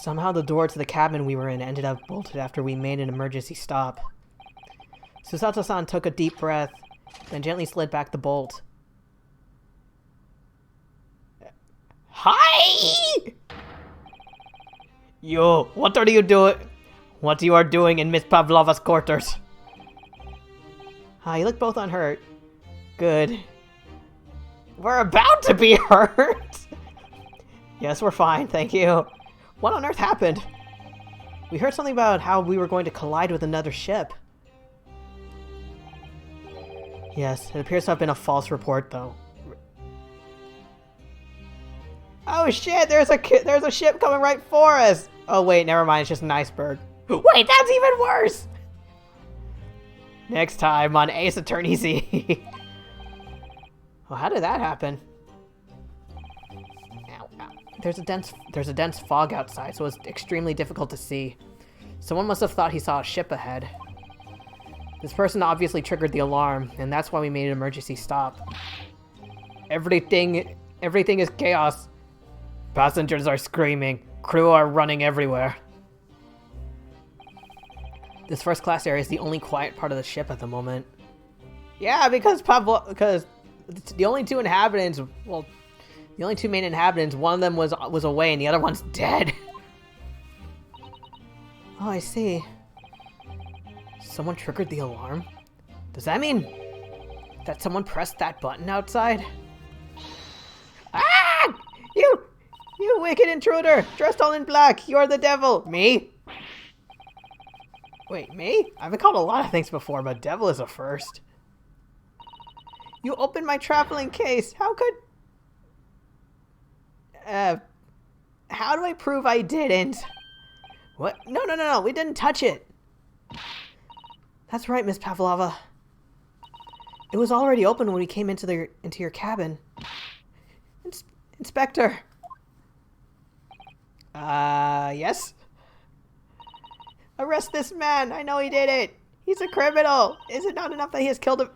Somehow the door to the cabin we were in ended up bolted after we made an emergency stop. Susato-san took a deep breath, then gently slid back the bolt. Hi! You, what are you doing? What you are doing in Miss Pavlova's quarters? You look both unhurt. Good. We're about to be hurt! Yes, we're fine, thank you. What on earth happened? We heard something about how we were going to collide with another ship. Yes, it appears to have been a false report, though. Oh shit, there's a ship coming right for us! Oh wait, never mind, it's just an iceberg. Wait, that's even worse! Next time on Ace Attorney Z. Well, how did that happen? Ow, ow. There's a dense fog outside, so it's extremely difficult to see. Someone must have thought he saw a ship ahead. This person obviously triggered the alarm, and that's why we made an emergency stop. Everything is chaos. Passengers are screaming. Crew are running everywhere. This first class area is the only quiet part of the ship at the moment. Yeah, because the only two inhabitants, well, the only two main inhabitants, one of them was away and the other one's dead. Oh, I see. Someone triggered the alarm? Does that mean that someone pressed that button outside? Ah! You wicked intruder! Dressed all in black! You're the devil! Me? Wait, me? I've been called a lot of things before, but devil is a first. You opened my traveling case! How could... how do I prove I didn't? What? No, we didn't touch it! That's right, Miss Pavlova. It was already open when we came into your cabin. Inspector. Yes? Arrest this man! I know he did it! He's a criminal! Is it not enough that he has killed him?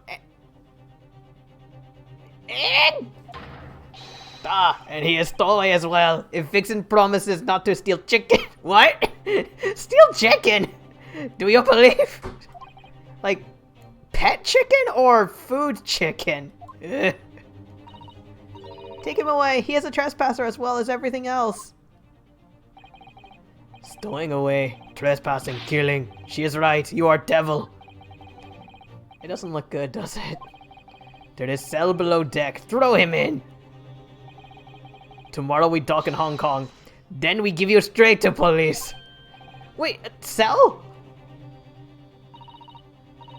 And he is stolen as well. If Vixen promises not to steal chicken... What? Steal chicken? Do you believe? Like, pet chicken or food chicken? Ugh. Take him away. He is a trespasser as well as everything else. Stowing away. Trespassing. Killing. She is right. You are devil. It doesn't look good, does it? There is cell below deck. Throw him in. Tomorrow we dock in Hong Kong. Then we give you straight to police. Wait, cell?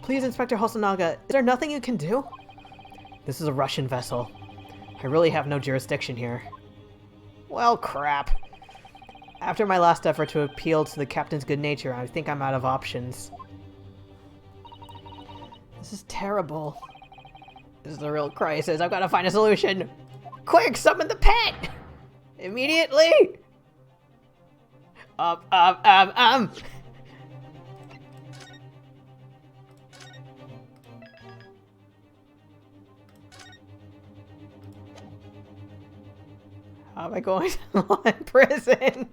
Please, Inspector Hosonaga, is there nothing you can do? This is a Russian vessel. I really have no jurisdiction here. Well, crap. After my last effort to appeal to the captain's good nature, I think I'm out of options. This is terrible. This is a real crisis. I've got to find a solution. Quick, summon the pet! Immediately! How am I going to law in prison?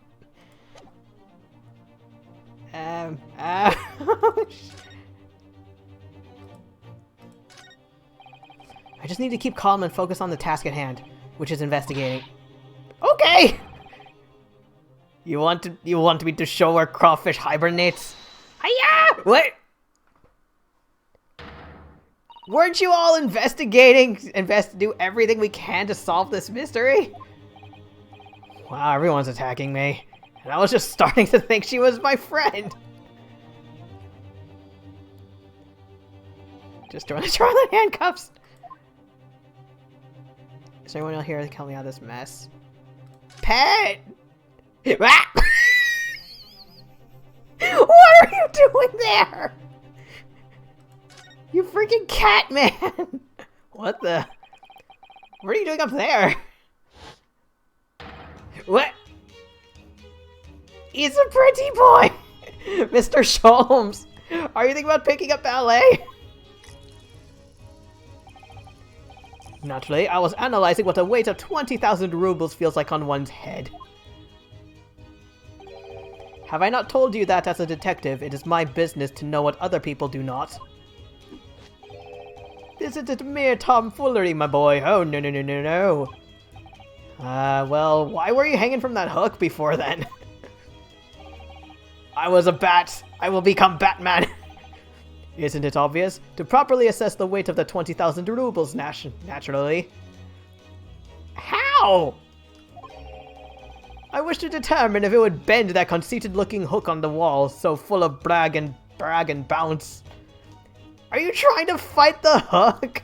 I just need to keep calm and focus on the task at hand, which is investigating. Okay! You want me to show where crawfish hibernates? Hiya! What? Weren't you all investigating? Do everything we can to solve this mystery? Wow, everyone's attacking me. And I was just starting to think she was my friend. Just trying to try the handcuffs. Is there anyone out here that can help me out of this mess? Pet! What are you doing there? You freaking cat man! What the? What are you doing up there? What? He's a pretty boy! Mr. Sholmes! Are you thinking about picking up ballet? Naturally, I was analyzing what a weight of 20,000 rubles feels like on one's head. Have I not told you that as a detective, it is my business to know what other people do not? This is mere tomfoolery, my boy. Oh, no, no, no, no, no. Well, why were you hanging from that hook before then? I was a bat. I will become Batman. Isn't it obvious? To properly assess the weight of the 20,000 rubles, naturally. How? I wish to determine if it would bend that conceited-looking hook on the wall, so full of brag and bounce. Are you trying to fight the hook?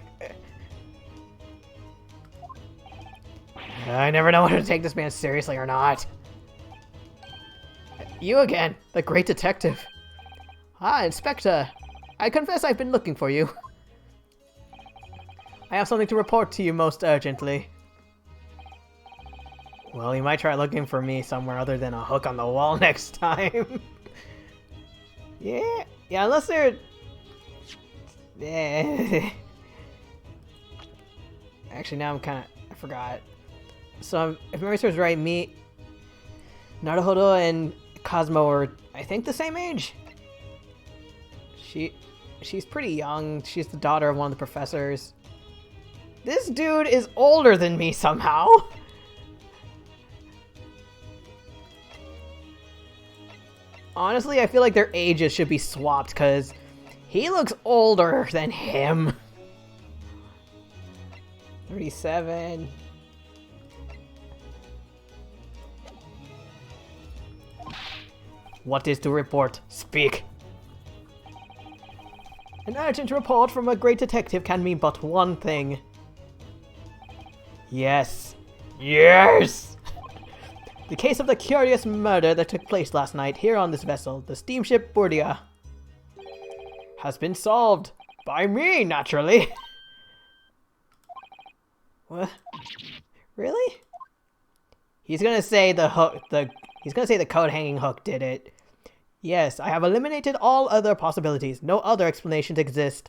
I never know whether to take this man seriously or not. You again, the great detective. Ah, Inspector. I confess I've been looking for you. I have something to report to you most urgently. Well, you might try looking for me somewhere other than a hook on the wall next time. Yeah, unless they're... Actually, now I forgot. So, if memory serves right, Naruhodo and Cosmo are, I think, the same age? She's pretty young. She's the daughter of one of the professors. This dude is older than me somehow. Honestly, I feel like their ages should be swapped, because he looks older than him. 37. What is to report? Speak. An urgent report from a great detective can mean but one thing. Yes. Yes! The case of the curious murder that took place last night here on this vessel, the steamship Burdia, has been solved. By me, naturally. What? Really? He's gonna say the hook, he's gonna say the coat hanging hook did it. Yes, I have eliminated all other possibilities. No other explanations exist.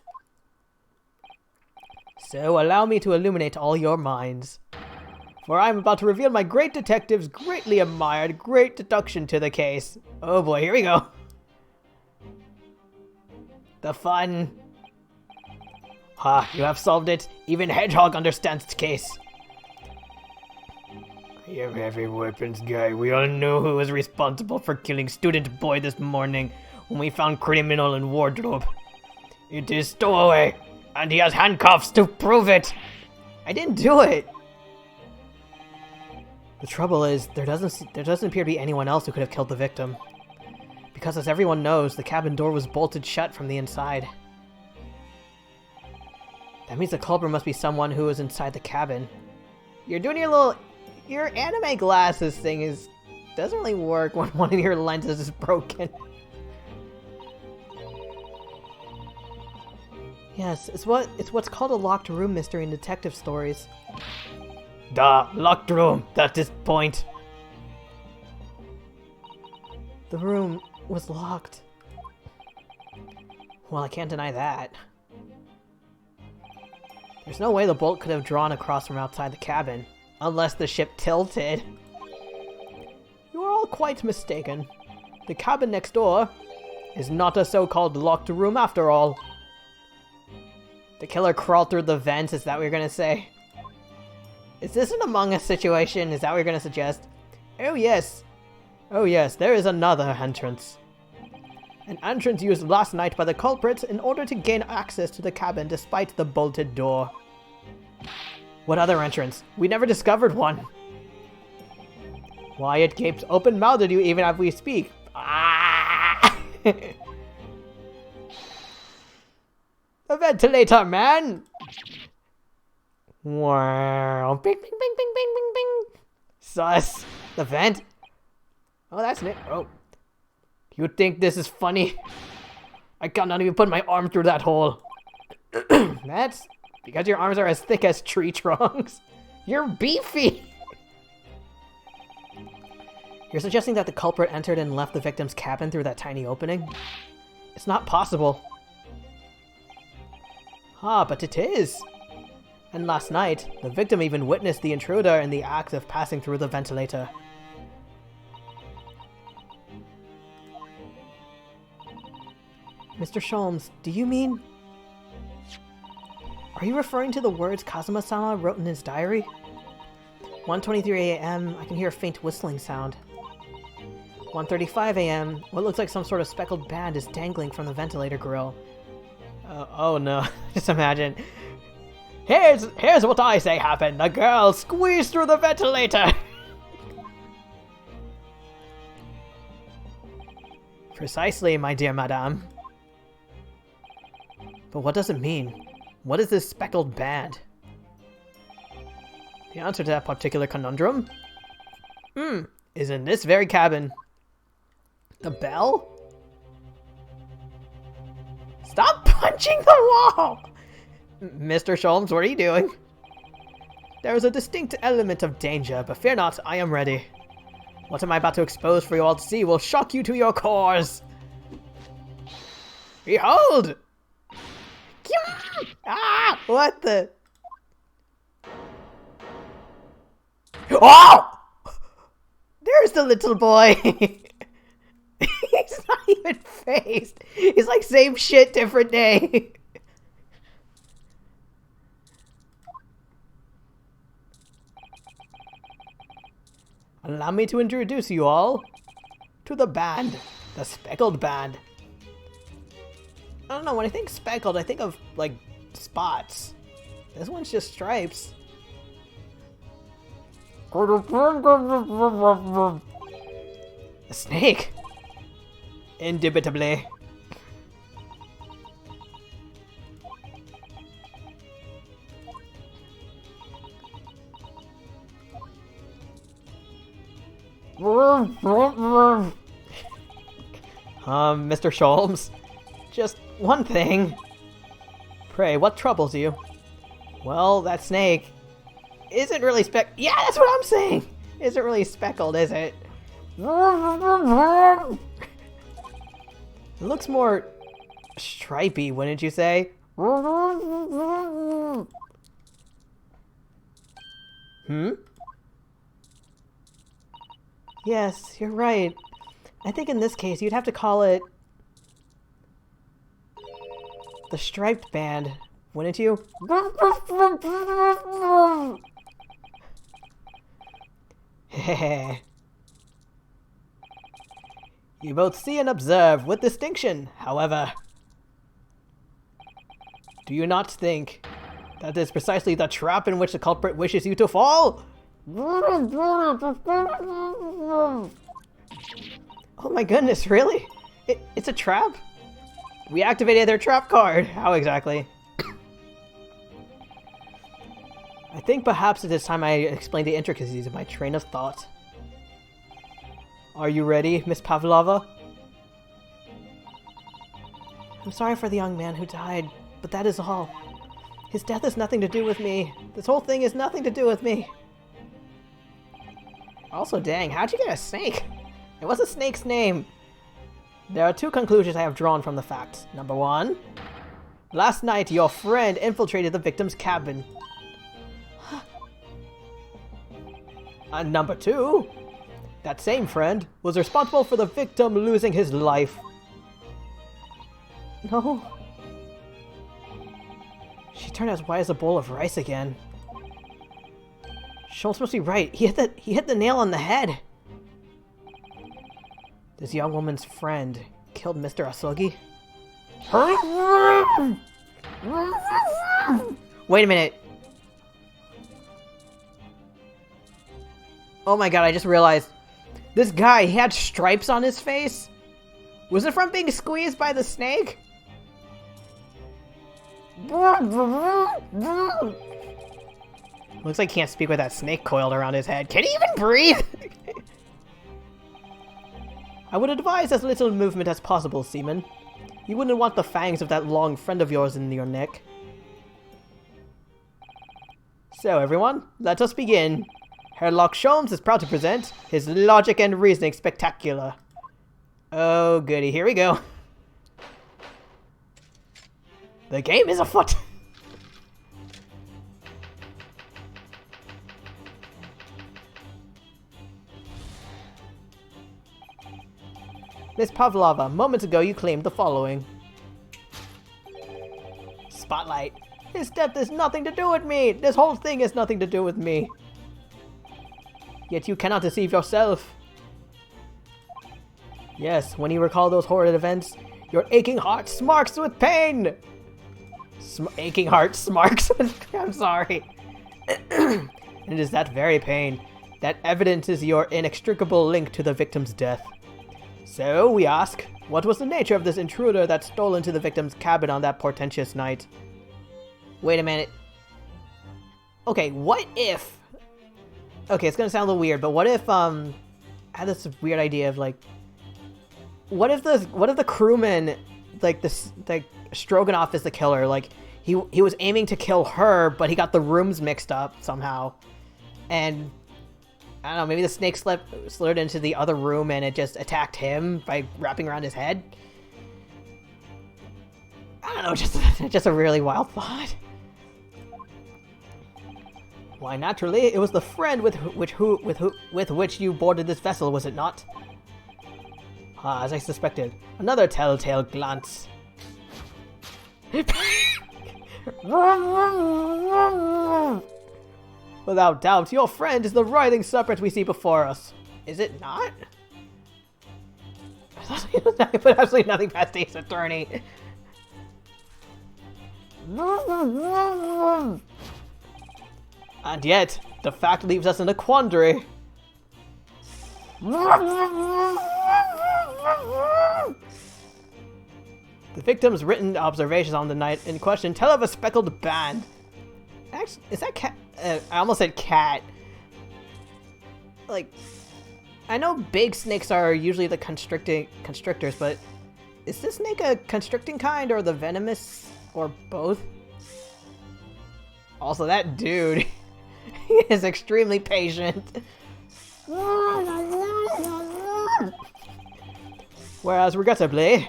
So allow me to illuminate all your minds. For I am about to reveal my great detective's greatly admired great deduction to the case. Oh boy, here we go. The fun. Ha, you have solved it. Even Hedgehog understands the case. You heavy weapons guy. We all know who was responsible for killing student boy this morning when we found criminal in wardrobe. It is stowaway, and he has handcuffs to prove it. I didn't do it. The trouble is, there doesn't appear to be anyone else who could have killed the victim. Because as everyone knows, the cabin door was bolted shut from the inside. That means the culprit must be someone who was inside the cabin. You're doing your anime glasses thing doesn't really work when one of your lenses is broken. Yes, it's what's called a locked room mystery in detective stories. Duh, locked room, that's his point. The room was locked. Well, I can't deny that. There's no way the bolt could have drawn across from outside the cabin, unless the ship tilted. You are all quite mistaken. The cabin next door is not a so-called locked room after all. The killer crawled through the vents, is that what you're gonna say? Is this an Among Us situation? Is that what you're gonna suggest? Oh yes. Oh yes, there is another entrance. An entrance used last night by the culprits in order to gain access to the cabin despite the bolted door. What other entrance? We never discovered one. Why, it gapes open-mouthed at you even as we speak. Ah! The ventilator, man! Wow. Bing, bing, bing, bing, bing, bing, bing. Sus. The vent? Oh, that's it. Oh. You think this is funny? I cannot even put my arm through that hole. That's because your arms are as thick as tree trunks. You're beefy! You're suggesting that the culprit entered and left the victim's cabin through that tiny opening? It's not possible. Ah, but it is. And last night, the victim even witnessed the intruder in the act of passing through the ventilator. Mr. Sholmes, do you mean... Are you referring to the words Kazuma-sama wrote in his diary? 1:23 a.m., I can hear a faint whistling sound. 1:35 a.m., what looks like some sort of speckled band is dangling from the ventilator grill. Oh no, just imagine. Here's what I say happened. The girl squeezed through the ventilator. Precisely, my dear madame. But what does it mean? What is this speckled band? The answer to that particular conundrum? Is in this very cabin. The bell? Stop punching the wall! Mr. Sholmes, what are you doing? There is a distinct element of danger, but fear not, I am ready. What am I about to expose for you all to see will shock you to your cores. Behold! Ah! What the... Oh! There's the little boy! He's not even phased. He's like, same shit, different day. Allow me to introduce you all to the band, the speckled band. I don't know, when I think speckled, I think of, like, spots. This one's just stripes. A snake? Indubitably. Mr. Sholmes, just one thing. Pray, what troubles you? Well, that snake isn't really yeah, that's what I'm saying! Isn't really speckled, is it? It looks more stripy, wouldn't you say? Yes, you're right. I think in this case you'd have to call it the striped band, wouldn't you? Hehe. You both see and observe with distinction, however. Do you not think that is precisely the trap in which the culprit wishes you to fall? Oh my goodness, really? It's a trap? We activated their trap card. How exactly? I think perhaps it is time I explain the intricacies of my train of thought. Are you ready, Miss Pavlova? I'm sorry for the young man who died, but that is all. His death has nothing to do with me. This whole thing has nothing to do with me. Also, dang, how'd you get a snake? And what's a snake's name? There are two conclusions I have drawn from the facts. Number one, last night your friend infiltrated the victim's cabin. And number two, that same friend was responsible for the victim losing his life. No. She turned as white as a bowl of rice again. Schultz must be right. He hit the nail on the head. This young woman's friend killed Mr. Asogi? Wait a minute. Oh my god, I just realized. This guy, he had stripes on his face? Was it from being squeezed by the snake? Looks like he can't speak with that snake coiled around his head. Can he even breathe? I would advise as little movement as possible, Seaman. You wouldn't want the fangs of that long friend of yours in your neck. So everyone, let us begin. Herlock Sholmes is proud to present his Logic and Reasoning Spectacular. Oh goody, here we go. The game is afoot! Miss Pavlova, moments ago you claimed the following. spotlight. His death has nothing to do with me. This whole thing has nothing to do with me. Yet you cannot deceive yourself. Yes, when you recall those horrid events, your aching heart smarks with pain. Aching heart smarks with... I'm sorry. And it is that very pain that evidences your inextricable link to the victim's death. So, we ask, what was the nature of this intruder that stole into the victim's cabin on that portentous night? Wait a minute. Okay, what if... Okay, it's gonna sound a little weird, but what if, I had this weird idea of, like... What if the crewman, like, Stroganoff is the killer, like, he was aiming to kill her, but he got the rooms mixed up somehow. And... I don't know, maybe the snake slid into the other room and it just attacked him by wrapping around his head? I don't know, just a really wild thought. Why, naturally, it was the friend with which you boarded this vessel, was it not? Ah, as I suspected. Another telltale glance. Without doubt, your friend is the writhing serpent we see before us. Is it not? I put absolutely nothing past Ace Attorney. And yet, the fact leaves us in a quandary. The victim's written observations on the night in question tell of a speckled band. Actually, is that cat? I almost said cat. Like, I know big snakes are usually the constrictors, but is this snake a constricting kind or the venomous or both? Also, that dude, he is extremely patient. Whereas, regrettably,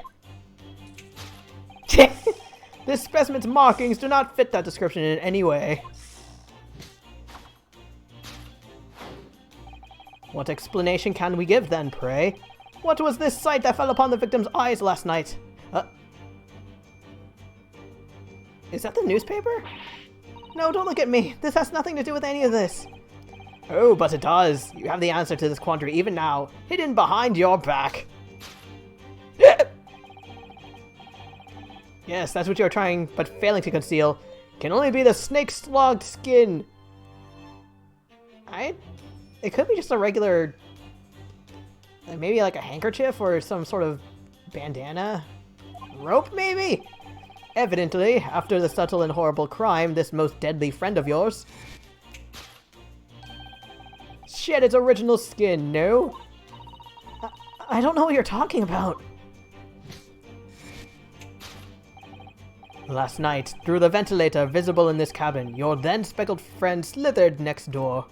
this specimen's markings do not fit that description in any way. What explanation can we give then, pray? What was this sight that fell upon the victim's eyes last night? Is that the newspaper? No, don't look at me. This has nothing to do with any of this. Oh, but it does. You have the answer to this quandary even now, hidden behind your back. Yes, that's what you're trying, but failing to conceal. Can only be the snake-slogged skin. It could be just a regular... maybe like a handkerchief or some sort of bandana? Rope, maybe? Evidently, after the subtle and horrible crime, this most deadly friend of yours shed its original skin, no? I don't know what you're talking about. Last night, through the ventilator visible in this cabin, your then speckled friend slithered next door.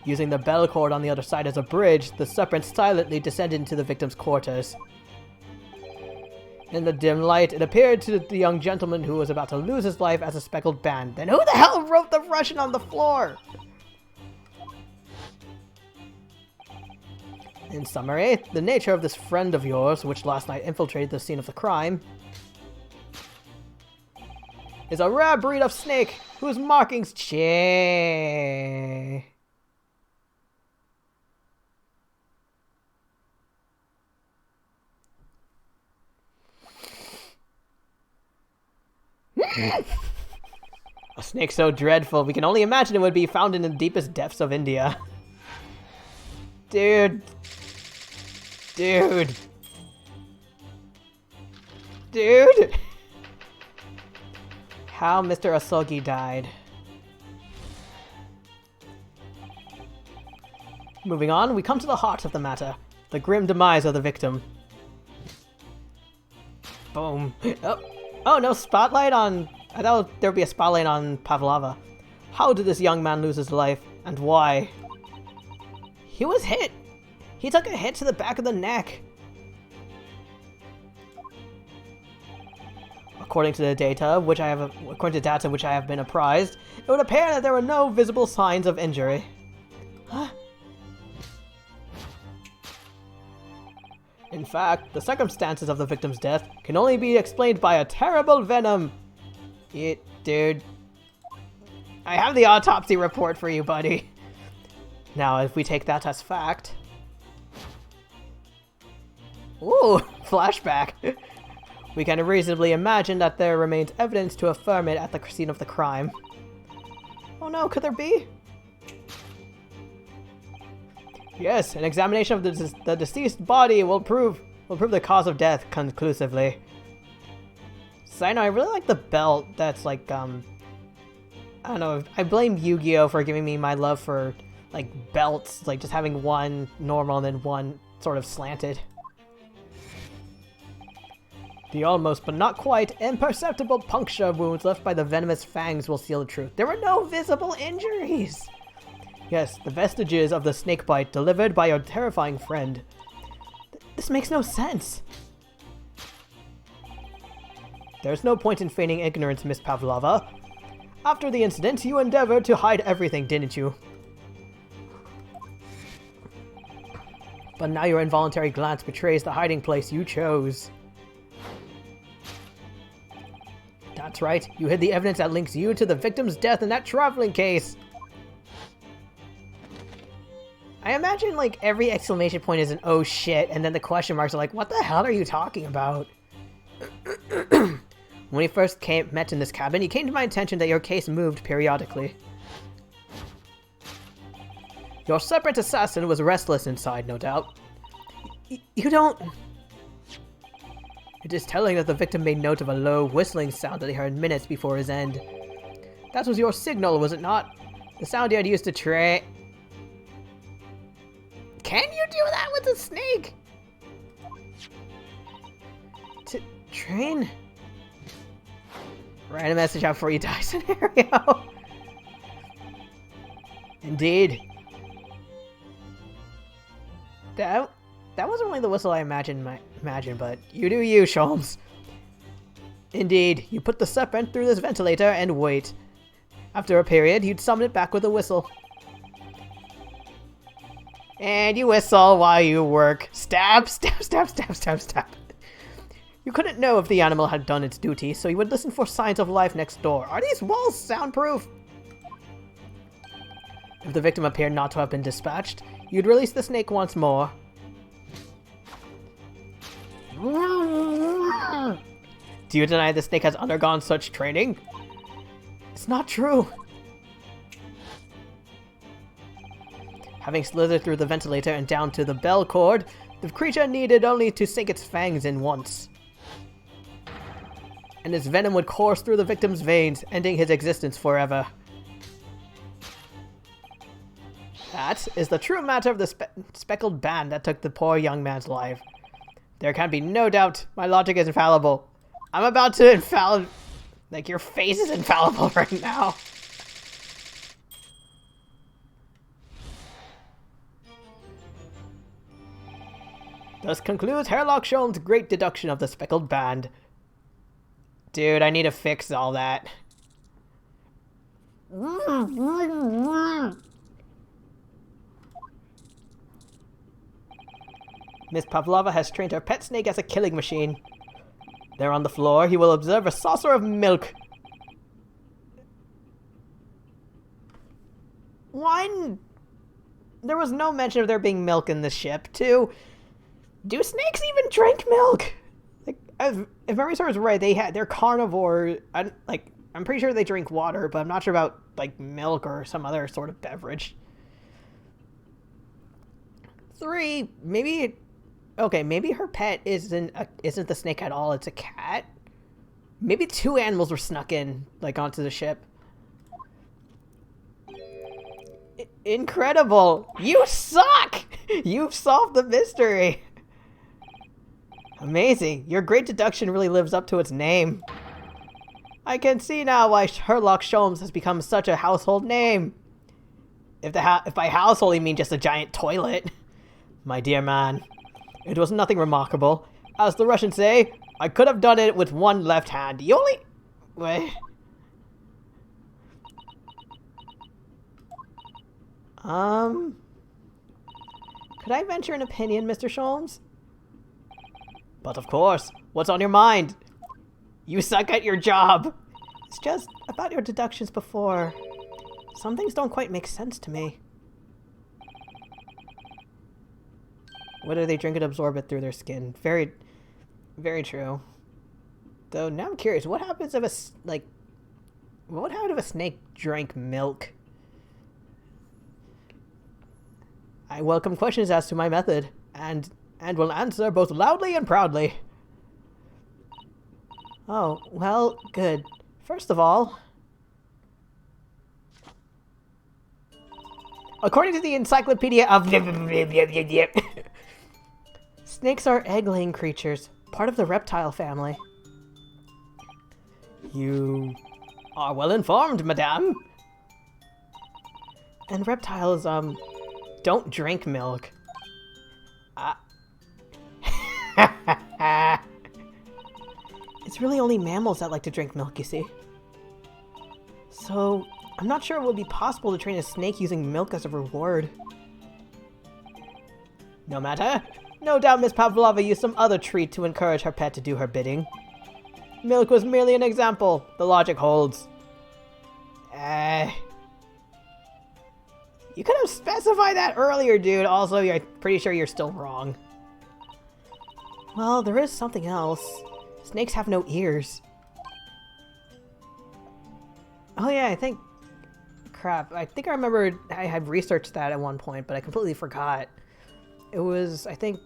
Using the bell cord on the other side as a bridge, the serpent silently descended into the victim's quarters. In the dim light, it appeared to the young gentleman who was about to lose his life as a speckled band. Then who the hell wrote the Russian on the floor? In summary, the nature of this friend of yours, which last night infiltrated the scene of the crime, is a rare breed of snake whose markings A snake so dreadful, we can only imagine it would be found in the deepest depths of India. Dude. Dude. Dude. How Mr. Asogi died. Moving on, we come to the heart of the matter. The grim demise of the victim. Boom. Oh, no spotlight on... I thought there would be a spotlight on Pavlova. How did this young man lose his life, and why? He was hit. He took a hit to the back of the neck. According to data which I have been apprised, it would appear that there were no visible signs of injury. Huh? In fact, the circumstances of the victim's death can only be explained by a terrible venom. Dude. I have the autopsy report for you, buddy. Now, if we take that as fact... Ooh, flashback. We can reasonably imagine that there remains evidence to affirm it at the scene of the crime. Oh no, could there be? Yes, an examination of the deceased body will prove the cause of death conclusively. Side note, I really like the belt that's like, I don't know, I blame Yu-Gi-Oh! For giving me my love for, like, belts, like just having one normal and then one sort of slanted. The almost, but not quite, imperceptible puncture wounds left by the venomous fangs will seal the truth. There were no visible injuries! Yes, the vestiges of the snakebite delivered by your terrifying friend. This makes no sense. There's no point in feigning ignorance, Miss Pavlova. After the incident, you endeavored to hide everything, didn't you? But now your involuntary glance betrays the hiding place you chose. That's right, you hid the evidence that links you to the victim's death in that traveling case. I imagine, like, every exclamation point is an oh shit, and then the question marks are like, what the hell are you talking about? When we first met in this cabin, it came to my attention that your case moved periodically. Your separate assassin was restless inside, no doubt. You don't... It is telling that the victim made note of a low whistling sound that he heard minutes before his end. That was your signal, was it not? The sound you had used to train... Can you do that with a snake? To train? Write a message out before you die scenario. Indeed. That wasn't really the whistle I imagined, but you do you, Sholmes. Indeed, you put the serpent through this ventilator and wait. After a period, you'd summon it back with a whistle. And you whistle while you work. Stab, stab, stab, stab, stab, stab. You couldn't know if the animal had done its duty, so you would listen for signs of life next door. Are these walls soundproof? If the victim appeared not to have been dispatched, you'd release the snake once more. Do you deny the snake has undergone such training? It's not true. Having slithered through the ventilator and down to the bell cord, the creature needed only to sink its fangs in once. And its venom would course through the victim's veins, ending his existence forever. That is the true matter of the speckled band that took the poor young man's life. There can be no doubt my logic is infallible. I'm about to like, your face is infallible right now. Thus concludes Herlock Sholmes' great deduction of the speckled band. Dude, I need to fix all that. Miss Pavlova has trained her pet snake as a killing machine. There on the floor, he will observe a saucer of milk. One... There was no mention of there being milk in the ship. Two... Do snakes even drink milk? Like, if memory serves right, they're carnivore. I'm pretty sure they drink water, but I'm not sure about like milk or some other sort of beverage. 3, maybe. Okay, maybe her pet isn't the snake at all. It's a cat. Maybe 2 animals were snuck in like onto the ship. Incredible! You suck! You've solved the mystery. Amazing. Your great deduction really lives up to its name. I can see now why Herlock Sholmes has become such a household name. If by household you mean just a giant toilet. My dear man, it was nothing remarkable. As the Russians say, I could have done it with one left hand. You only... Wait. Could I venture an opinion, Mr. Sholmes? But of course, what's on your mind? You suck at your job. It's just about your deductions before. Some things don't quite make sense to me. Whether they drink and absorb it through their skin. Very, very true. Though now I'm curious, what happens if what would happen if a snake drank milk? I welcome questions as to my method, and will answer both loudly and proudly. Oh, well, good. First of all, according to the Encyclopedia of snakes are egg-laying creatures, part of the reptile family. You are well informed, madame. And reptiles, don't drink milk. It's really only mammals that like to drink milk, you see. So, I'm not sure it would be possible to train a snake using milk as a reward. No matter. No doubt Miss Pavlova used some other treat to encourage her pet to do her bidding. Milk was merely an example. The logic holds. You could have specified that earlier, dude. Also, I'm pretty sure you're still wrong. Well, there is something else. Snakes have no ears. Oh yeah, I think... Crap, I think I remember I had researched that at one point, but I completely forgot. It was, I think...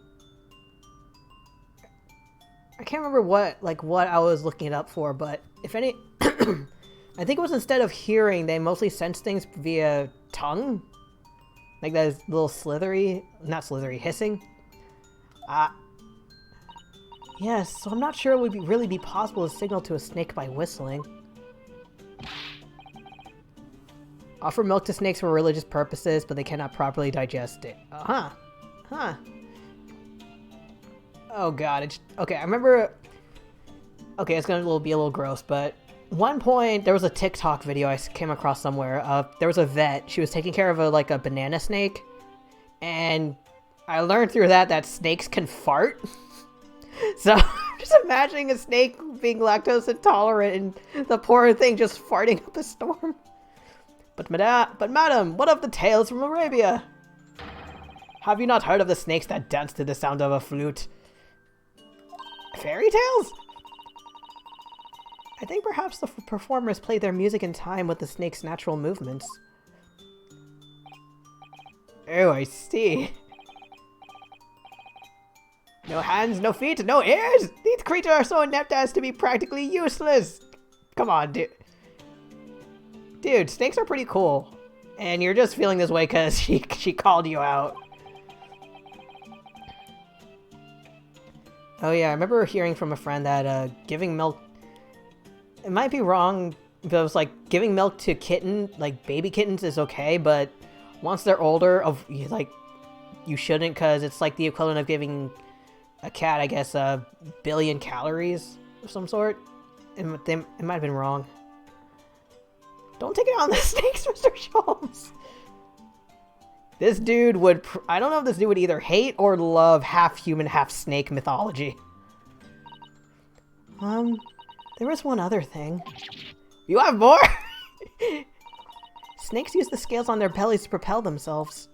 I can't remember what I was looking it up for, but if any... I think it was instead of hearing, they mostly sense things via tongue. Like that little slithery... Not slithery, hissing. Yes, so I'm not sure it would really be possible to signal to a snake by whistling. Offer milk to snakes for religious purposes, but they cannot properly digest it. Huh. Oh god, okay, I remember... Okay, it's gonna be a little gross, but... One point, there was a TikTok video I came across somewhere. There was a vet. She was taking care of a banana snake. And I learned through that snakes can fart. So, I'm just imagining a snake being lactose intolerant and the poor thing just farting up a storm. But madam, what of the tales from Arabia? Have you not heard of the snakes that dance to the sound of a flute? Fairy tales? I think perhaps the performers play their music in time with the snake's natural movements. Oh, I see. No hands, no feet, no ears! These creatures are so inept as to be practically useless! Come on, dude. Dude, snakes are pretty cool. And you're just feeling this way because she called you out. Oh yeah, I remember hearing from a friend that giving milk... It might be wrong, but it was like giving milk to baby kittens is okay, but once they're older, you shouldn't, because it's like the equivalent of giving a cat, I guess, 1 billion calories of some sort. It might have been wrong. Don't take it on the snakes, Mr. Sholmes. This dude would... I don't know if this dude would either hate or love half-human, half-snake mythology. There was one other thing. You have more? Snakes use the scales on their bellies to propel themselves.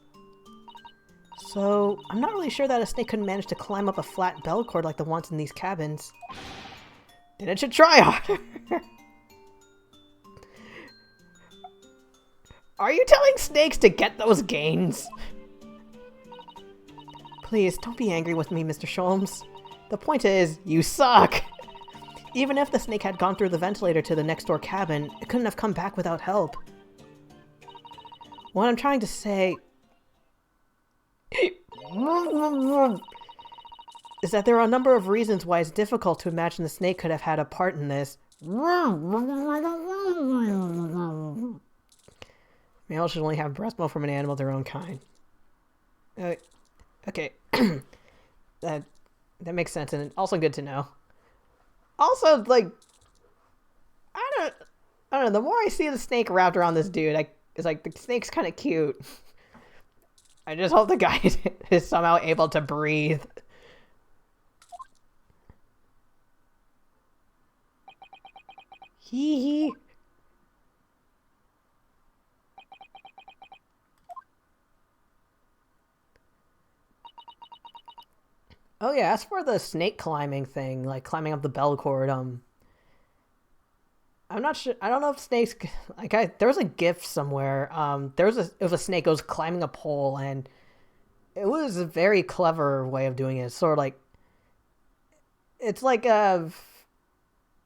So, I'm not really sure that a snake could manage to climb up a flat bell cord like the ones in these cabins. Then it should try harder. Are you telling snakes to get those gains? Please, don't be angry with me, Mr. Sholmes. The point is, you suck! Even if the snake had gone through the ventilator to the next door cabin, it couldn't have come back without help. What I'm trying to say... is that there are a number of reasons why it's difficult to imagine the snake could have had a part in this. Males should only have breast milk from an animal of their own kind. Okay. that makes sense, and also good to know. Also, I don't know, the more I see the snake wrapped around this dude, it's like, the snake's kind of cute. I just hope the guy is somehow able to breathe. Hee hee. Oh yeah, as for the snake climbing thing, like climbing up the bell cord, I'm not sure. I don't know if snakes. Like, there was a GIF somewhere. It was a snake. It was climbing a pole, and it was a very clever way of doing it. It's sort of like, it's like I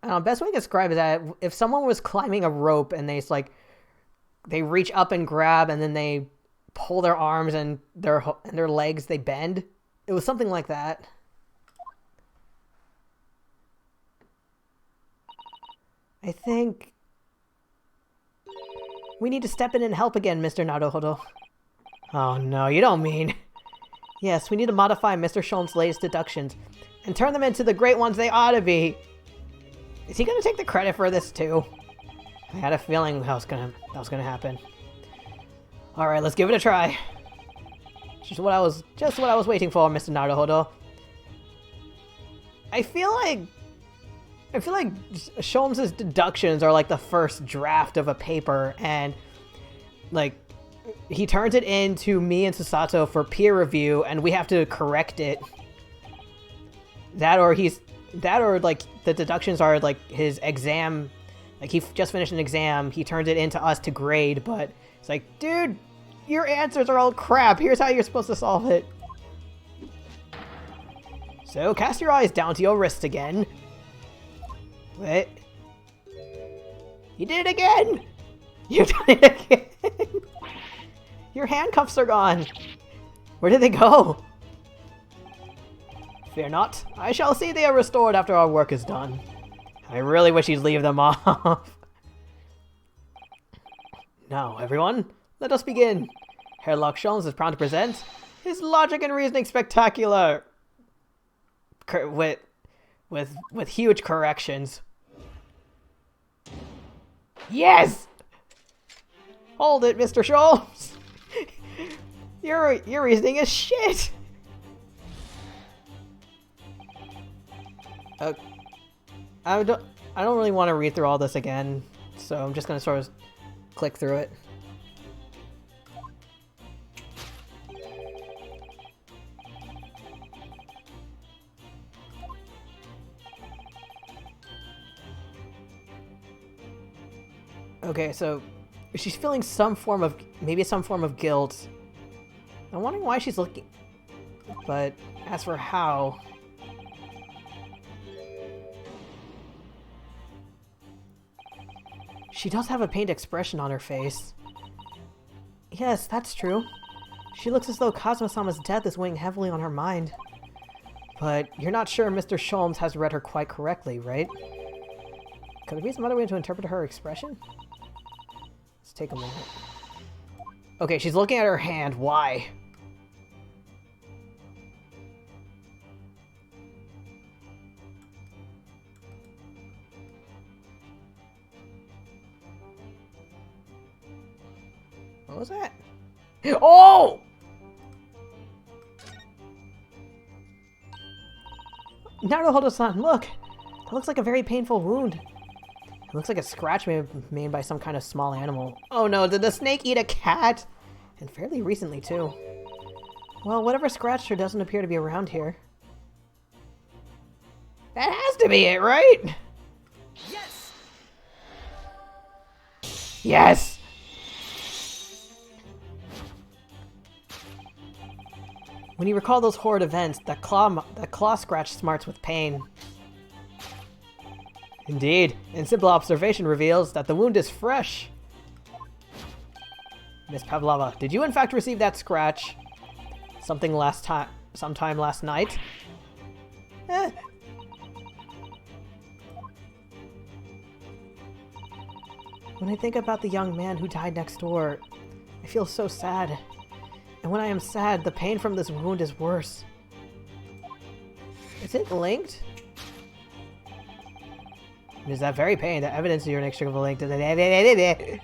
don't know. Best way to describe it is that if someone was climbing a rope and they reach up and grab, and then they pull their arms and their legs, they bend. It was something like that. I think we need to step in and help again, Mr. Naruhodo. Oh no, you don't mean... Yes, we need to modify Mr. Sholm's latest deductions and turn them into the great ones they ought to be. Is he gonna take the credit for this too? I had a feeling that was gonna happen. All right, let's give it a try. Just what I was waiting for, Mr. Naruhodo. I feel like Sholmes' deductions are like the first draft of a paper, and like he turns it in to me and Susato for peer review, and we have to correct it. That or like the deductions are like his exam, like he just finished an exam, he turns it into us to grade, but it's like, dude, your answers are all crap. Here's how you're supposed to solve it. So cast your eyes down to your wrist again. Wait. You did it again! You did it again! Your handcuffs are gone! Where did they go? Fear not. I shall see they are restored after our work is done. I really wish you'd leave them off. Now, everyone, let us begin. Herlock Sholmes is proud to present his logic and reasoning spectacular with huge corrections. Yes! Hold it, Mr. Sholmes! Your reasoning is shit! I don't really want to read through all this again, so I'm just gonna sort of click through it. Okay, so she's feeling maybe some form of guilt. I'm wondering why she's looking, but as for how... She does have a pained expression on her face. Yes, that's true. She looks as though Kazuma-sama's death is weighing heavily on her mind. But you're not sure Mr. Sholmes has read her quite correctly, right? Could there be some other way to interpret her expression? Let's take a moment. Okay, she's looking at her hand. Why? What was that? Oh! Naruhodo-san, look! That looks like a very painful wound. It looks like a scratch made by some kind of small animal. Oh no, did the snake eat a cat? And fairly recently, too. Well, whatever scratched her doesn't appear to be around here. That has to be it, right? Yes! Yes! When you recall those horrid events, that claw scratch smarts with pain. Indeed, and simple observation reveals that the wound is fresh. Miss Pavlova, did you in fact receive that scratch? Sometime last night? When I think about the young man who died next door, I feel so sad. And when I am sad, the pain from this wound is worse. Is it linked? It is that very pain that evidence you're inextricably linked to the...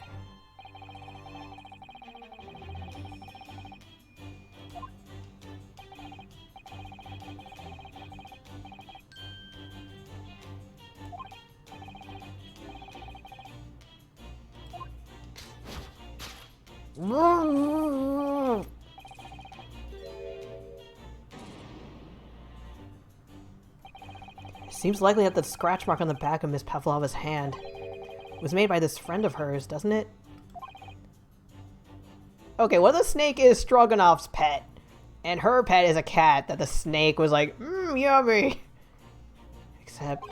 It seems likely that the scratch mark on the back of Miss Pavlova's hand was made by this friend of hers, doesn't it? Okay, well, the snake is Stroganoff's pet, and her pet is a cat that the snake was like, yummy. Except,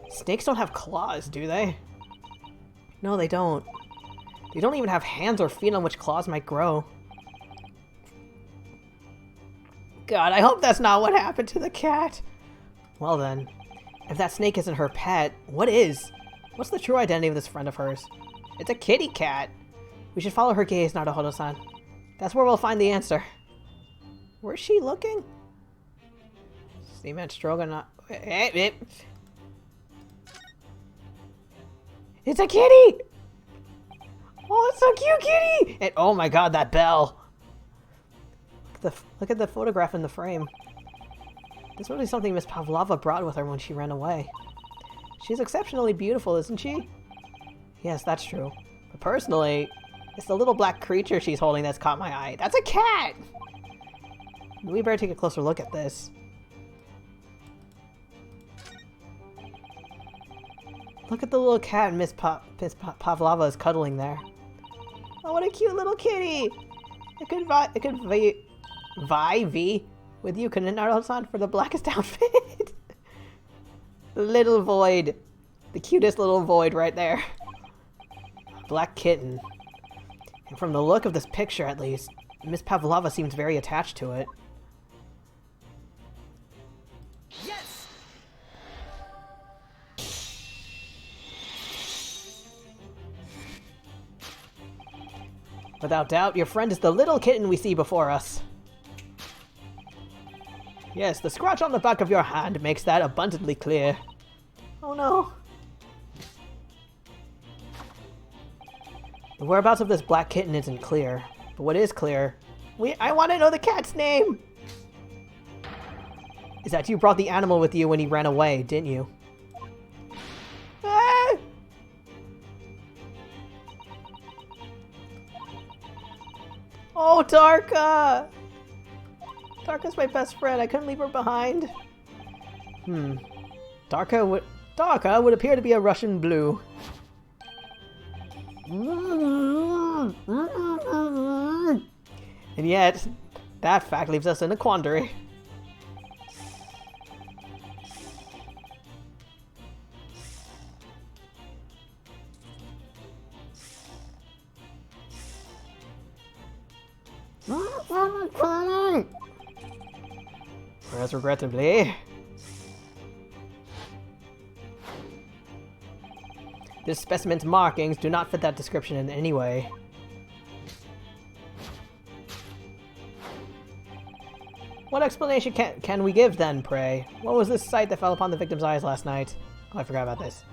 snakes don't have claws, do they? No, they don't. They don't even have hands or feet on which claws might grow. God, I hope that's not what happened to the cat. Well then, if that snake isn't her pet, what is? What's the true identity of this friend of hers? It's a kitty cat. We should follow her gaze, Naruhodo-san. That's where we'll find the answer. Where's she looking? Cement Stroganoff. It's a kitty! Oh, it's so cute, kitty! And oh my god, that bell. Look at the photograph in the frame. This must be something Miss Pavlova brought with her when she ran away. She's exceptionally beautiful, isn't she? Yes, that's true. But personally, it's the little black creature she's holding that's caught my eye. That's a cat! We better take a closer look at this. Look at the little cat Miss Pavlova is cuddling there. Oh, what a cute little kitty! It could vie with you, couldn't it, Naruto-san, for the blackest outfit? Little void. The cutest little void right there. Black kitten. And from the look of this picture, at least, Miss Pavlova seems very attached to it. Yes! Without doubt, your friend is the little kitten we see before us. Yes, the scratch on the back of your hand makes that abundantly clear. Oh no. The whereabouts of this black kitten isn't clear, but what is clear, I want to know the cat's name! Is that you brought the animal with you when he ran away, didn't you? Ah! Oh, Darka! Darka's my best friend. I couldn't leave her behind. Darka would appear to be a Russian blue. And yet, that fact leaves us in a quandary. Whereas regrettably, this specimen's markings do not fit that description in any way. What explanation can we give then, pray? What was this sight that fell upon the victim's eyes last night? Oh, I forgot about this.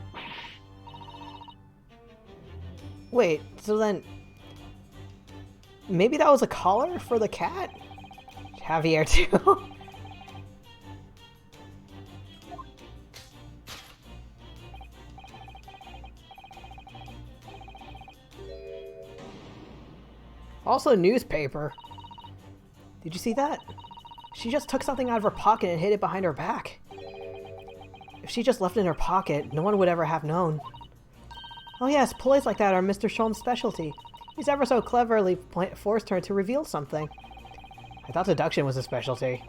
Wait, so then... maybe that was a collar for the cat? Javier too. Also newspaper. Did you see that? She just took something out of her pocket and hid it behind her back. If she just left it in her pocket, no one would ever have known. Oh yes, ploys like that are Mr. Shulman's specialty. He's ever so cleverly forced her to reveal something. I thought deduction was a specialty.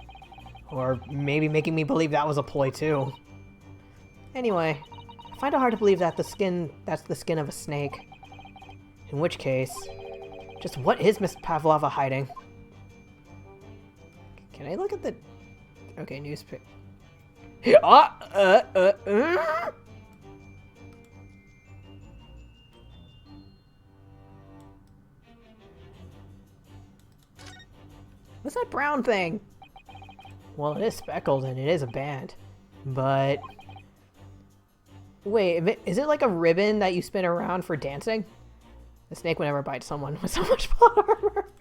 Or maybe making me believe that was a ploy too. Anyway, I find it hard to believe that that's the skin of a snake. In which case, just what is Miss Pavlova hiding? Can I look at the... okay, newspaper. What's that brown thing? Well, it is speckled and it is a band. But... wait, is it like a ribbon that you spin around for dancing? The snake would never bite someone with so much plot armor.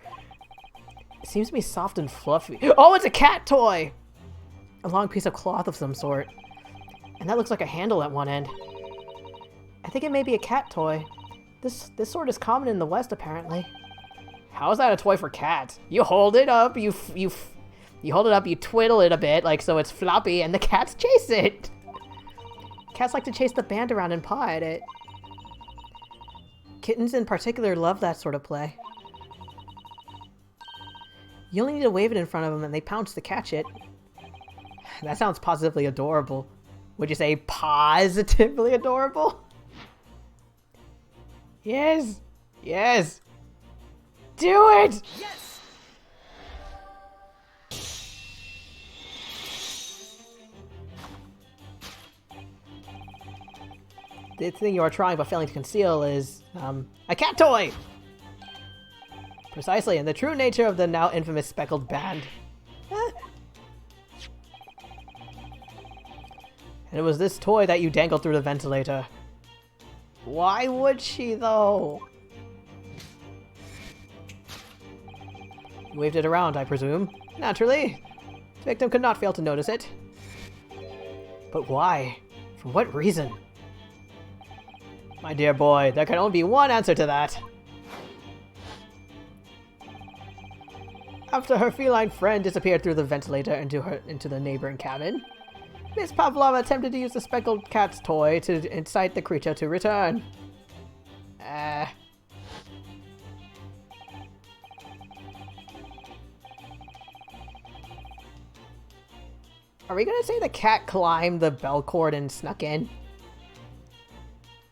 It seems to be soft and fluffy. Oh, it's a cat toy! A long piece of cloth of some sort. And that looks like a handle at one end. I think it may be a cat toy. This sort is common in the West, apparently. How is that a toy for cats? You hold it up, you hold it up, you twiddle it a bit, like so it's floppy, and the cats chase it. Cats like to chase the band around and paw at it. Kittens in particular love that sort of play. You only need to wave it in front of them and they pounce to catch it. That sounds positively adorable. Would you say positively adorable? Yes! Yes! Do it! Yes! The thing you are trying but failing to conceal is, a cat toy! Precisely, and the true nature of the now infamous speckled band. And it was this toy that you dangled through the ventilator. Why would she, though? You waved it around, I presume. Naturally. The victim could not fail to notice it. But why? For what reason? My dear boy, there can only be one answer to that. After her feline friend disappeared through the ventilator into the neighboring cabin, Miss Pavlova attempted to use the speckled cat's toy to incite the creature to return. Are we gonna say the cat climbed the bell cord and snuck in?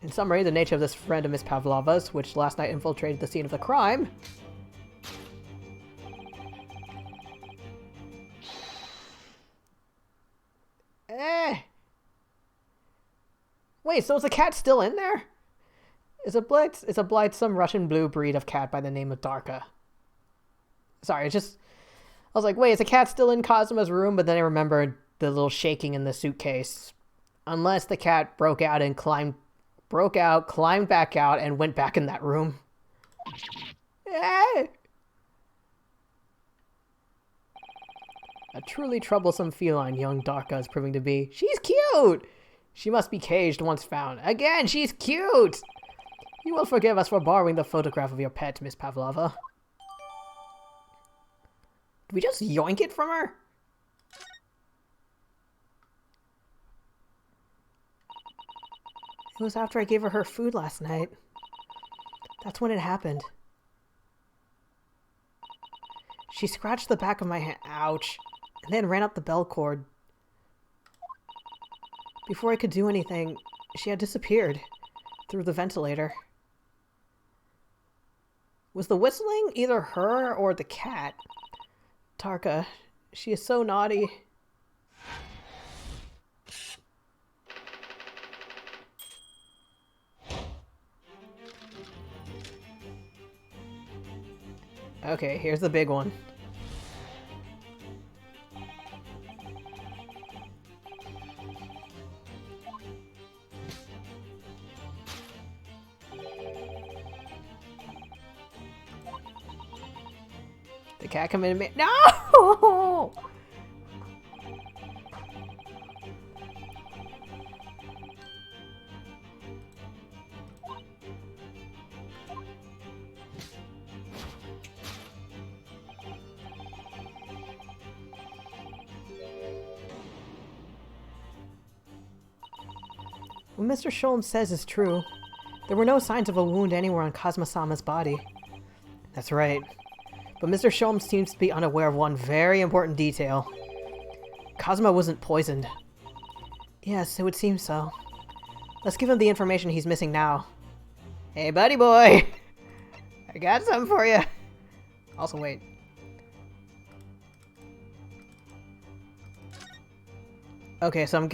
In summary, the nature of this friend of Miss Pavlova's, which last night infiltrated the scene of the crime. Wait, so is the cat still in there? Is a blight some Russian blue breed of cat by the name of Darka? Sorry, I was like, wait, is the cat still in Cosmo's room? But then I remembered the little shaking in the suitcase. Unless the cat broke out, climbed back out, and went back in that room. A truly troublesome feline young Darka is proving to be. She's cute! She must be caged once found. Again, she's cute! You will forgive us for borrowing the photograph of your pet, Miss Pavlova. Did we just yoink it from her? It was after I gave her food last night. That's when it happened. She scratched the back of my hand, ouch, and then ran up the bell cord. Before I could do anything, she had disappeared through the ventilator. Was the whistling either her or the cat? Tarka, she is so naughty. Okay, here's the big one. The cat come in and make— No! What Mr. Sholm says is true. There were no signs of a wound anywhere on Kazuma-sama's body. That's right. But Mr. Sholm seems to be unaware of one very important detail. Kazuma wasn't poisoned. Yes, it would seem so. Let's give him the information he's missing now. Hey, buddy boy! I got something for you. Also, wait. Okay, so I'm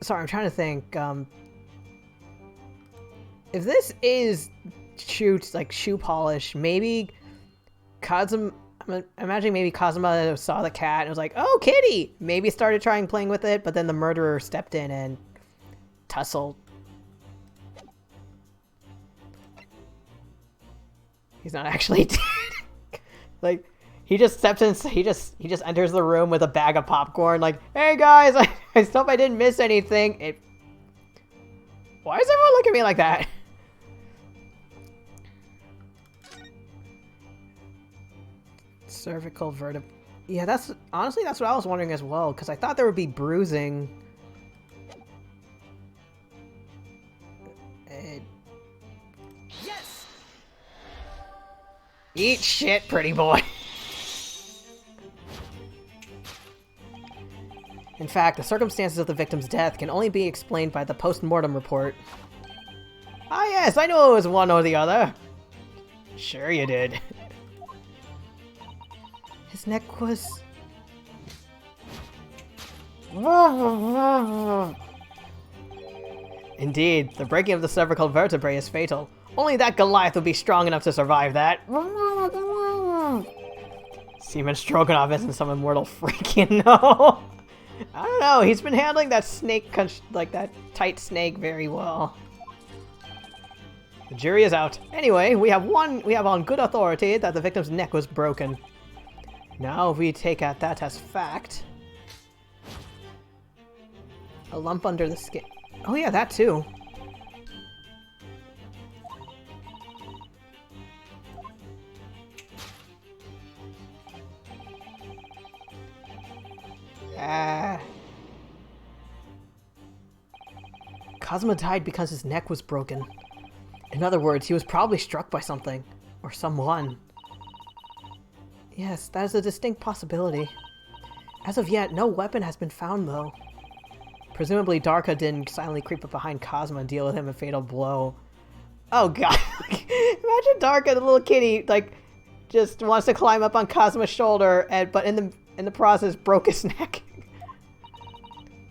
sorry, I'm trying to think, if this is shoe polish, maybe Kazuma, I'm imagining maybe Kazuma saw the cat and was like, oh, kitty! Maybe started playing with it, but then the murderer stepped in and tussled. He's not actually dead. He just steps in, he just enters the room with a bag of popcorn, like, hey guys, I hope I didn't miss anything. Why is everyone looking at me like that? Cervical vertebra. Yeah, that's honestly that's what I was wondering as well, because I thought there would be bruising. Yes. Eat shit, pretty boy. In fact, the circumstances of the victim's death can only be explained by the post-mortem report. Ah yes, I knew it was one or the other. Sure you did. His neck was... Indeed, the breaking of the cervical vertebrae is fatal. Only that Goliath would be strong enough to survive that. Seaman Stroganoff isn't some immortal freak, you know? I don't know, he's been handling that snake, like that tight snake very well. The jury is out. Anyway, we have on good authority that the victim's neck was broken. Now if we take that as fact. A lump under the skin. Oh yeah, that too. Cosmo died because his neck was broken. In other words, he was probably struck by something. Or someone. Yes, that is a distinct possibility. As of yet, no weapon has been found, though. Presumably, Darka didn't silently creep up behind Cosmo and deal with him a fatal blow. Oh god. Imagine Darka, the little kitty, like, just wants to climb up on Cosmo's shoulder, but in the process broke his neck.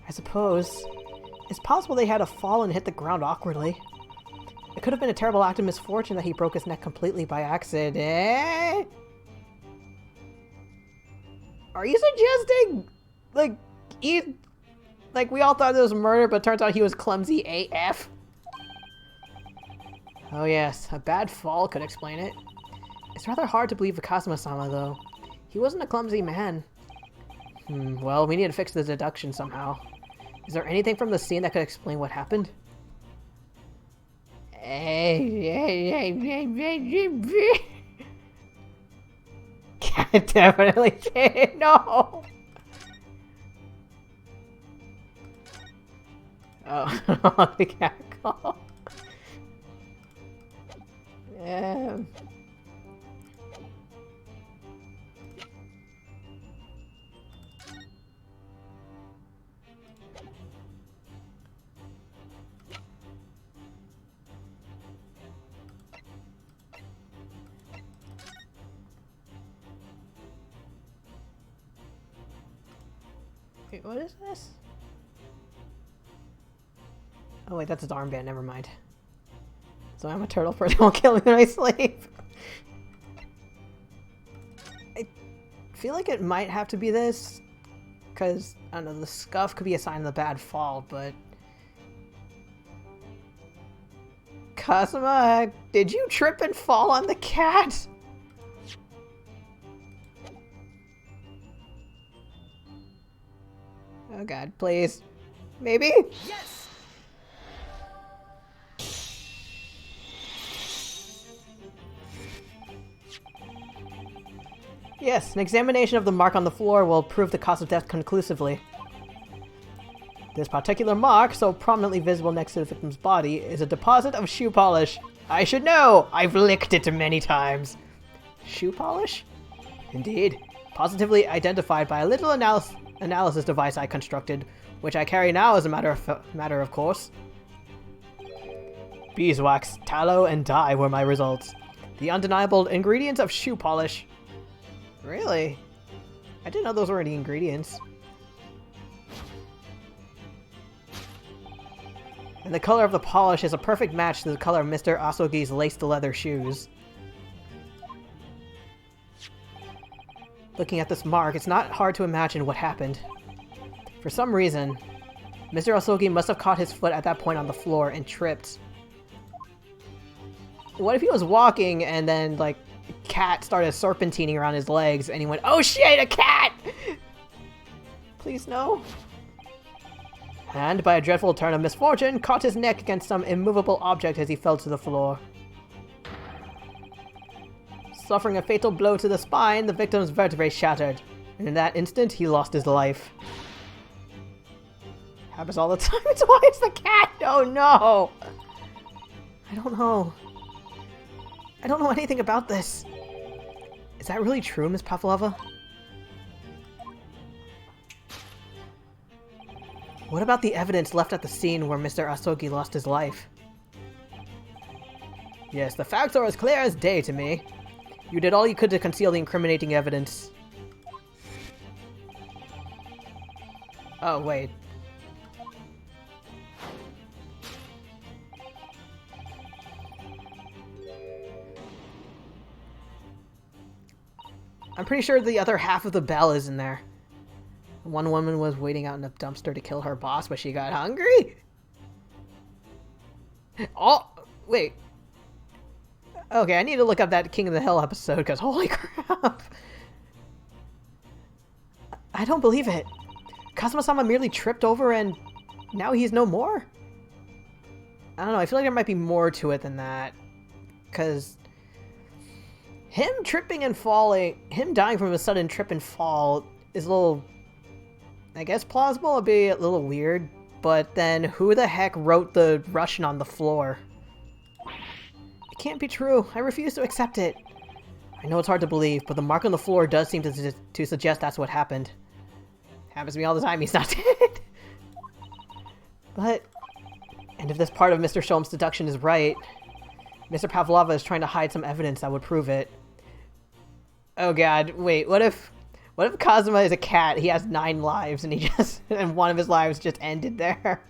I suppose. It's possible they had a fall and hit the ground awkwardly. It could have been a terrible act of misfortune that he broke his neck completely by accident. Are you suggesting, like we all thought it was murder, but turns out he was clumsy AF? Oh yes, a bad fall could explain it. It's rather hard to believe Cosmo-sama, though. He wasn't a clumsy man. Well, we need to fix the deduction somehow. Is there anything from the scene that could explain what happened? Cat definitely did. No. Oh, the cat call. Yeah. Wait, what is this? Oh wait, that's his armband, never mind. So I'm a turtle person, won't kill me when I sleep. I feel like it might have to be this, because, I don't know, the scuff could be a sign of the bad fall, but... Kazuma, did you trip and fall on the cat? Oh god, please. Maybe? Yes. Yes, an examination of the mark on the floor will prove the cause of death conclusively. This particular mark, so prominently visible next to the victim's body, is a deposit of shoe polish. I should know! I've licked it many times. Shoe polish? Indeed. Positively identified by a little analysis device I constructed, which I carry now as a matter of course. Beeswax, tallow, and dye were my results. The undeniable ingredients of shoe polish. Really? I didn't know those were any ingredients. And the color of the polish is a perfect match to the color of Mr. Asogi's laced leather shoes. Looking at this mark, it's not hard to imagine what happened. For some reason, Mr. Asogi must have caught his foot at that point on the floor and tripped. What if he was walking and then, like, a cat started serpentining around his legs and he went, "Oh shit, a cat!" Please no. And, by a dreadful turn of misfortune, caught his neck against some immovable object as he fell to the floor. Suffering a fatal blow to the spine, the victim's vertebrae shattered. And in that instant, he lost his life. Happens all the time. It's why it's the cat! Oh no! I don't know. I don't know anything about this. Is that really true, Miss Pavlova? What about the evidence left at the scene where Mr. Asogi lost his life? Yes, the facts are as clear as day to me. You did all you could to conceal the incriminating evidence. Oh, wait. I'm pretty sure the other half of the bell is in there. One woman was waiting out in a dumpster to kill her boss, but she got hungry? Oh, wait. Okay, I need to look up that King of the Hill episode, because holy crap. I don't believe it. Kazuma-sama merely tripped over and now he's no more? I don't know, I feel like there might be more to it than that. Because him tripping and falling, him dying from a sudden trip and fall is a little, I guess plausible, it'd be a little weird. But then who the heck wrote the Russian on the floor? It can't be true. I refuse to accept it. I know it's hard to believe, but the mark on the floor does seem to suggest that's what happened. Happens to me all the time, he's not dead. But, and if this part of Mr. Sholm's deduction is right, Mr. Pavlova is trying to hide some evidence that would prove it. Oh god, wait, what if Kazuma is a cat, he has 9 lives, and he just, and one of his lives just ended there?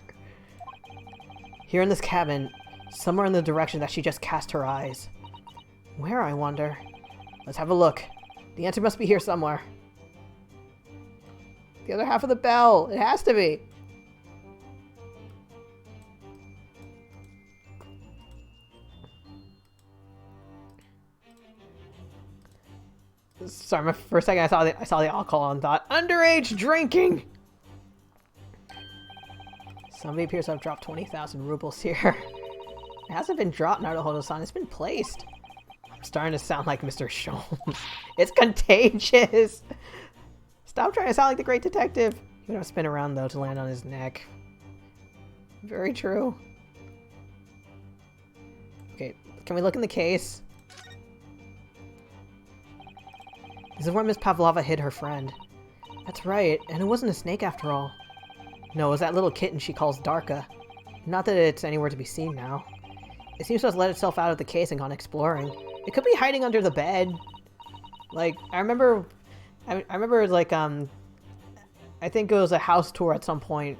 Here in this cabin, somewhere in the direction that she just cast her eyes. Where, I wonder? Let's have a look. The answer must be here somewhere. The other half of the bell. It has to be. Sorry, for a second I saw the alcohol and thought, underage drinking! Somebody appears to have dropped 20,000 rubles here. It hasn't been dropped, Naruhodo-san. It's been placed. I'm starting to sound like Mr. Sholmes. It's contagious! Stop trying to sound like the great detective. You gotta spin around, though, to land on his neck. Very true. Okay, can we look in the case? This is where Miss Pavlova hid her friend. That's right, and it wasn't a snake after all. No, it was that little kitten she calls Darka. Not that it's anywhere to be seen now. It seems to have let itself out of the case and gone exploring. It could be hiding under the bed. Like, I remember like, I think it was a house tour at some point.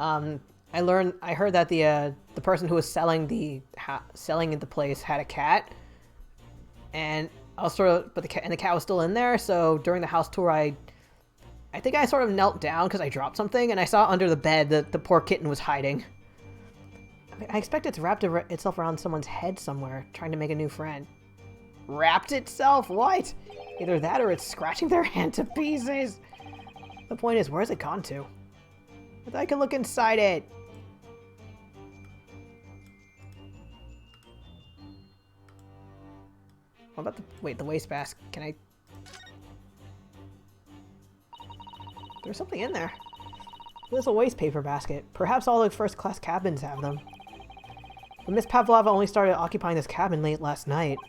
I heard that the person who was selling the place had a cat. And I was but the cat was still in there, so during the house tour, I think I sort of knelt down because I dropped something, and I saw under the bed that the poor kitten was hiding. I expect it's wrapped itself around someone's head somewhere, trying to make a new friend. Wrapped itself? What? Either that or it's scratching their hand to pieces. The point is, where's it gone to? I thought I could look inside it. What about the wastebasket? Can I... There's something in there. There's a waste paper basket. Perhaps all the first-class cabins have them. But Miss Pavlova only started occupying this cabin late last night.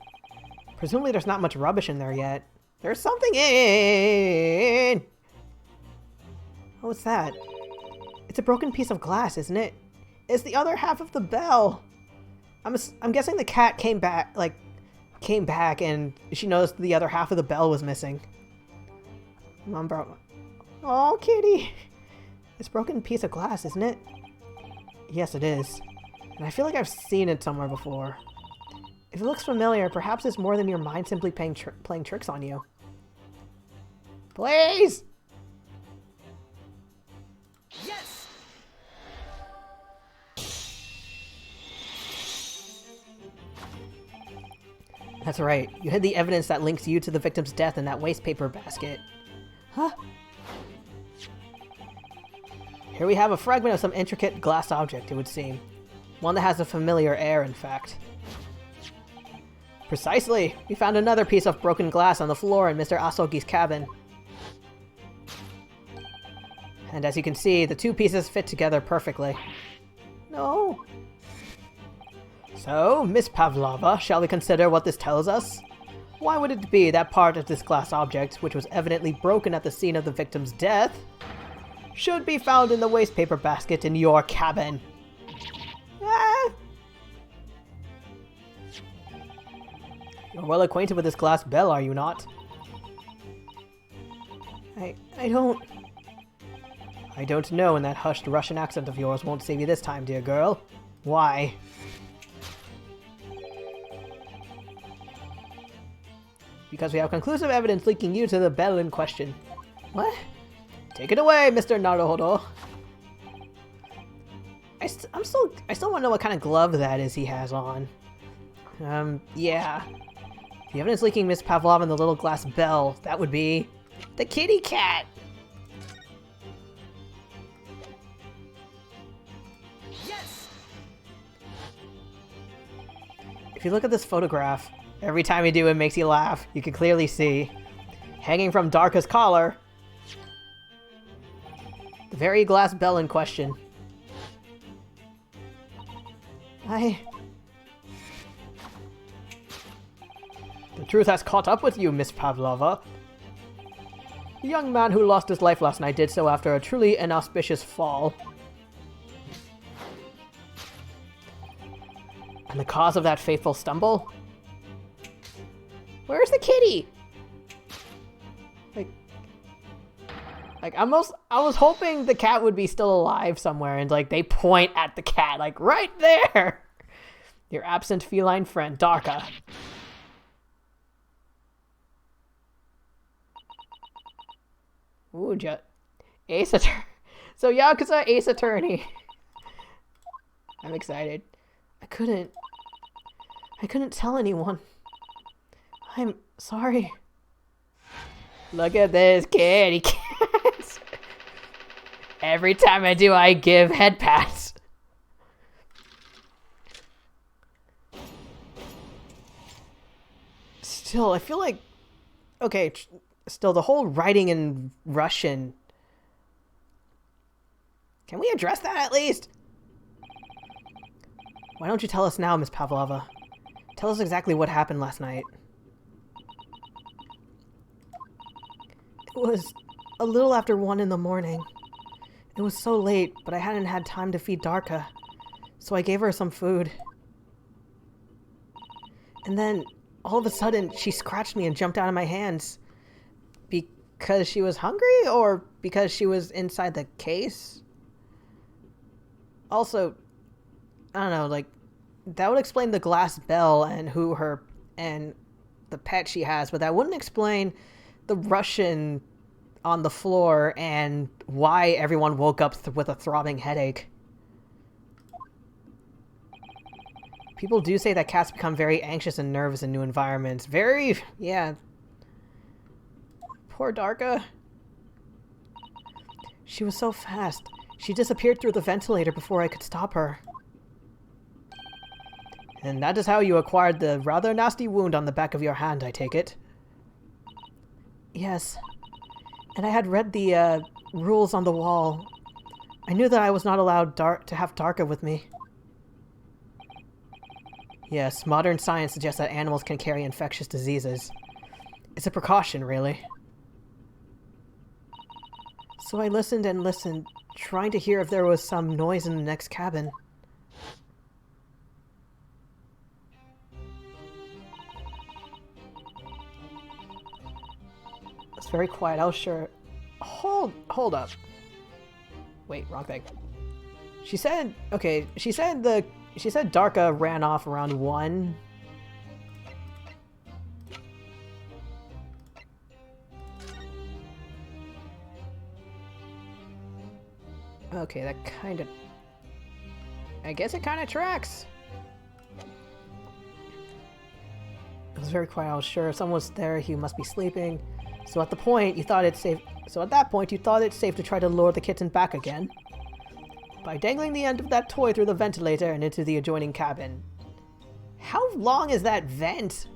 Presumably there's not much rubbish in there yet. There's something in! Oh, what's that? It's a broken piece of glass, isn't it? It's the other half of the bell! I'm guessing the cat came back and she noticed the other half of the bell was missing. Come on, bro. Oh, kitty! It's a broken piece of glass, isn't it? Yes, it is. And I feel like I've seen it somewhere before. If it looks familiar, perhaps it's more than your mind simply playing tricks on you. Please! Yes! That's right. You hid the evidence that links you to the victim's death in that waste paper basket. Huh? Here we have a fragment of some intricate glass object, it would seem. One that has a familiar air, in fact. Precisely. We found another piece of broken glass on the floor in Mr. Asogi's cabin. And as you can see, the two pieces fit together perfectly. No. So, Miss Pavlova, shall we consider what this tells us? Why would it be that part of this glass object, which was evidently broken at the scene of the victim's death, should be found in the waste paper basket in your cabin? You're well acquainted with this glass bell, are you not? I don't know, and that hushed Russian accent of yours won't save you this time, dear girl. Why? Because we have conclusive evidence linking you to the bell in question. What? Take it away, Mr. Naruhodo. I still want to know what kind of glove that is he has on. Yeah. The evidence linking Miss Pavlova and the little glass bell, that would be the kitty cat. Yes. If you look at this photograph, every time you do it makes you laugh. You can clearly see, hanging from Darka's collar, the very glass bell in question. The truth has caught up with you, Miss Pavlova. The young man who lost his life last night did so after a truly inauspicious fall. And the cause of that fateful stumble? Where's the kitty? Like I was hoping the cat would be still alive somewhere, and like they point at the cat, like right there. Your absent feline friend, Darka. Ooh, Ace Attorney. So Yakuza Ace Attorney. I'm excited. I couldn't tell anyone. I'm sorry. Look at this kitty cat. Every time I do, I give head pats. Still, I feel like... Okay, still, the whole writing in Russian... Can we address that at least? Why don't you tell us now, Miss Pavlova? Tell us exactly what happened last night. It was a little after 1 in the morning. It was so late, but I hadn't had time to feed Darka, so I gave her some food. And then, all of a sudden, she scratched me and jumped out of my hands. Because she was hungry, or because she was inside the case? Also, I don't know, like, that would explain the glass bell and and the pet she has, but that wouldn't explain the Russian on the floor and why everyone woke up with a throbbing headache. People do say that cats become very anxious and nervous in new environments. Yeah. Poor Darka. She was so fast. She disappeared through the ventilator before I could stop her. And that is how you acquired the rather nasty wound on the back of your hand, I take it? Yes. And I had read the rules on the wall. I knew that I was not allowed to have Darka with me. Yes, modern science suggests that animals can carry infectious diseases. It's a precaution, really. So I listened and listened, trying to hear if there was some noise in the next cabin. It's very quiet. I was sure. Hold up. Wait, wrong thing. She said Darka ran off around 1. Okay, that kind of... I guess it kind of tracks. It was very quiet. I was sure if someone was there, he must be sleeping. So at that point, you thought it's safe to try to lure the kitten back again by dangling the end of that toy through the ventilator and into the adjoining cabin. How long is that vent?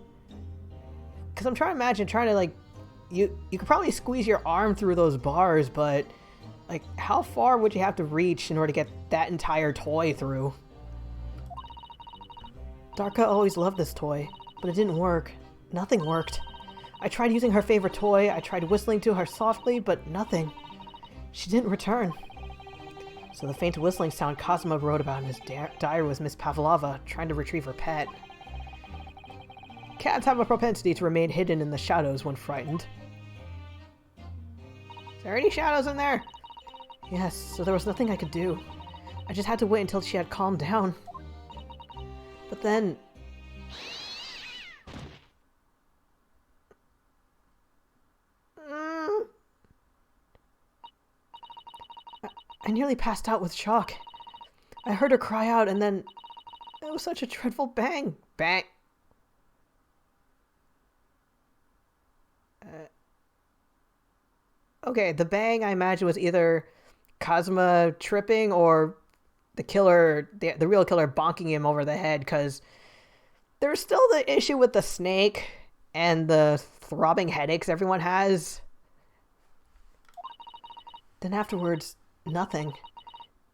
Because I'm trying to imagine trying to, like, you could probably squeeze your arm through those bars, but, like, how far would you have to reach in order to get that entire toy through? Darka always loved this toy, but it didn't work. Nothing worked. I tried using her favorite toy, I tried whistling to her softly, but nothing. She didn't return. So the faint whistling sound Cosmo wrote about in his diary was Miss Pavlova trying to retrieve her pet. Cats have a propensity to remain hidden in the shadows when frightened. Is there any shadows in there? Yes, so there was nothing I could do. I just had to wait until she had calmed down. But then... I nearly passed out with shock. I heard her cry out and then... It was such a dreadful bang. Bang. Okay, the bang I imagine was either Cosmo tripping or the killer, the real killer bonking him over the head, because there's still the issue with the snake and the throbbing headaches everyone has. Then afterwards, nothing.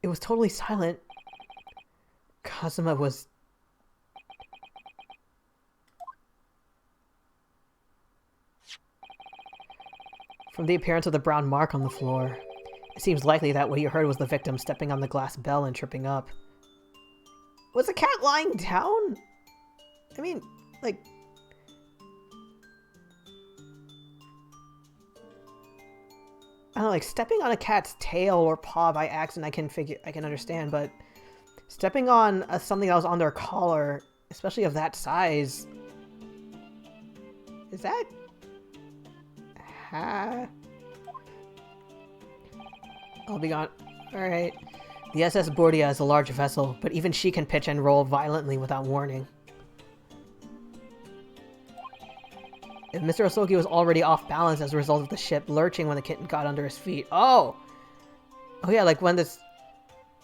It was totally silent. Cosmo was... From the appearance of the brown mark on the floor, it seems likely that what you heard was the victim stepping on the glass bell and tripping up. Was the cat lying down? I mean, like... I don't know, like, stepping on a cat's tail or paw by accident I can understand, but stepping on something that was on their collar, especially of that size... Is that... I'll be gone. Alright. The SS Bordia is a large vessel, but even she can pitch and roll violently without warning. If Mr. Osoki was already off balance as a result of the ship lurching when the kitten got under his feet. Oh! Oh yeah, like when this...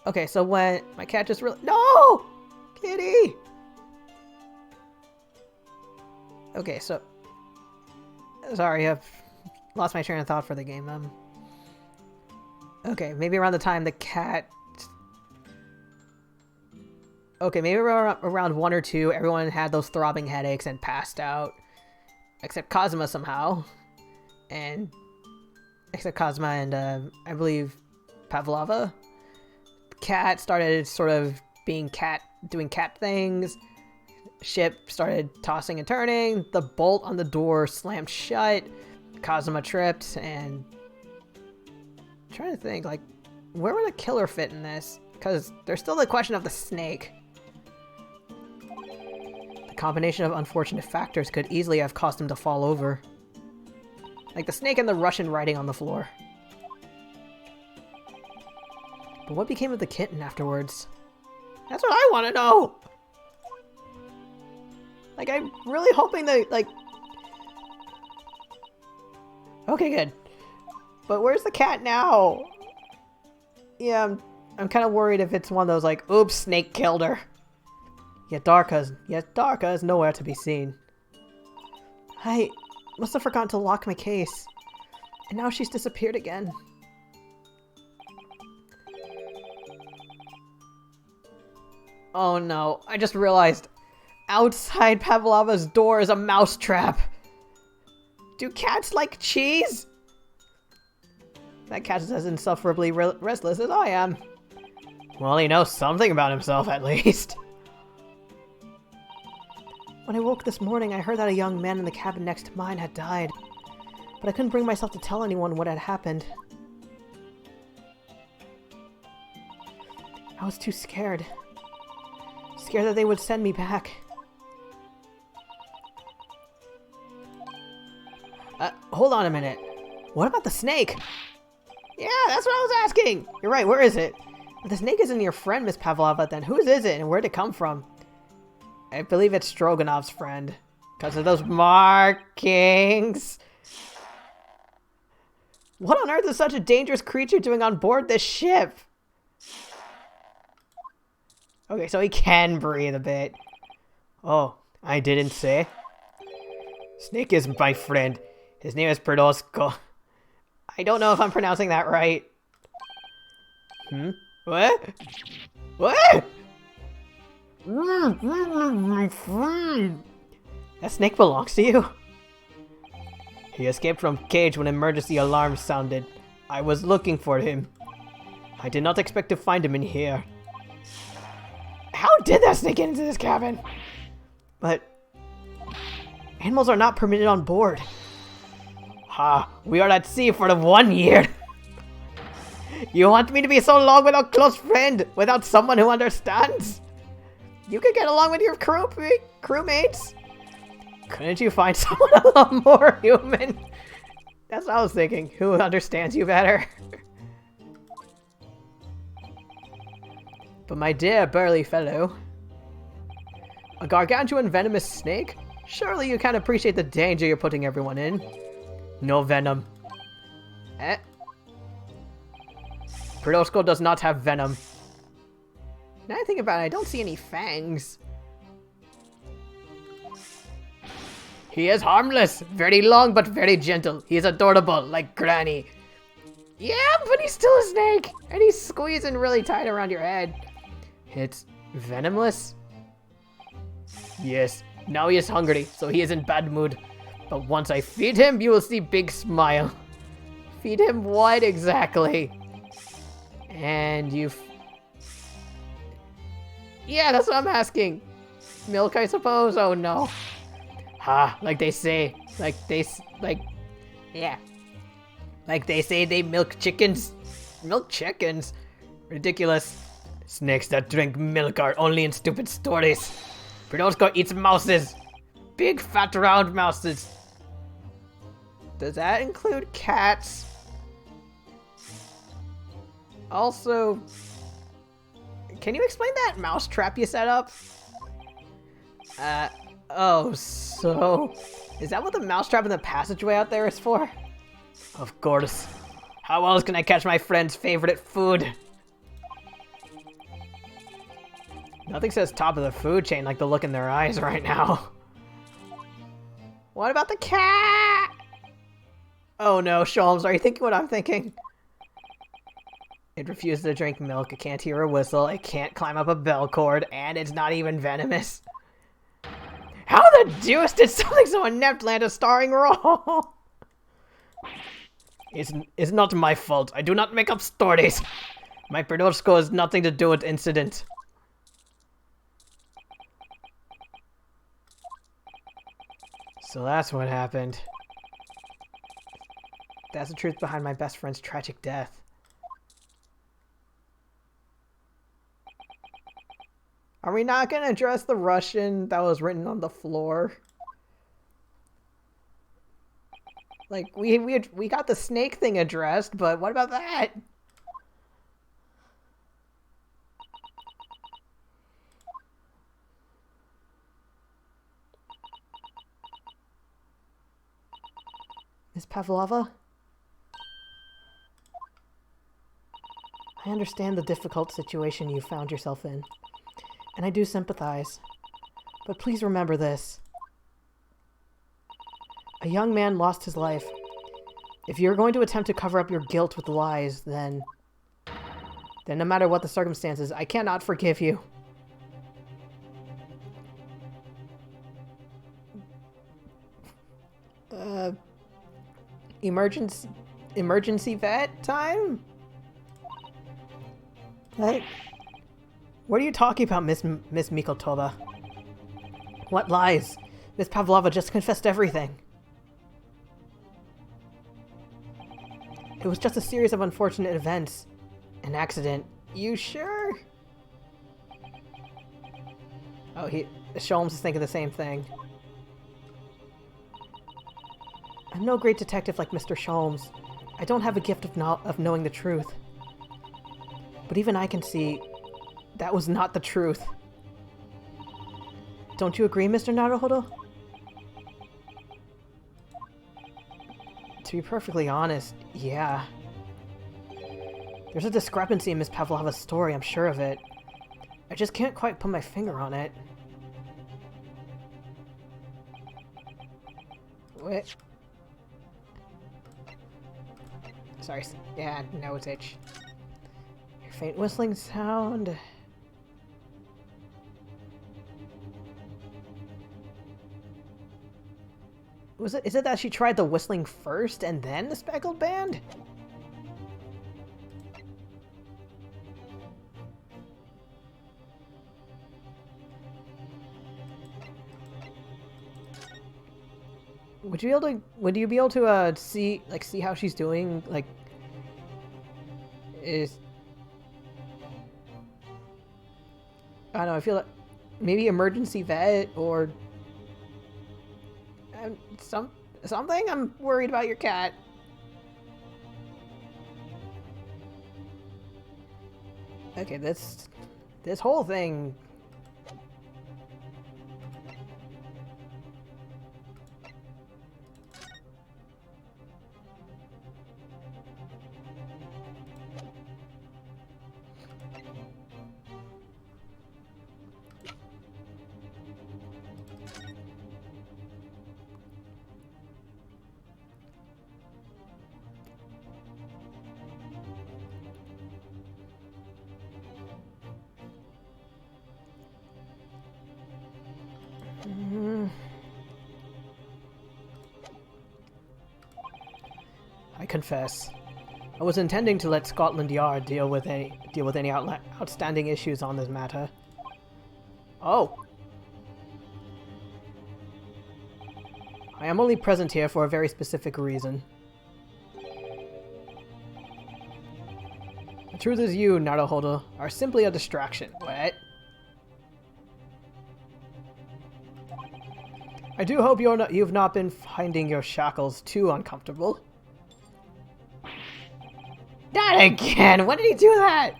Okay, so when my cat just really... No! Kitty! Okay, so... Sorry, I've lost my train of thought for the game. Okay, maybe around the time the cat... Okay, maybe around 1 or 2, everyone had those throbbing headaches and passed out. Except Cosmo somehow. And... Except Cosmo and, I believe, Pavlova. Cat started sort of doing cat things. Ship started tossing and turning. The bolt on the door slammed shut. Cosmo tripped, and... I'm trying to think, like, where would the killer fit in this? Because there's still the question of the snake. The combination of unfortunate factors could easily have caused him to fall over. Like the snake and the Russian writing on the floor. But what became of the kitten afterwards? That's what I want to know! Like, I'm really hoping that, like... Okay, good. But where's the cat now? Yeah, I'm kind of worried if it's one of those, like, oops, snake killed her. Yet Darka is nowhere to be seen. I must have forgotten to lock my case. And now she's disappeared again. Oh no, I just realized outside Pavlova's door is a mousetrap. Do cats like cheese? That cat is as insufferably restless as I am. Well, he knows something about himself, at least. When I woke this morning, I heard that a young man in the cabin next to mine had died. But I couldn't bring myself to tell anyone what had happened. I was too scared. Scared that they would send me back. Hold on a minute. What about the snake? Yeah, that's what I was asking! You're right, where is it? If the snake isn't your friend, Miss Pavlova, then whose is it and where'd it come from? I believe it's Stroganov's friend. Because of those markings. What on earth is such a dangerous creature doing on board this ship? Okay, so he can breathe a bit. Oh, I didn't say. Snake is my friend. His name is Perdosco. I don't know if I'm pronouncing that right. What? What? My friend. That snake belongs to you? He escaped from cage when emergency alarm sounded. I was looking for him. I did not expect to find him in here. How did that snake get into this cabin? But animals are not permitted on board. Ha, we are at sea for the 1 year. You want me to be so long without a close friend, without someone who understands? You could get along with your crewmates. Couldn't you find someone a lot more human? That's what I was thinking. Who understands you better? But my dear burly fellow, a gargantuan venomous snake? Surely you can't appreciate the danger you're putting everyone in. No venom. Perdosco does not have venom. Now I think about it, I don't see any fangs. He is harmless, very long but very gentle. He is adorable, like Granny. Yeah, but he's still a snake, and he's squeezing really tight around your head. It's venomless? Yes, now he is hungry, so he is in bad mood. But once I feed him, you will see big smile. Feed him what exactly? And you... Yeah, that's what I'm asking. Milk, I suppose? Oh no. Ha, like they say. Like they say they milk chickens. Milk chickens? Ridiculous. Snakes that drink milk are only in stupid stories. Perdosco eats mouses. Big fat round mouses. Does that include cats? Also, can you explain that mouse trap you set up? Oh, so... Is that what the mouse trap in the passageway out there is for? Of course. How else can I catch my friend's favorite food? Nothing says top of the food chain like the look in their eyes right now. What about the cat? Oh no, Sholmes, are you thinking what I'm thinking? It refuses to drink milk, it can't hear a whistle, it can't climb up a bell cord, and it's not even venomous. How the deuce did something so inept land a starring role? It's not my fault. I do not make up stories. My Perdosco has nothing to do with the incident. So that's what happened. That's the truth behind my best friend's tragic death. Are we not going to address the Russian that was written on the floor? Like, we got the snake thing addressed, but what about that? Miss Pavlova? I understand the difficult situation you found yourself in, and I do sympathize. But please remember this. A young man lost his life. If you're going to attempt to cover up your guilt with lies, then no matter what the circumstances, I cannot forgive you. Emergency vet time? What are you talking about, Miss Mikoltova? What lies? Miss Pavlova just confessed everything. It was just a series of unfortunate events. An accident. You sure? Oh, Sholmes is thinking the same thing. I'm no great detective like Mr. Sholmes. I don't have a gift of knowing the truth. But even I can see that was not the truth. Don't you agree, Mr. Naruhodo? To be perfectly honest, yeah. There's a discrepancy in Miss Pavlova's story, I'm sure of it. I just can't quite put my finger on it. Wait. Sorry. Yeah, now it's itch. Your faint whistling sound. Is it that she tried the whistling first and then the speckled band? Would you be able to see how she's doing? Like, I don't know, I feel like maybe emergency vet or something? I'm worried about your cat. Okay, this whole thing. I confess, I was intending to let Scotland Yard deal with any outstanding issues on this matter. Oh. I am only present here for a very specific reason. The truth is you, Naruhodo, are simply a distraction. What? I do hope you've not been finding your shackles too uncomfortable. Not again! When did he do that?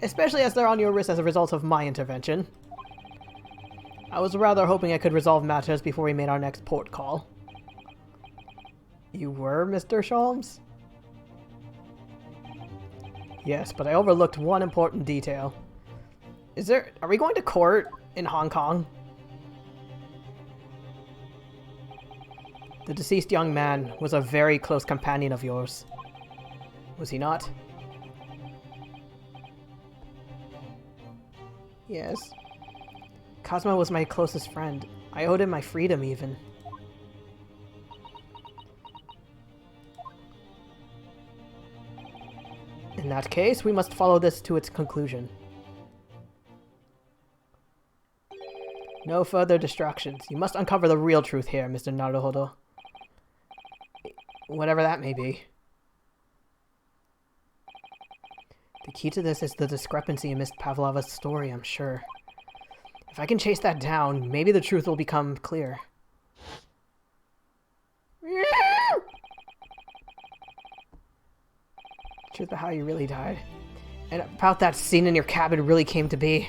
Especially as they're on your wrist as a result of my intervention. I was rather hoping I could resolve matters before we made our next port call. You were, Mr. Sholmes? Yes, but I overlooked one important detail. Are we going to court in Hong Kong? The deceased young man was a very close companion of yours. Was he not? Yes. Cosmo was my closest friend. I owed him my freedom, even. In that case, we must follow this to its conclusion. No further distractions. You must uncover the real truth here, Mr. Naruhodo. Whatever that may be. The key to this is the discrepancy in Miss Pavlova's story, I'm sure. If I can chase that down, maybe the truth will become clear. Truth about how you really died. And about that scene in your cabin really came to be.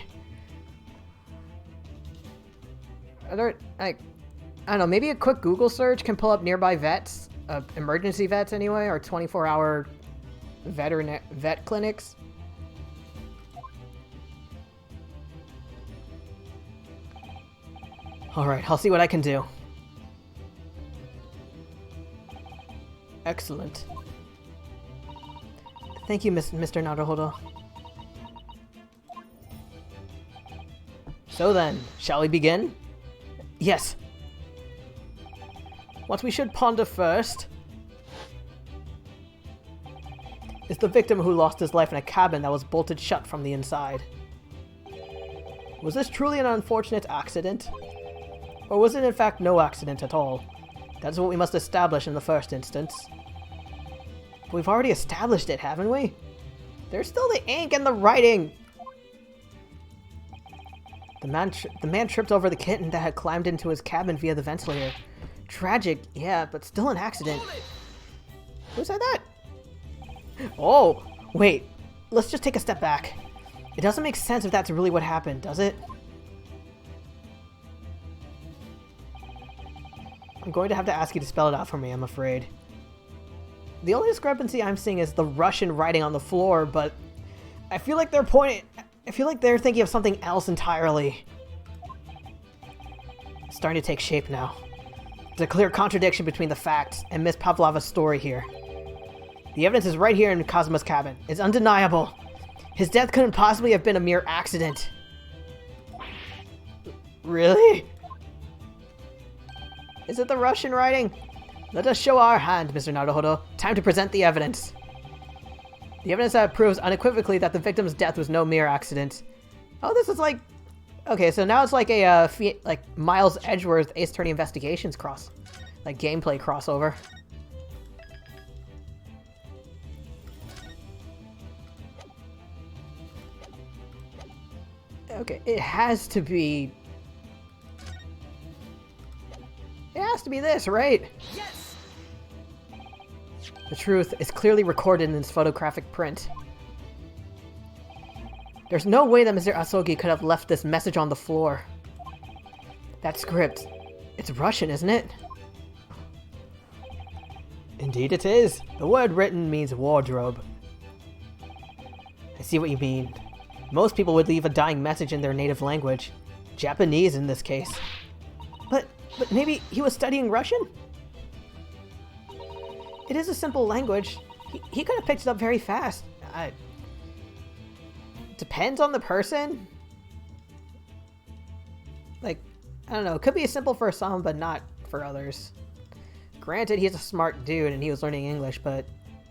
Are there, I don't know, maybe a quick Google search can pull up nearby vets? Emergency vets anyway, or 24-hour vet clinics? Alright, I'll see what I can do. Excellent. Thank you, Mr. Naruhodo. So then, shall we begin? Yes. What we should ponder first is the victim who lost his life in a cabin that was bolted shut from the inside. Was this truly an unfortunate accident? Or was it in fact no accident at all? That's what we must establish in the first instance. We've already established it, haven't we? There's still the ink and the writing! The man tripped over the kitten that had climbed into his cabin via the ventilator. Tragic, yeah, but still an accident. Who said that? Oh, wait. Let's just take a step back. It doesn't make sense if that's really what happened, does it? I'm going to have to ask you to spell it out for me, I'm afraid. The only discrepancy I'm seeing is the Russian writing on the floor, but I feel like they're thinking of something else entirely. It's starting to take shape now. There's a clear contradiction between the facts and Miss Pavlova's story here. The evidence is right here in Kazuma's cabin. It's undeniable. His death couldn't possibly have been a mere accident. Really? Is it the Russian writing? Let us show our hand, Mr. Naruhodo. Time to present the evidence. The evidence that proves unequivocally that the victim's death was no mere accident. Oh, this is like... Okay, so now it's like a Miles Edgeworth Ace Attorney Investigations gameplay crossover. Okay, it has to be this, right? Yes! The truth is clearly recorded in this photographic print. There's no way that Mr. Asogi could have left this message on the floor. That script, it's Russian, isn't it? Indeed it is. The word written means wardrobe. I see what you mean. Most people would leave a dying message in their native language. Japanese in this case. But maybe he was studying Russian? It is a simple language. He could have picked it up very fast. Depends on the person. Like, I don't know. It could be simple for some, but not for others. Granted, he's a smart dude and he was learning English, but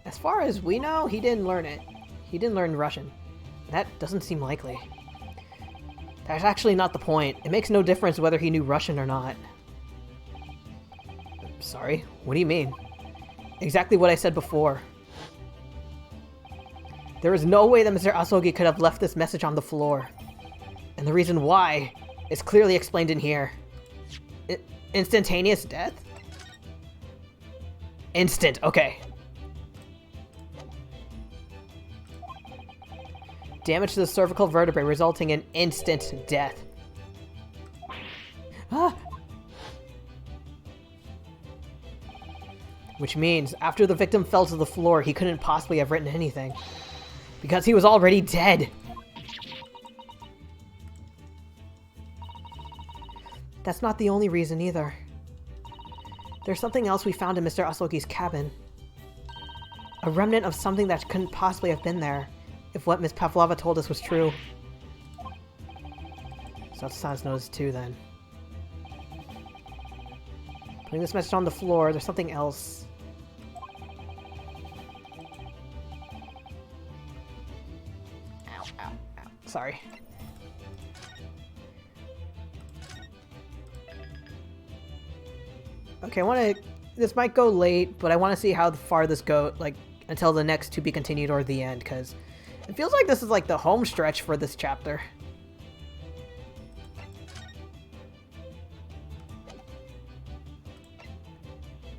as far as we know, he didn't learn it. He didn't learn Russian. That doesn't seem likely. That's actually not the point. It makes no difference whether he knew Russian or not. Sorry, what do you mean? Exactly what I said before. There is no way that Mr. Asogi could have left this message on the floor. And the reason why is clearly explained in here. Instantaneous death? Instant, okay. Damage to the cervical vertebrae resulting in instant death. Ah! Which means, after the victim fell to the floor, he couldn't possibly have written anything. Because he was already dead. That's not the only reason either. There's something else we found in Mr. Asogi's cabin. A remnant of something that couldn't possibly have been there, if what Miss Pavlova told us was true. So that's Sans knows too, then. Putting this message on the floor, there's something else. Ow, ow, ow. Sorry. Okay, I want to... This might go late, but I want to see how far this goes, like, until the next to be continued or the end, because it feels like this is like the home stretch for this chapter.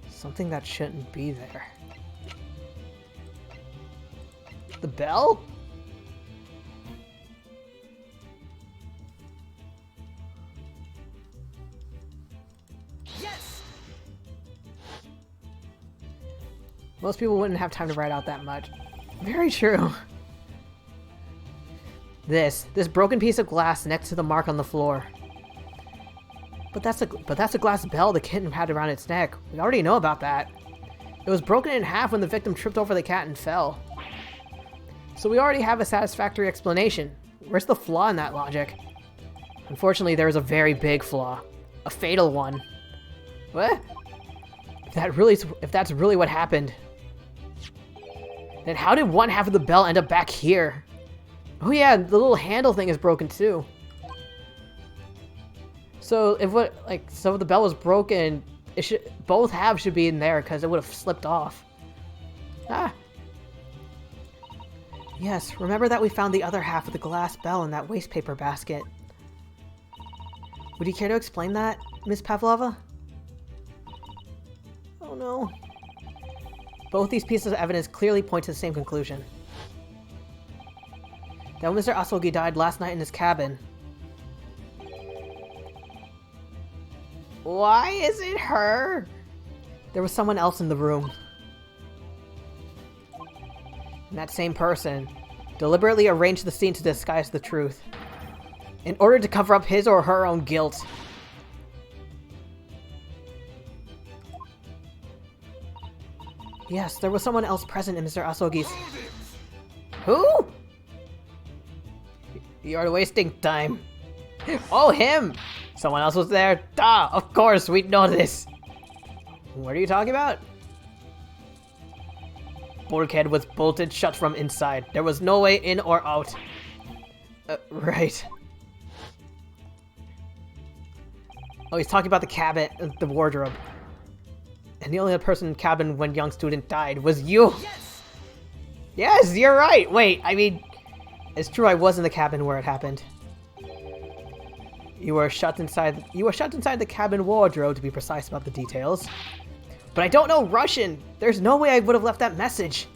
Something that shouldn't be there. The bell? Yes! Most people wouldn't have time to write out that much. Very true. This broken piece of glass next to the mark on the floor. But that's a glass bell the kitten had around its neck. We already know about that. It was broken in half when the victim tripped over the cat and fell. So we already have a satisfactory explanation. Where's the flaw in that logic? Unfortunately, there is a very big flaw. A fatal one. What? If that's really what happened, then how did one half of the bell end up back here? Oh yeah, the little handle thing is broken too. So if the bell was broken, both halves should be in there because it would have slipped off. Ah. Yes, remember that we found the other half of the glass bell in that waste paper basket. Would you care to explain that, Miss Pavlova? Oh no. Both these pieces of evidence clearly point to the same conclusion. That when Mr. Asogi died last night in his cabin. Why is it her? There was someone else in the room. And that same person deliberately arranged the scene to disguise the truth, in order to cover up his or her own guilt. Yes, there was someone else present in Mr. Asogi's... Who? You're wasting time. Oh, him! Someone else was there? Duh, of course, we'd know this. What are you talking about? Bulkhead was bolted shut from inside. There was no way in or out. Right. Oh, he's talking about the cabin, the wardrobe. And the only other person in the cabin when young student died was you. Yes! Yes, you're right. Wait, I mean, it's true I was in the cabin where it happened. You were shut inside the cabin wardrobe, to be precise about the details. But I don't know Russian. There's no way I would have left that message.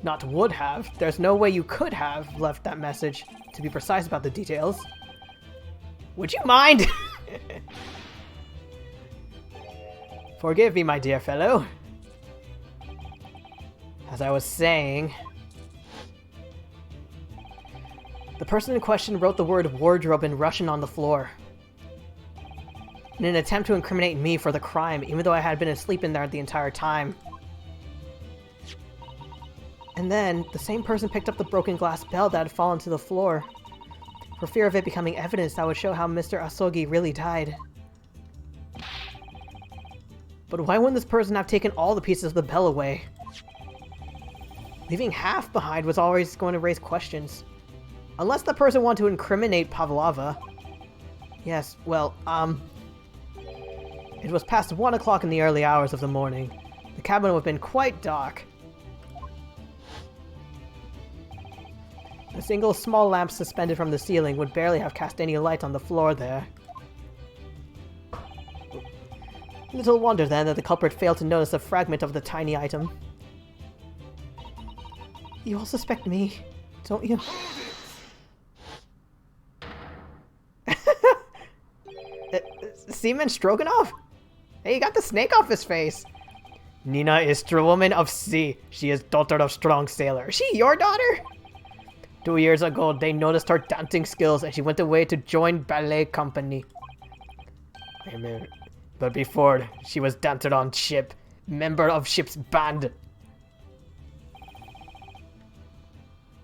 Not would have. There's no way you could have left that message, to be precise about the details. Would you mind? Forgive me, my dear fellow. As I was saying... The person in question wrote the word wardrobe in Russian on the floor. In an attempt to incriminate me for the crime, even though I had been asleep in there the entire time. And then, the same person picked up the broken glass bell that had fallen to the floor, for fear of it becoming evidence that would show how Mr. Asogi really died. But why wouldn't this person have taken all the pieces of the bell away? Leaving half behind was always going to raise questions. Unless the person wanted to incriminate Pavlova. Yes, well, it was past 1 o'clock in the early hours of the morning. The cabin would have been quite dark. A single small lamp suspended from the ceiling would barely have cast any light on the floor there. Little wonder then that the culprit failed to notice a fragment of the tiny item. You all suspect me, don't you? Seaman Stroganoff? Hey, he got the snake off his face. Nina is true woman of sea. She is daughter of strong sailor. Is she your daughter? 2 years ago, they noticed her dancing skills and she went away to join ballet company. But before, she was dancer on ship, member of ship's band.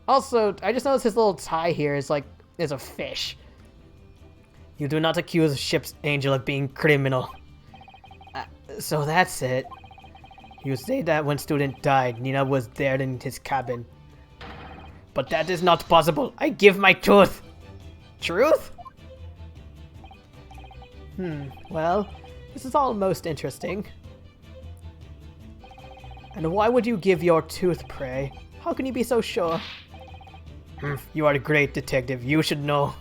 Also, I just noticed his little tie here is a fish. You do not accuse ship's angel of being criminal. So that's it. You say that when student died, Nina was there in his cabin. But that is not possible. I give my tooth. Truth? Well, this is all most interesting. And why would you give your tooth, pray? How can you be so sure? You are a great detective. You should know.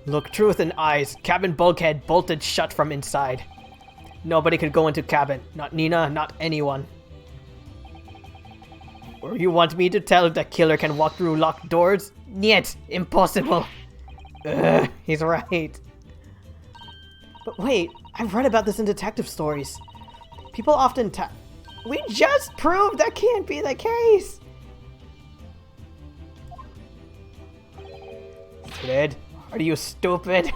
Look truth in eyes. Cabin bulkhead bolted shut from inside. Nobody could go into cabin. Not Nina, not anyone. Or you want me to tell if the killer can walk through locked doors? Niet, impossible. He's right. But wait, I've read about this in detective stories. People often We just proved that can't be the case! Fred, are you stupid?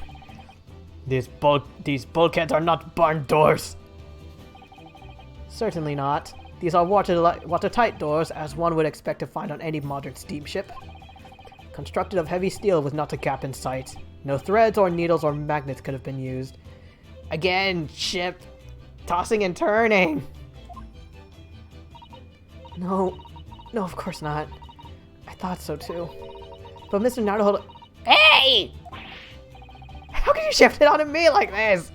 These bulkheads are not barn doors. Certainly not. These are watertight doors, as one would expect to find on any modern steamship. Constructed of heavy steel with not a gap in sight. No threads or needles or magnets could have been used. Again, ship. Tossing and turning. No, of course not. I thought so too. But Mr. Naruhodo... Hey! How can you shift it onto me like this?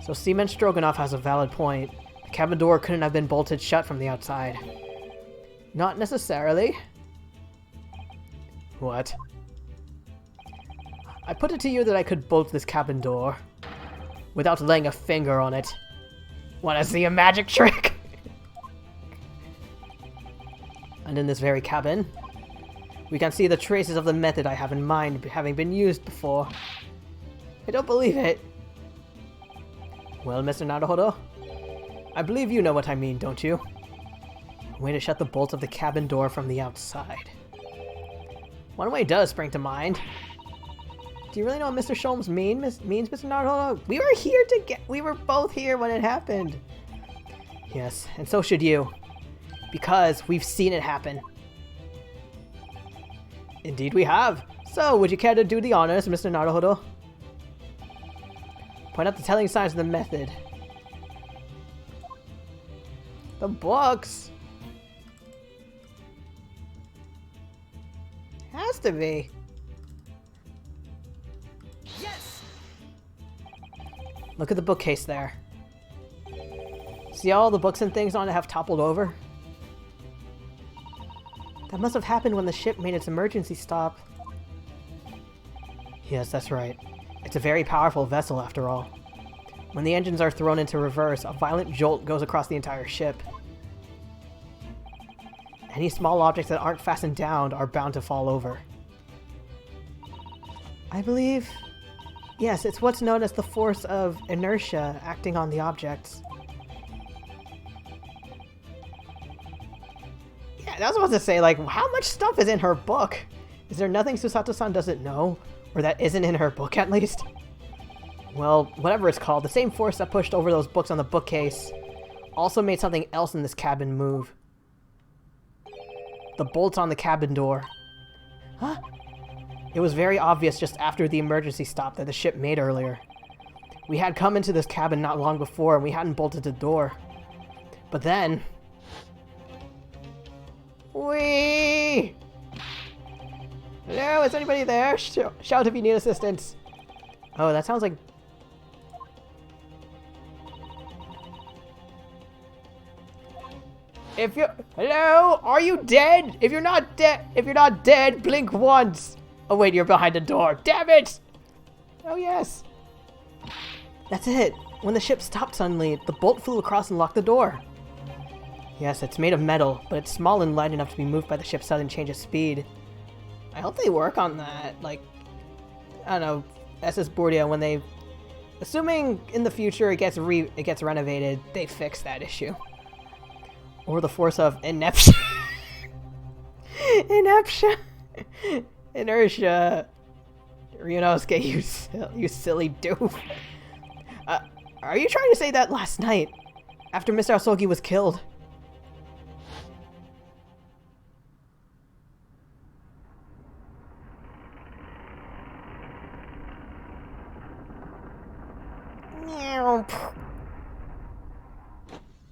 So Seaman Stroganoff has a valid point. The cabin door couldn't have been bolted shut from the outside. Not necessarily. What? I put it to you that I could bolt this cabin door without laying a finger on it. Wanna see a magic trick? And in this very cabin, we can see the traces of the method I have in mind having been used before. I don't believe it. Well, Mr. Naruhodo, I believe you know what I mean, don't you? A way to shut the bolts of the cabin door from the outside. One way does spring to mind. Do you really know what Mr. Sholmes means, Mr. Naruto? We were both here when it happened. Yes, and so should you. Because we've seen it happen. Indeed we have. So, would you care to do the honors, Mr. Naruto? Point out the telling signs of the method. The books! Has to be. Yes. Look at the bookcase there. See all the books and things on it have toppled over? That must have happened when the ship made its emergency stop. Yes, that's right. It's a very powerful vessel after all. When the engines are thrown into reverse, a violent jolt goes across the entire ship. Any small objects that aren't fastened down are bound to fall over. I believe... Yes, it's what's known as the force of inertia acting on the objects. Yeah, I was about to say, like, how much stuff is in her book? Is there nothing Susato-san doesn't know? Or that isn't in her book, at least? Well, whatever it's called, the same force that pushed over those books on the bookcase also made something else in this cabin move. The bolts on the cabin door. Huh? It was very obvious just after the emergency stop that the ship made earlier. We had come into this cabin not long before and we hadn't bolted the door. But then... Whee! Hello, is anybody there? Shout if you need assistance. Oh, that sounds like... Hello? Are you dead? If you're not dead, blink once. Oh wait, you're behind the door. Damn it! Oh yes. That's it. When the ship stopped suddenly, the bolt flew across and locked the door. Yes, it's made of metal, but it's small and light enough to be moved by the ship's sudden change of speed. I hope they work on that. Like, I don't know, SS Bordia, when they... Assuming in the future it gets renovated, they fix that issue. Or the force of ineptia. Ineptia. Inertia. Ryunosuke, you silly doof. Are you trying to say that last night, after Mr. Asogi was killed?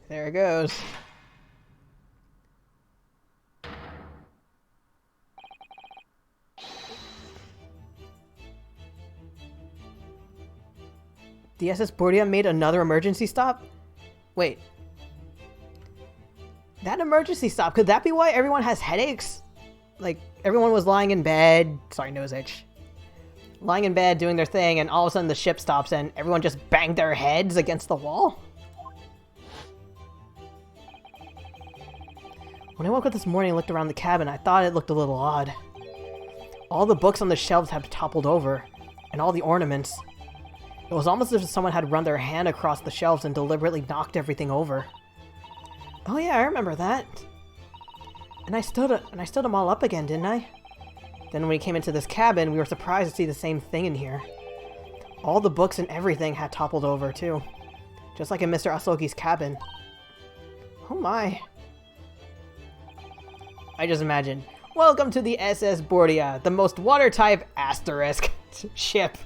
There it goes. The SS Bordia made another emergency stop? Wait. That emergency stop, could that be why everyone has headaches? Like, everyone was lying in bed... Sorry, nose itch. Lying in bed doing their thing, and all of a sudden the ship stops and everyone just banged their heads against the wall? When I woke up this morning and looked around the cabin, I thought it looked a little odd. All the books on the shelves had toppled over, and all the ornaments. It was almost as if someone had run their hand across the shelves and deliberately knocked everything over. Oh yeah, I remember that. And I stood them all up again, didn't I? Then when we came into this cabin, we were surprised to see the same thing in here. All the books and everything had toppled over, too. Just like in Mr. Asogi's cabin. Oh my. I just imagine. Welcome to the SS Bordia, the most water-type asterisk ship.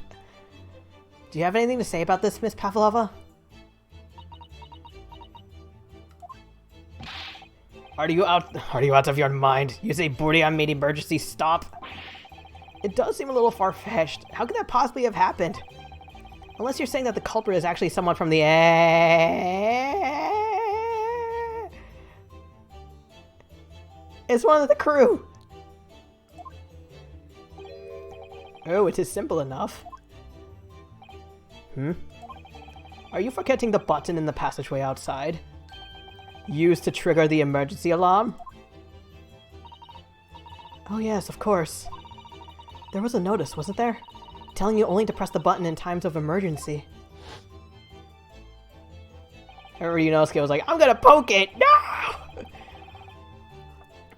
Do you have anything to say about this, Miss Pavlova? Are you out of your mind? You say Bordia made emergency stop? It does seem a little far-fetched. How could that possibly have happened? Unless you're saying that the culprit is actually someone from the air. It's one of the crew. Oh, it is simple enough. Are you forgetting the button in the passageway outside? Used to trigger the emergency alarm? Oh yes, of course. There was a notice, wasn't there? Telling you only to press the button in times of emergency. Ryunosuke was like, I'm gonna poke it! No!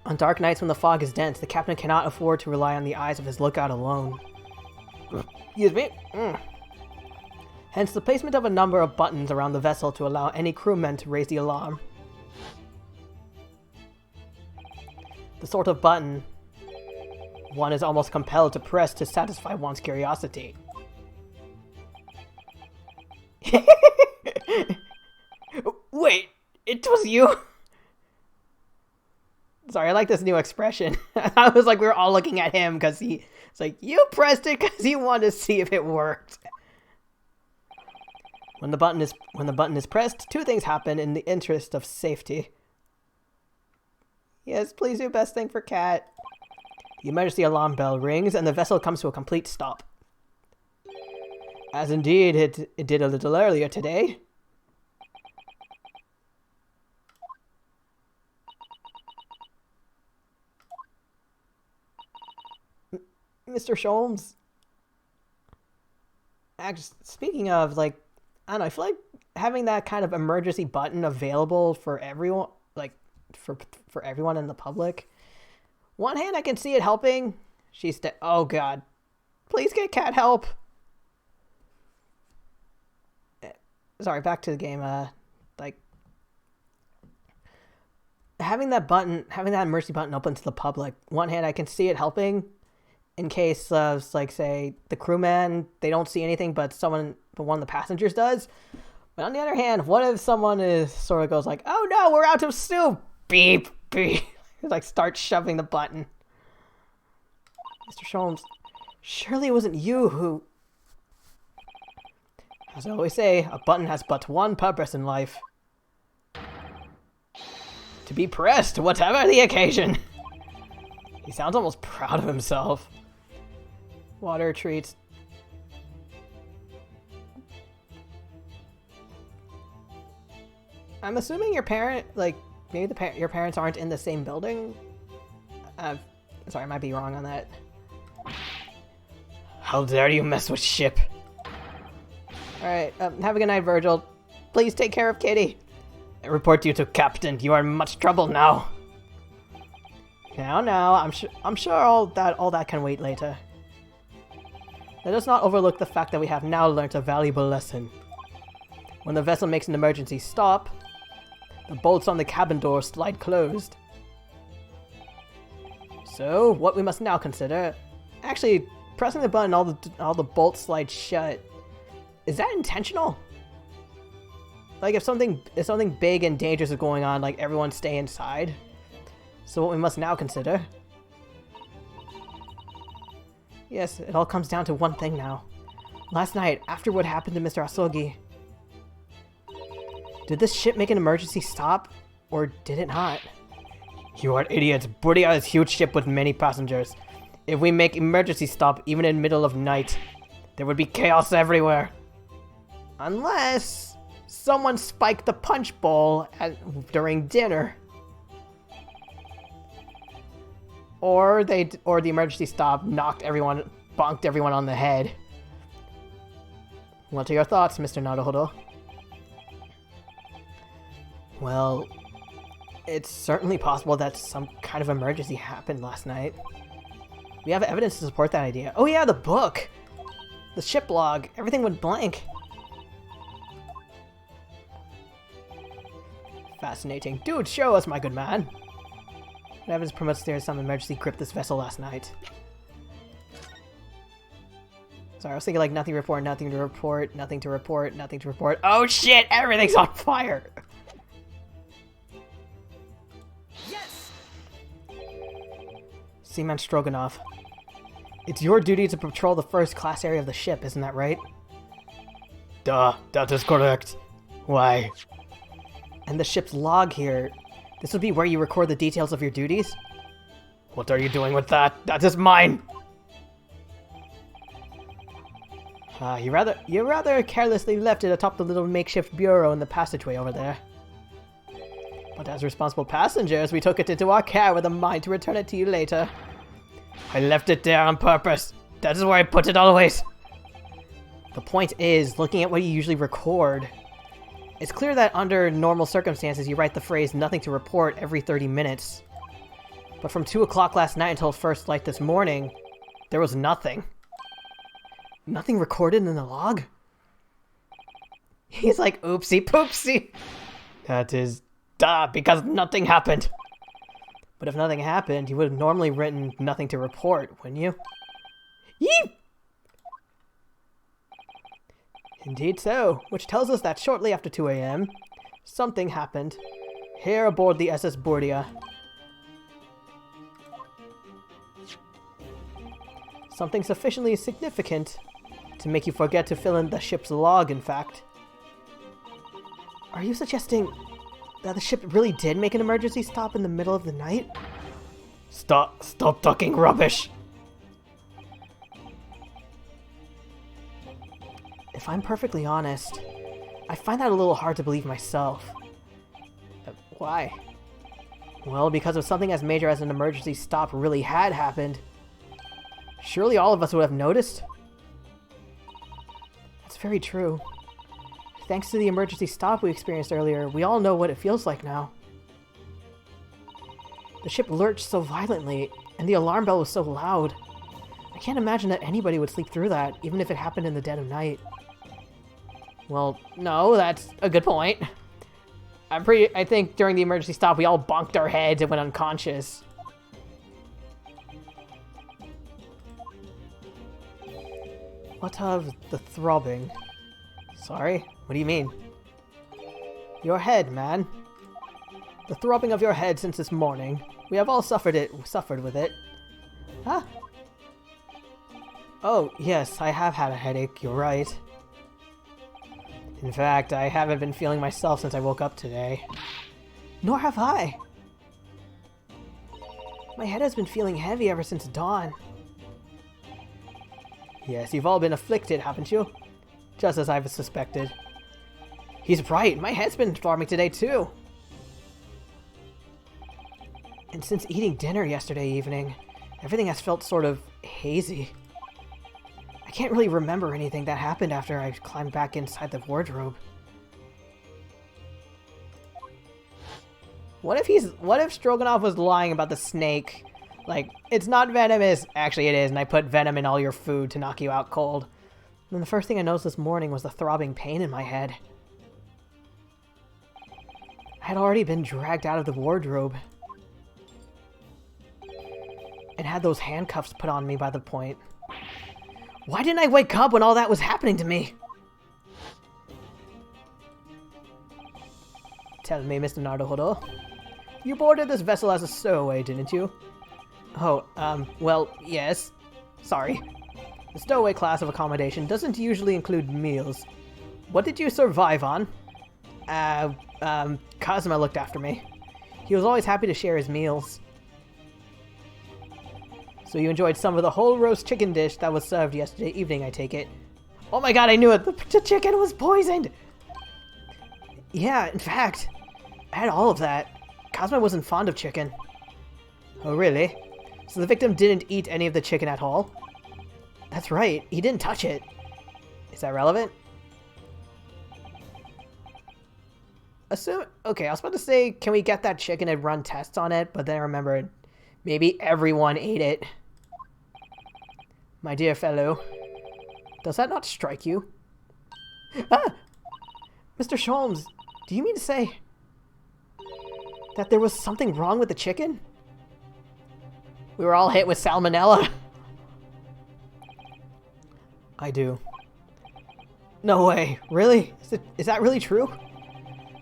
On dark nights when the fog is dense, the captain cannot afford to rely on the eyes of his lookout alone. Excuse me. Hence the placement of a number of buttons around the vessel to allow any crewmen to raise the alarm. The sort of button one is almost compelled to press to satisfy one's curiosity. Wait, it was you? Sorry, I like this new expression. I was like, we were all looking at him because it's like, you pressed it because you wanted to see if it worked. When the button is pressed, two things happen in the interest of safety. Yes, please do best thing for Cat. The emergency alarm bell rings and the vessel comes to a complete stop. As indeed it did a little earlier today. Mr. Sholmes. Actually, speaking of, like, I don't know, I feel like having that kind of emergency button available for everyone, like, for everyone in the public. One hand, I can see it helping. Oh, God. Please get Cat help. Sorry, back to the game. Like, having that emergency button open to the public. One hand, I can see it helping in case of, like, say, the crewman, they don't see anything, but one of the passengers does. But on the other hand, what if someone sort of goes like, oh no, we're out of soup. Beep, beep. Like, start shoving the button. Mr. Sholmes, surely it wasn't you who... As I always say, a button has but one purpose in life. To be pressed, whatever the occasion. He sounds almost proud of himself. Water treats. I'm assuming your parent, like, maybe your parents aren't in the same building? Sorry, I might be wrong on that. How dare you mess with ship? Alright, have a good night, Virgil. Please take care of Kitty. I report you to Captain. You are in much trouble now. Now, I'm sure all that can wait later. Let us not overlook the fact that we have now learnt a valuable lesson. When the vessel makes an emergency stop, the bolts on the cabin door slide closed. So, what we must now consider... Actually, pressing the button, all the bolts slide shut. Is that intentional? Like, if something big and dangerous is going on, like, everyone stay inside. So what we must now consider... Yes, it all comes down to one thing now. Last night, after what happened to Mr. Asogi, did this ship make an emergency stop, or did it not? You are idiots. Burdia is a huge ship with many passengers. If we make emergency stop, even in the middle of night, there would be chaos everywhere. Unless someone spiked the punch bowl during dinner. Or the emergency stop bonked everyone on the head. What are your thoughts, Mr. Naruhodo? Well, it's certainly possible that some kind of emergency happened last night. We have evidence to support that idea. Oh yeah, the book! The ship log. Everything went blank. Fascinating. Dude, show us, my good man. What evidence promotes there is some emergency gripped this vessel last night? Sorry, I was thinking like nothing to report, nothing to report, nothing to report, nothing to report. Oh shit! Everything's on fire! Yes! Seaman Stroganoff. It's your duty to patrol the first class area of the ship, isn't that right? Duh, that is correct. Why? And the ship's log here. This would be where you record the details of your duties? What are you doing with that? That is mine! You rather carelessly left it atop the little makeshift bureau in the passageway over there. But as responsible passengers, we took it into our care with a mind to return it to you later. I left it there on purpose. That is where I put it always. The point is, looking at what you usually record, it's clear that under normal circumstances you write the phrase nothing to report every 30 minutes. But from 2 o'clock last night until first light this morning, there was nothing. Nothing recorded in the log? He's like, oopsie poopsie. That is, duh, because nothing happened. But if nothing happened, you would have normally written nothing to report, wouldn't you? Yee! Indeed so, which tells us that shortly after 2 a.m., something happened here aboard the SS Bordia. Something sufficiently significant to make you forget to fill in the ship's log, in fact. Are you suggesting that the ship really did make an emergency stop in the middle of the night? Stop talking rubbish! If I'm perfectly honest, I find that a little hard to believe myself. Why? Well, because if something as major as an emergency stop really had happened, surely all of us would have noticed. That's very true. Thanks to the emergency stop we experienced earlier, we all know what it feels like now. The ship lurched so violently, and the alarm bell was so loud. I can't imagine that anybody would sleep through that, even if it happened in the dead of night. Well, no, that's a good point. I think during the emergency stop we all bonked our heads and went unconscious. What of the throbbing? Sorry? What do you mean? Your head, man. The throbbing of your head since this morning. We have all suffered with it. Huh? Oh, yes, I have had a headache, you're right. In fact, I haven't been feeling myself since I woke up today. Nor have I. My head has been feeling heavy ever since dawn. Yes, you've all been afflicted, haven't you? Just as I've suspected. He's right, my head's been throbbing today too. And since eating dinner yesterday evening, everything has felt sort of hazy. I can't really remember anything that happened after I climbed back inside the wardrobe. What if Stroganoff was lying about the snake? Like, it's not venomous. Actually, it is, and I put venom in all your food to knock you out cold. And then the first thing I noticed this morning was the throbbing pain in my head. I had already been dragged out of the wardrobe and had those handcuffs put on me by the point. Why didn't I wake up when all that was happening to me? Tell me, Mr. Naruhodo. You boarded this vessel as a stowaway, didn't you? Oh, well, yes. Sorry. The stowaway class of accommodation doesn't usually include meals. What did you survive on? Kazuma looked after me. He was always happy to share his meals. So you enjoyed some of the whole roast chicken dish that was served yesterday evening, I take it. Oh my god, I knew it! The chicken was poisoned! Yeah, in fact, I had all of that. Kazuma wasn't fond of chicken. Oh, really? So the victim didn't eat any of the chicken at all? That's right, he didn't touch it. Is that relevant? Okay, I was about to say, can we get that chicken and run tests on it? But then I remembered, maybe everyone ate it. My dear fellow, does that not strike you? Ah! Mr. Sholmes, do you mean to say that there was something wrong with the chicken? We were all hit with salmonella. I do. No way. Really? Is that really true?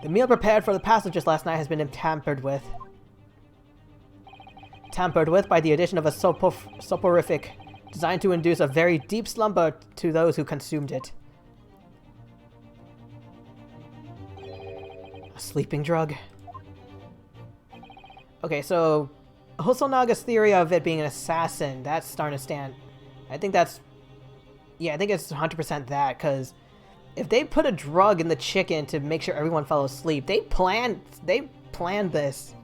The meal prepared for the passengers last night has been tampered with. Tampered with by the addition of a soporific designed to induce a very deep slumber to those who consumed it. A sleeping drug? Okay, so Hosonaga's theory of it being an assassin, that's starting to stand. I think that's... Yeah, I think it's 100% that, because if they put a drug in the chicken to make sure everyone fell asleep, they planned this.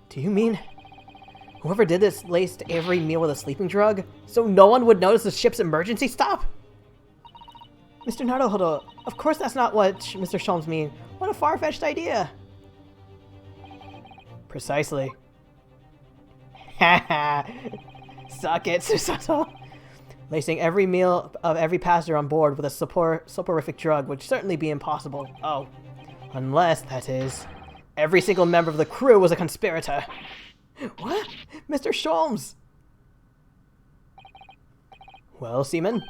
Do you mean whoever did this laced every meal with a sleeping drug so no one would notice the ship's emergency stop? Mr. Naruhodo, of course that's not what Mr. Sholmes mean. What a far-fetched idea. Precisely. Haha. Suck it, Susato. Lacing every meal of every passenger on board with a soporific drug would certainly be impossible. Oh. Unless, that is, every single member of the crew was a conspirator. What? Mr. Sholmes! Well, Seaman?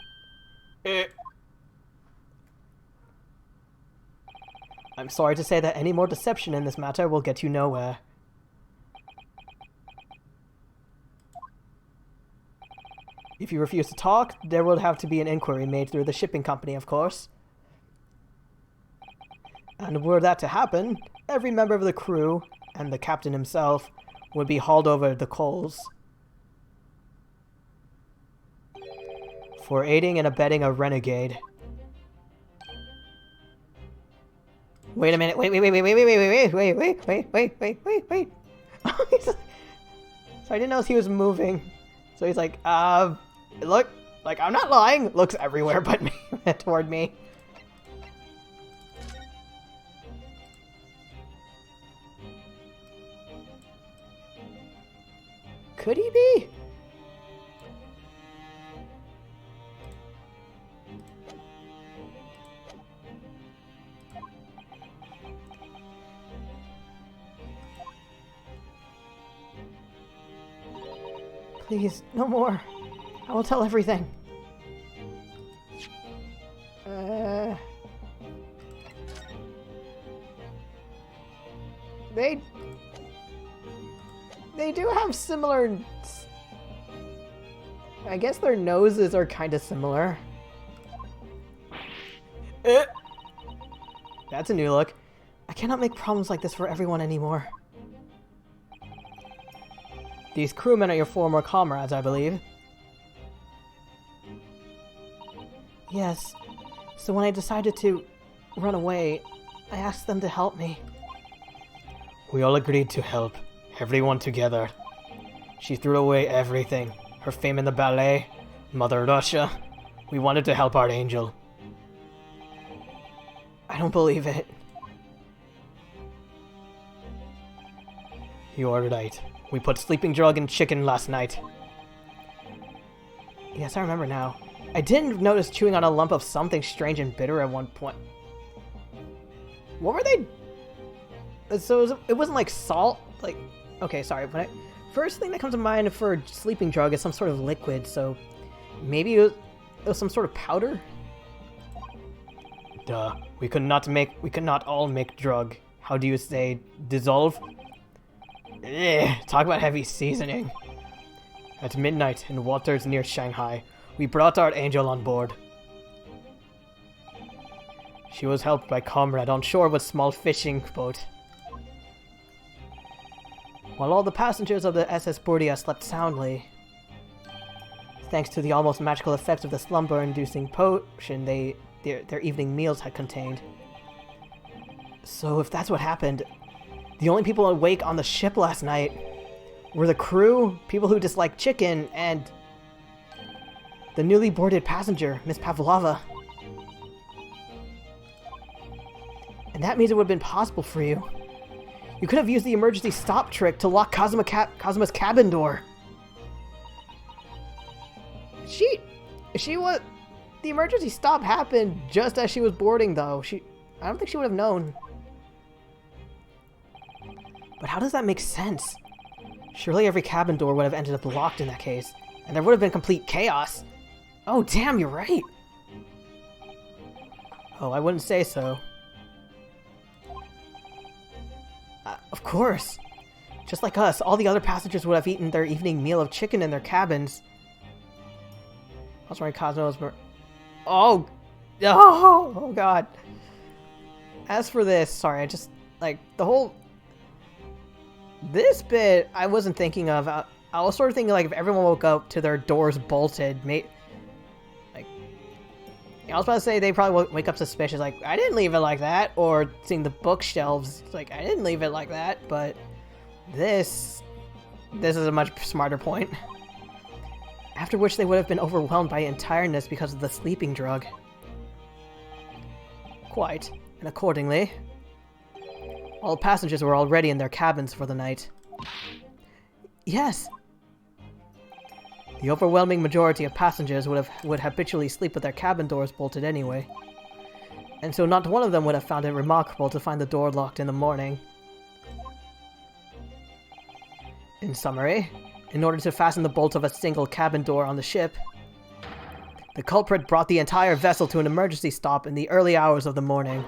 I'm sorry to say that any more deception in this matter will get you nowhere. If you refuse to talk, there will have to be an inquiry made through the shipping company, of course. And were that to happen, every member of the crew, and the captain himself, would be hauled over the coals. For aiding and abetting a renegade. Wait a minute, wait. So I didn't know he was moving. So he's like, look, like, I'm not lying. Looks everywhere but me, toward me. Could he be? Please, no more. I will tell everything. They do have similar... I guess their noses are kind of similar. That's a new look. I cannot make problems like this for everyone anymore. These crewmen are your former comrades, I believe. Yes. So when I decided to run away, I asked them to help me. We all agreed to help. Everyone together. She threw away everything. Her fame in the ballet, Mother Russia. We wanted to help our angel. I don't believe it. You are right. We put sleeping drug in chicken last night. Yes, I remember now. I didn't notice chewing on a lump of something strange and bitter at one point. What were they? So it wasn't like salt? Like, okay, sorry. But first thing that comes to mind for sleeping drug is some sort of liquid, so maybe it was some sort of powder? Duh. We could not all make drug. How do you say, dissolve? Talk about heavy seasoning. At midnight in waters near Shanghai, we brought our angel on board. She was helped by comrade on shore with small fishing boat. While all the passengers of the SS Bordia slept soundly, thanks to the almost magical effects of the slumber-inducing potion their evening meals had contained. So if that's what happened, the only people awake on the ship last night were the crew, people who disliked chicken, and the newly boarded passenger, Miss Pavlova. And that means it would have been possible for you. You could have used the emergency stop trick to lock Cosmo's cabin door. She was... The emergency stop happened just as she was boarding, though. I don't think she would have known. But how does that make sense? Surely every cabin door would have ended up locked in that case, and there would have been complete chaos. Oh, damn, you're right. Oh, I wouldn't say so. Of course. Just like us, all the other passengers would have eaten their evening meal of chicken in their cabins. I was right, Cosmos. Oh, God. As for this, sorry, I just, like, the whole... This bit, I wasn't thinking of. I was sort of thinking, like, if everyone woke up to their doors bolted, I was about to say they probably wake up suspicious, like, I didn't leave it like that, or seeing the bookshelves, like, I didn't leave it like that, but this is a much smarter point. After which they would have been overwhelmed by entireness because of the sleeping drug. Quite, and accordingly, all passengers were already in their cabins for the night. Yes! The overwhelming majority of passengers would habitually sleep with their cabin doors bolted anyway. And so not one of them would have found it remarkable to find the door locked in the morning. In summary, in order to fasten the bolt of a single cabin door on the ship, the culprit brought the entire vessel to an emergency stop in the early hours of the morning.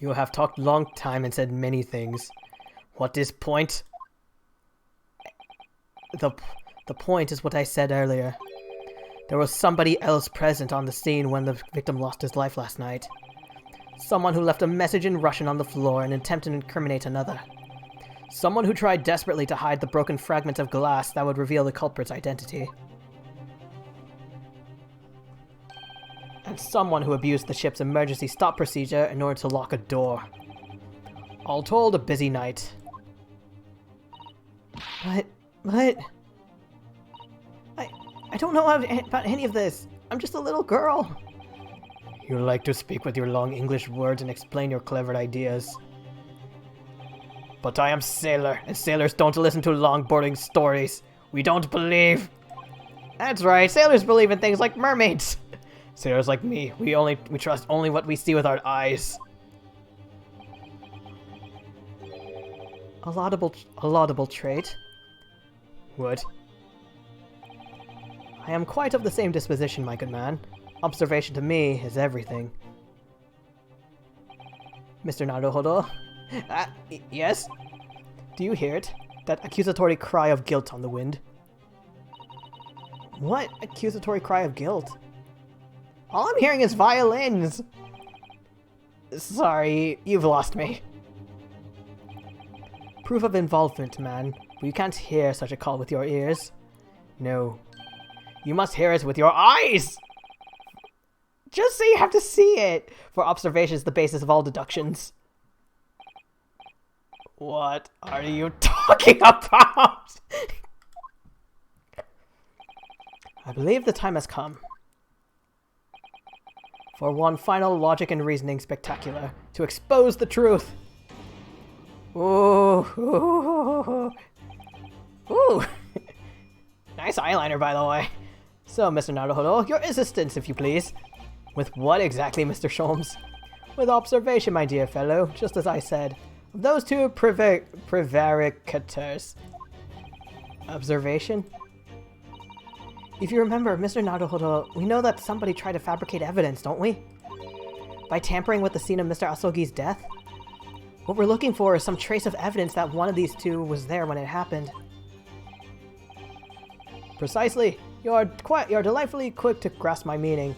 You have talked long time and said many things. What is point? The point is what I said earlier. There was somebody else present on the scene when the victim lost his life last night. Someone who left a message in Russian on the floor in an attempt to incriminate another. Someone who tried desperately to hide the broken fragments of glass that would reveal the culprit's identity. And someone who abused the ship's emergency stop procedure in order to lock a door. All told, a busy night. What? I don't know about any of this. I'm just a little girl. You like to speak with your long English words and explain your clever ideas. But I am sailor, and sailors don't listen to long, boring stories. We don't believe. That's right, sailors believe in things like mermaids. Sailors like me, we trust only what we see with our eyes. A laudable trait. What? I am quite of the same disposition, my good man. Observation to me is everything. Mr. Naruhodo? Yes? Do you hear it? That accusatory cry of guilt on the wind. What accusatory cry of guilt? All I'm hearing is violins! Sorry, you've lost me. Proof of involvement, man. But you can't hear such a call with your ears. No. You must hear it with your eyes! Just say you have to see it! For observation is the basis of all deductions. What are you talking about? I believe the time has come. For one final logic and reasoning spectacular, to expose the truth. Ooh. Nice eyeliner, by the way. So, Mr. Naruhodo, your assistance, if you please. With what exactly, Mr. Sholmes? With observation, my dear fellow, just as I said. Of those two prevaricators. Observation? If you remember, Mr. Naruhodo, we know that somebody tried to fabricate evidence, don't we? By tampering with the scene of Mr. Asogi's death? What we're looking for is some trace of evidence that one of these two was there when it happened. Precisely. You're delightfully quick to grasp my meaning.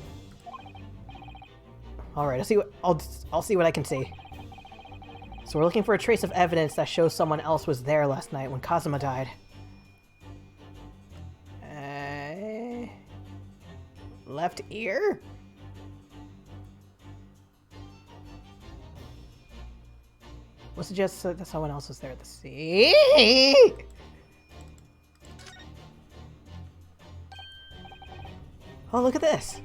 Alright, I'll see what I can see. So we're looking for a trace of evidence that shows someone else was there last night when Kazuma died. Left ear? We'll suggest that someone else was there at the scene. Oh, look at this.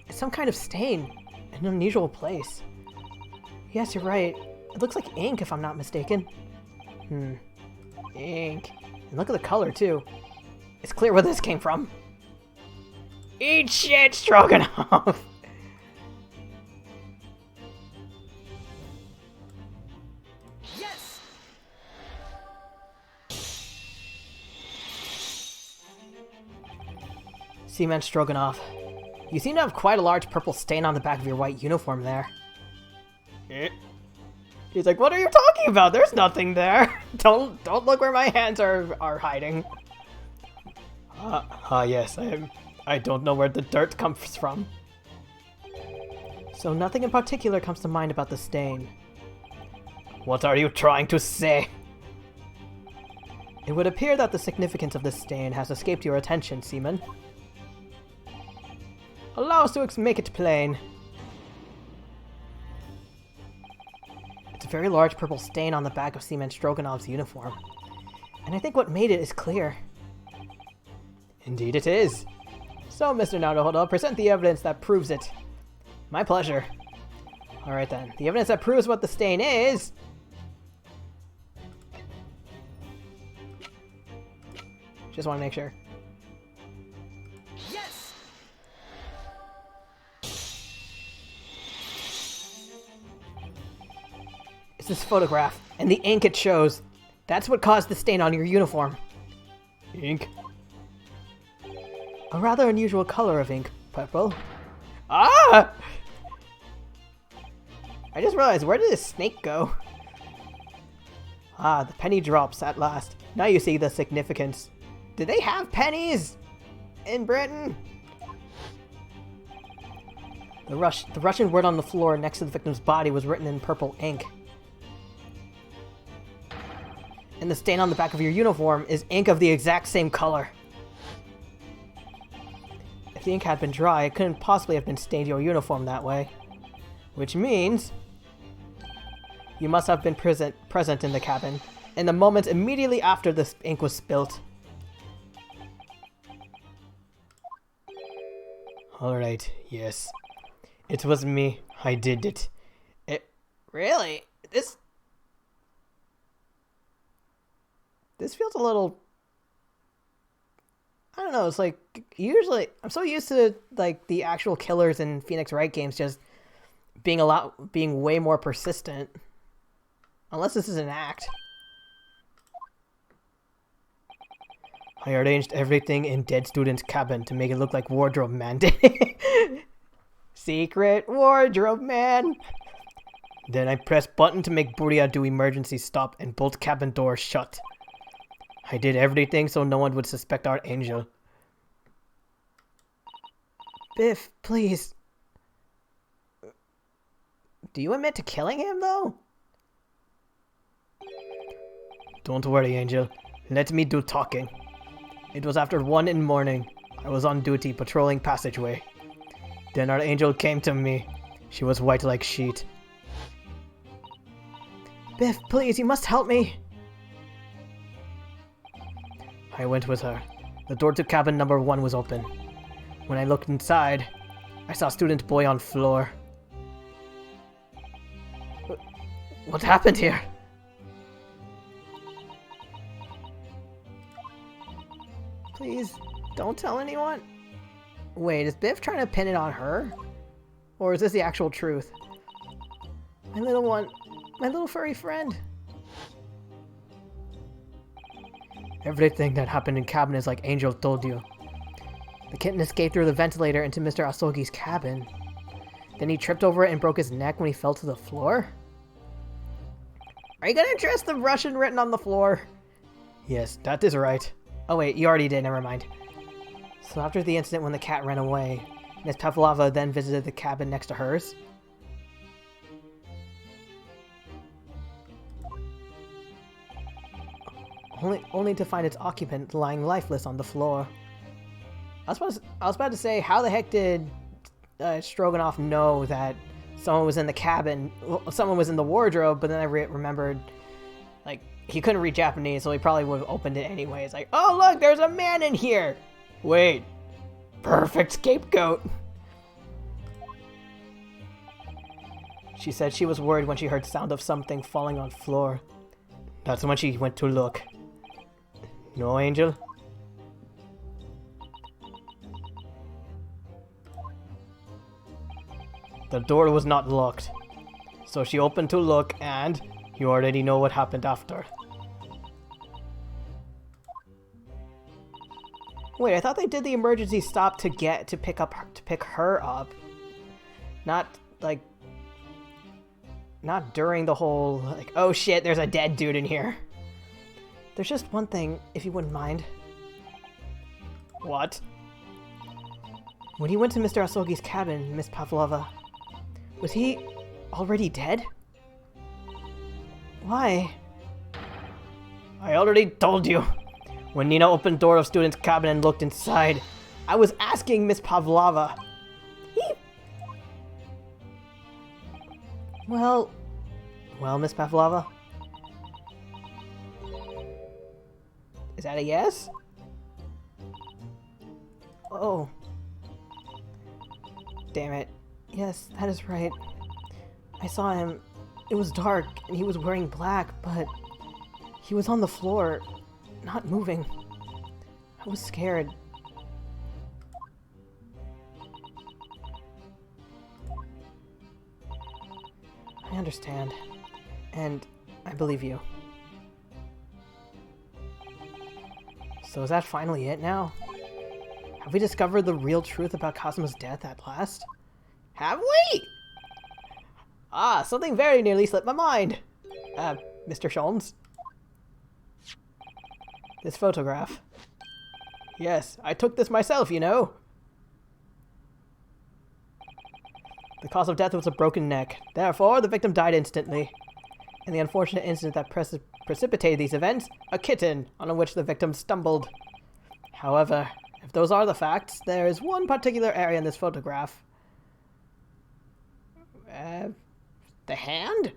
It's some kind of stain in an unusual place. Yes, you're right. It looks like ink, if I'm not mistaken. Ink. And look at the color, too. It's clear where this came from. Eat shit, Stroganoff! Yes! Seaman Stroganoff, you seem to have quite a large purple stain on the back of your white uniform there. He's like, what are you talking about? There's nothing there. Don't look where my hands are hiding. Yes, I don't know where the dirt comes from. So nothing in particular comes to mind about the stain. What are you trying to say? It would appear that the significance of this stain has escaped your attention, Seaman. Allow us to make it plain. It's a very large purple stain on the back of Seaman Stroganoff's uniform. And I think what made it is clear. Indeed it is. So, Mr. Naruhodo, present the evidence that proves it. My pleasure. Alright then. The evidence that proves what the stain is... Just want to make sure. Yes! It's this photograph, and the ink it shows. That's what caused the stain on your uniform. Ink? A rather unusual color of ink, purple. Ah! I just realized, where did this snake go? Ah, the penny drops at last. Now you see the significance. Did they have pennies in Britain? The Russian word on the floor next to the victim's body was written in purple ink. And the stain on the back of your uniform is ink of the exact same color. If the ink had been dry, it couldn't possibly have been stained your uniform that way. Which means... you must have been present in the cabin, in the moments immediately after the ink was spilt. Alright, yes. It was me. I did it. Really? This feels a little... I don't know, it's like, usually, I'm so used to, like, the actual killers in Phoenix Wright games just being way more persistent. Unless this is an act. I arranged everything in dead student's cabin to make it look like wardrobe man did. Secret wardrobe man. Then I pressed button to make Buria do emergency stop and bolt cabin door shut. I did everything so no one would suspect our angel. Biff, please. Do you admit to killing him, though? Don't worry, Angel. Let me do talking. It was after 1 in the morning. I was on duty patrolling passageway. Then our angel came to me. She was white like sheet. Biff, please, you must help me. I went with her. The door to cabin number 1 was open. When I looked inside, I saw student boy on floor. What happened here? Please, don't tell anyone. Wait, is Biff trying to pin it on her? Or is this the actual truth? My little one, my little furry friend. Everything that happened in cabin is like Angel told you. The kitten escaped through the ventilator into Mr. Asogi's cabin. Then he tripped over it and broke his neck when he fell to the floor? Are you gonna address the Russian written on the floor? Yes, that is right. Oh wait, you already did, never mind. So after the incident when the cat ran away, Miss Pavlova then visited the cabin next to hers? Only to find its occupant lying lifeless on the floor. I was about to say, how the heck did Stroganoff know that someone was in the cabin, someone was in the wardrobe, but then I remembered, like, he couldn't read Japanese, so he probably would have opened it anyways. Like, oh look, there's a man in here! Wait, perfect scapegoat! She said she was worried when she heard sound of something falling on floor. That's when she went to look. No, Angel? The door was not locked, so she opened to look, and you already know what happened after. Wait, I thought they did the emergency stop to pick her up, not during the whole like, oh shit, there's a dead dude in here. There's just one thing, if you wouldn't mind. What? When he went to Mr. Asogi's cabin, Miss Pavlova, was he already dead? Why? I already told you. When Nina opened door of student's cabin and looked inside, I was asking Miss Pavlova. Well, Miss Pavlova? Is that a yes? Oh. Damn it. Yes, that is right. I saw him. It was dark, and he was wearing black, but he was on the floor, not moving. I was scared. I understand, and I believe you. So is that finally it now? Have we discovered the real truth about Cosmo's death at last? Have we? Ah, something very nearly slipped my mind. Mr. Sholmes? This photograph. Yes, I took this myself, you know. The cause of death was a broken neck. Therefore, the victim died instantly. And the unfortunate incident that precipitated these events, a kitten on which the victim stumbled. However, if those are the facts, there is one particular area in this photograph. The hand?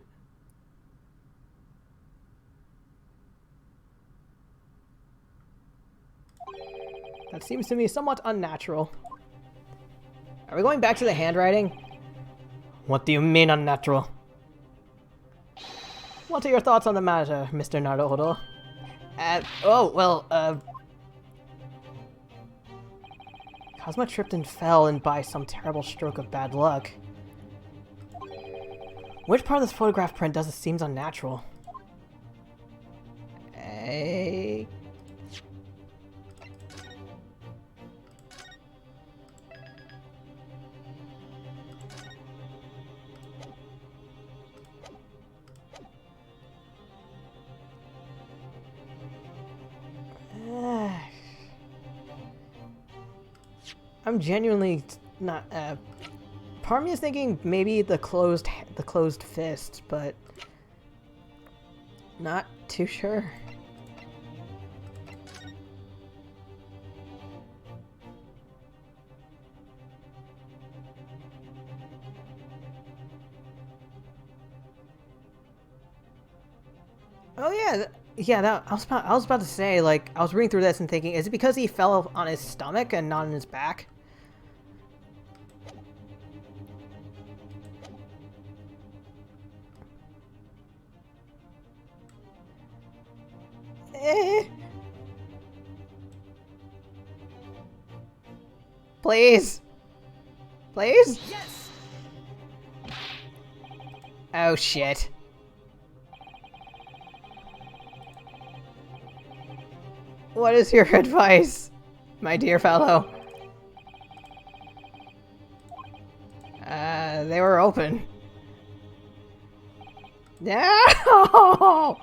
That seems to me somewhat unnatural. Are we going back to the handwriting? What do you mean unnatural? What are your thoughts on the matter, Mr. Naruhodo? Cosmo tripped and fell and by some terrible stroke of bad luck. Which part of this photograph print does it seems unnatural? I'm genuinely not. Part of me is thinking maybe the closed fist, but not too sure. Oh yeah. I was about to say, like, I was reading through this and thinking, is it because he fell on his stomach and not on his back? Please? Please? Yes! Oh shit. What is your advice, my dear fellow? They were open. No!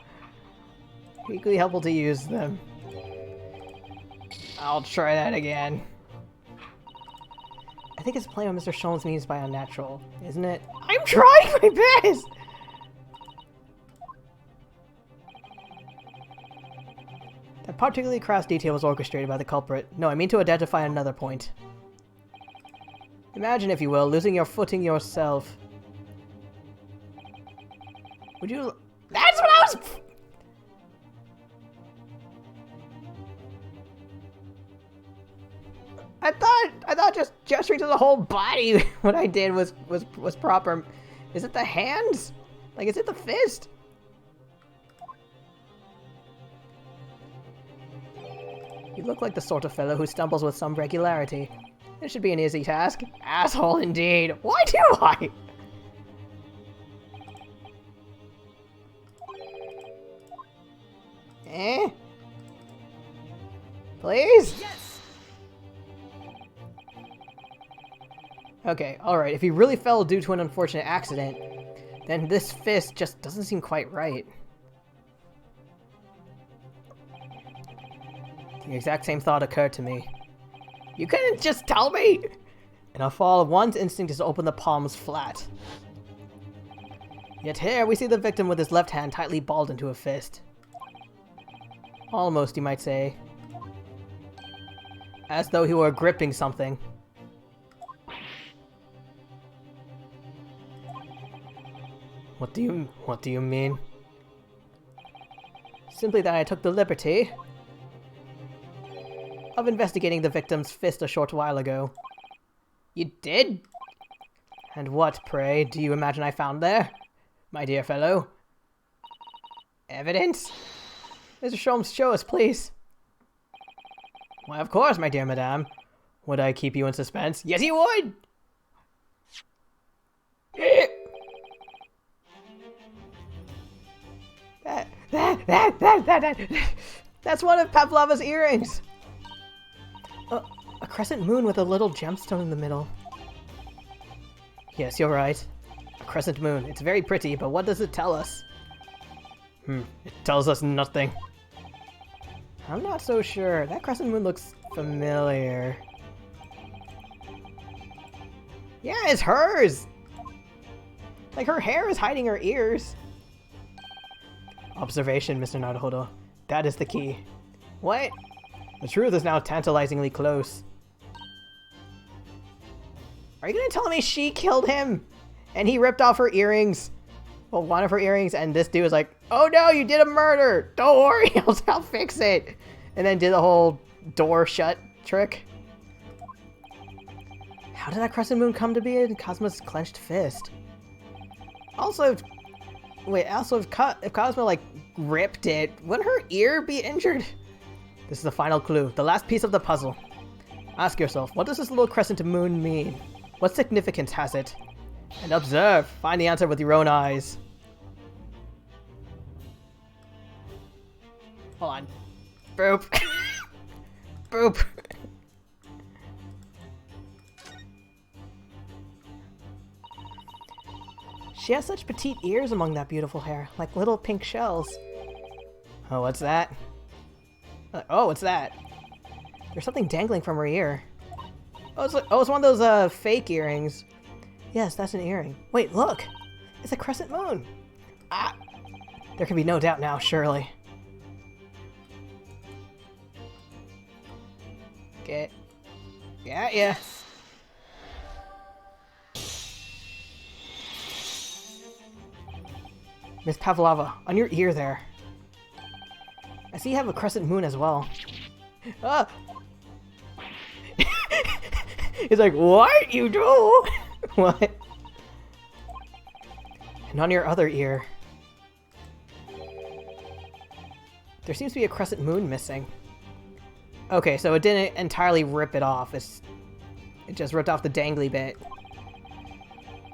Equally helpful to use them. I'll try that again. I think it's plain what Mr. Sholmes means by unnatural, isn't it? I'm trying my best! That particularly crass detail was orchestrated by the culprit. No, I mean to identify another point. Imagine, if you will, losing your footing yourself. Would you... That's what I was... I thought just gesturing to the whole body what I did was proper. Is it the hands? Like, is it the fist? You look like the sort of fellow who stumbles with some regularity. It should be an easy task. Asshole indeed. Why do I? Please? Yes! Okay, alright. If he really fell due to an unfortunate accident, then this fist just doesn't seem quite right. The exact same thought occurred to me. You couldn't just tell me! In a fall, one's instinct is to open the palms flat. Yet here we see the victim with his left hand tightly balled into a fist. Almost, you might say. As though he were gripping something. What do you mean? Simply that I took the liberty of investigating the victim's fist a short while ago. You did? And what, pray, do you imagine I found there, my dear fellow? Evidence? Mr. Sholmes, show us, please. Why, of course, my dear madame. Would I keep you in suspense? Yes, you would! That's one of Pavlova's earrings! A crescent moon with a little gemstone in the middle. Yes, you're right. A crescent moon. It's very pretty, but what does it tell us? It tells us nothing. I'm not so sure. That crescent moon looks familiar. Yeah, it's hers! Like, her hair is hiding her ears. Observation, Mr. Naruhodo. That is the key. What? The truth is now tantalizingly close. Are you gonna tell me she killed him? And he ripped off her earrings? Well, one of her earrings, and this dude was like, oh no, you did a murder! Don't worry, I'll fix it! And then did the whole door shut trick. How did that crescent moon come to be in Cosmo's clenched fist? Also, if Cosmo, like, ripped it, wouldn't her ear be injured? This is the final clue, the last piece of the puzzle. Ask yourself, what does this little crescent moon mean? What significance has it? And observe, find the answer with your own eyes. Hold on. Boop. Boop. She has such petite ears among that beautiful hair, like little pink shells. Oh, what's that? Oh, what's that? There's something dangling from her ear. Oh, it's one of those fake earrings. Yes, that's an earring. Wait, look! It's a crescent moon! Ah! There can be no doubt now, surely. Okay. Yeah. Miss Pavlova, on your ear there. I see you have a crescent moon as well. Ah! He's like, what? You do? What? And on your other ear. There seems to be a crescent moon missing. Okay, so it didn't entirely rip it off. It just ripped off the dangly bit.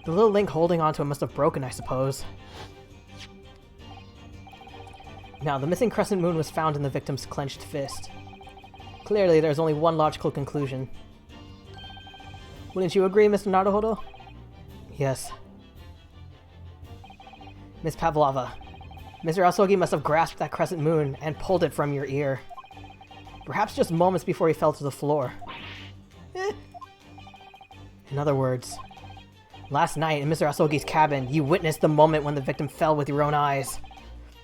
The little link holding onto it must have broken, I suppose. Now, the missing crescent moon was found in the victim's clenched fist. Clearly, there's only one logical conclusion. Wouldn't you agree, Mr. Naruhodo? Yes. Miss Pavlova, Mr. Asogi must have grasped that crescent moon and pulled it from your ear. Perhaps just moments before he fell to the floor. In other words, last night in Mr. Asogi's cabin, you witnessed the moment when the victim fell with your own eyes.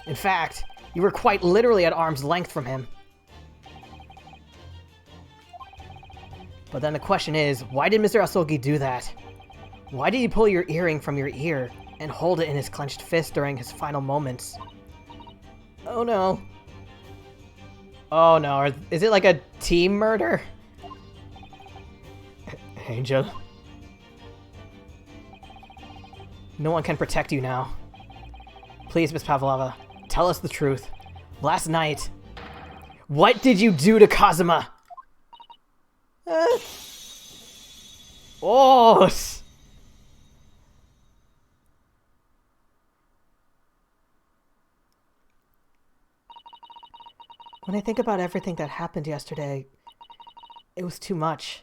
In fact, you were quite literally at arm's length from him. But then the question is, why did Mr. Asogi do that? Why did he pull your earring from your ear and hold it in his clenched fist during his final moments? Oh no. Oh no, is it like a team murder? Angel. No one can protect you now. Please, Miss Pavlova, tell us the truth. Last night, what did you do to Kazuma? Oh! When I think about everything that happened yesterday, it was too much.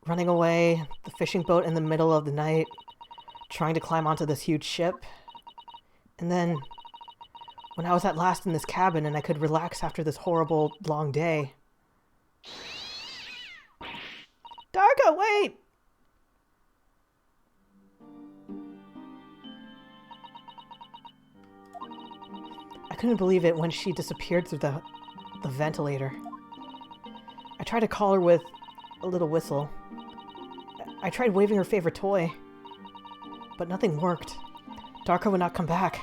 Running away, the fishing boat in the middle of the night, trying to climb onto this huge ship, and then when I was at last in this cabin and I could relax after this horrible, long day. Darka, wait! I couldn't believe it when she disappeared through the ventilator. I tried to call her with a little whistle. I tried waving her favorite toy, but nothing worked. Darka would not come back.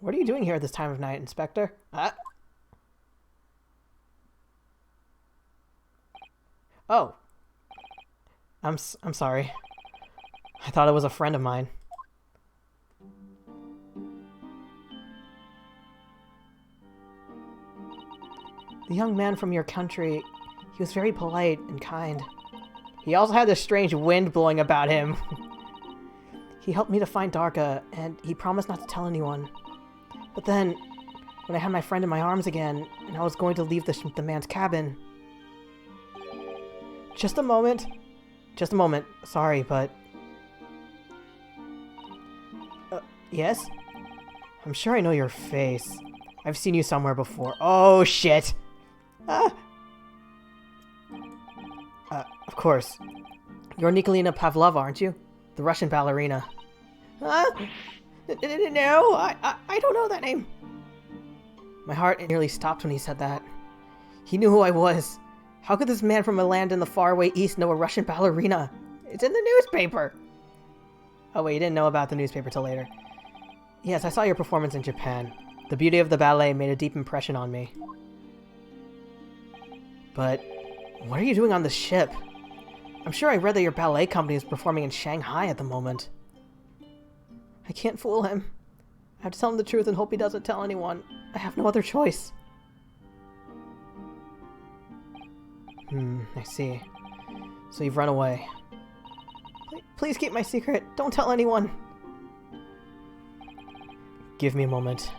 What are you doing here at this time of night, Inspector? Oh. I'm sorry. I thought it was a friend of mine. The young man from your country, he was very polite and kind. He also had this strange wind blowing about him. He helped me to find Darka, and he promised not to tell anyone. But then, when I had my friend in my arms again, and I was going to leave the man's cabin... Just a moment. Just a moment. Sorry, but... yes? I'm sure I know your face. I've seen you somewhere before. Oh, shit! Of course. You're Nikolina Pavlova, aren't you? The Russian ballerina. No, I don't know that name. My heart nearly stopped when he said that. He knew who I was. How could this man from a land in the faraway east know a Russian ballerina? It's in the newspaper. Oh wait, you didn't know about the newspaper till later. Yes, I saw your performance in Japan. The beauty of the ballet made a deep impression on me. But what are you doing on the ship? I'm sure I read that your ballet company is performing in Shanghai at the moment. I can't fool him. I have to tell him the truth and hope he doesn't tell anyone. I have no other choice. I see. So you've run away. Please keep my secret. Don't tell anyone. Give me a moment.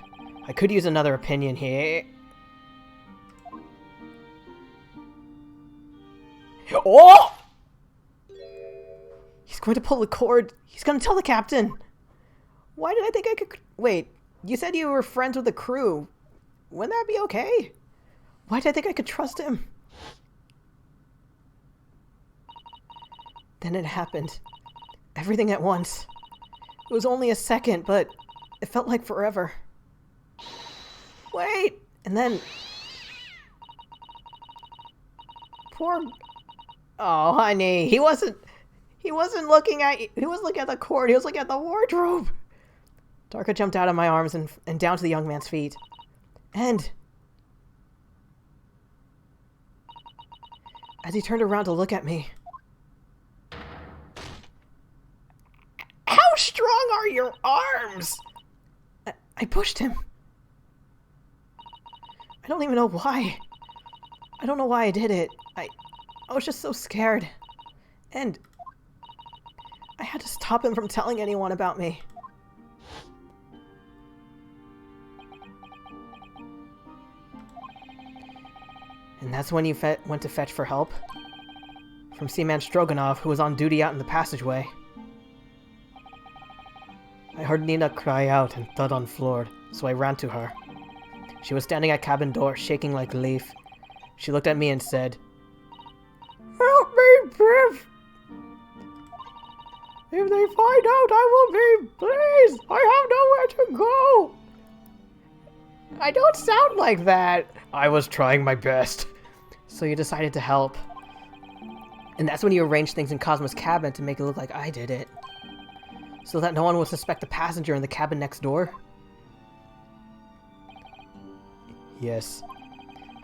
I could use another opinion here. Oh! He's going to pull the cord. He's going to tell the captain. Why did I think I could... Wait, you said you were friends with the crew. Wouldn't that be okay? Why did I think I could trust him? Then it happened. Everything at once. It was only a second, but it felt like forever. Wait! And then... Poor... Oh, honey, he wasn't looking at you. He was looking at the cord. He was looking at the wardrobe. Darka jumped out of my arms and down to the young man's feet. And as he turned around to look at me... How strong are your arms? I pushed him. I don't even know why. I don't know why I did it. I was just so scared. And I had to stop him from telling anyone about me. And that's when you went to fetch for help? From Seaman Stroganov, who was on duty out in the passageway. I heard Nina cry out and thud on floor, so I ran to her. She was standing at cabin door, shaking like a leaf. She looked at me and said, "Help me, Biff! If they find out, I will be... Please! I have nowhere to go!" I don't sound like that. I was trying my best. So you decided to help. And that's when you arranged things in Cosmo's cabin to make it look like I did it. So that no one would suspect the passenger in the cabin next door? Yes.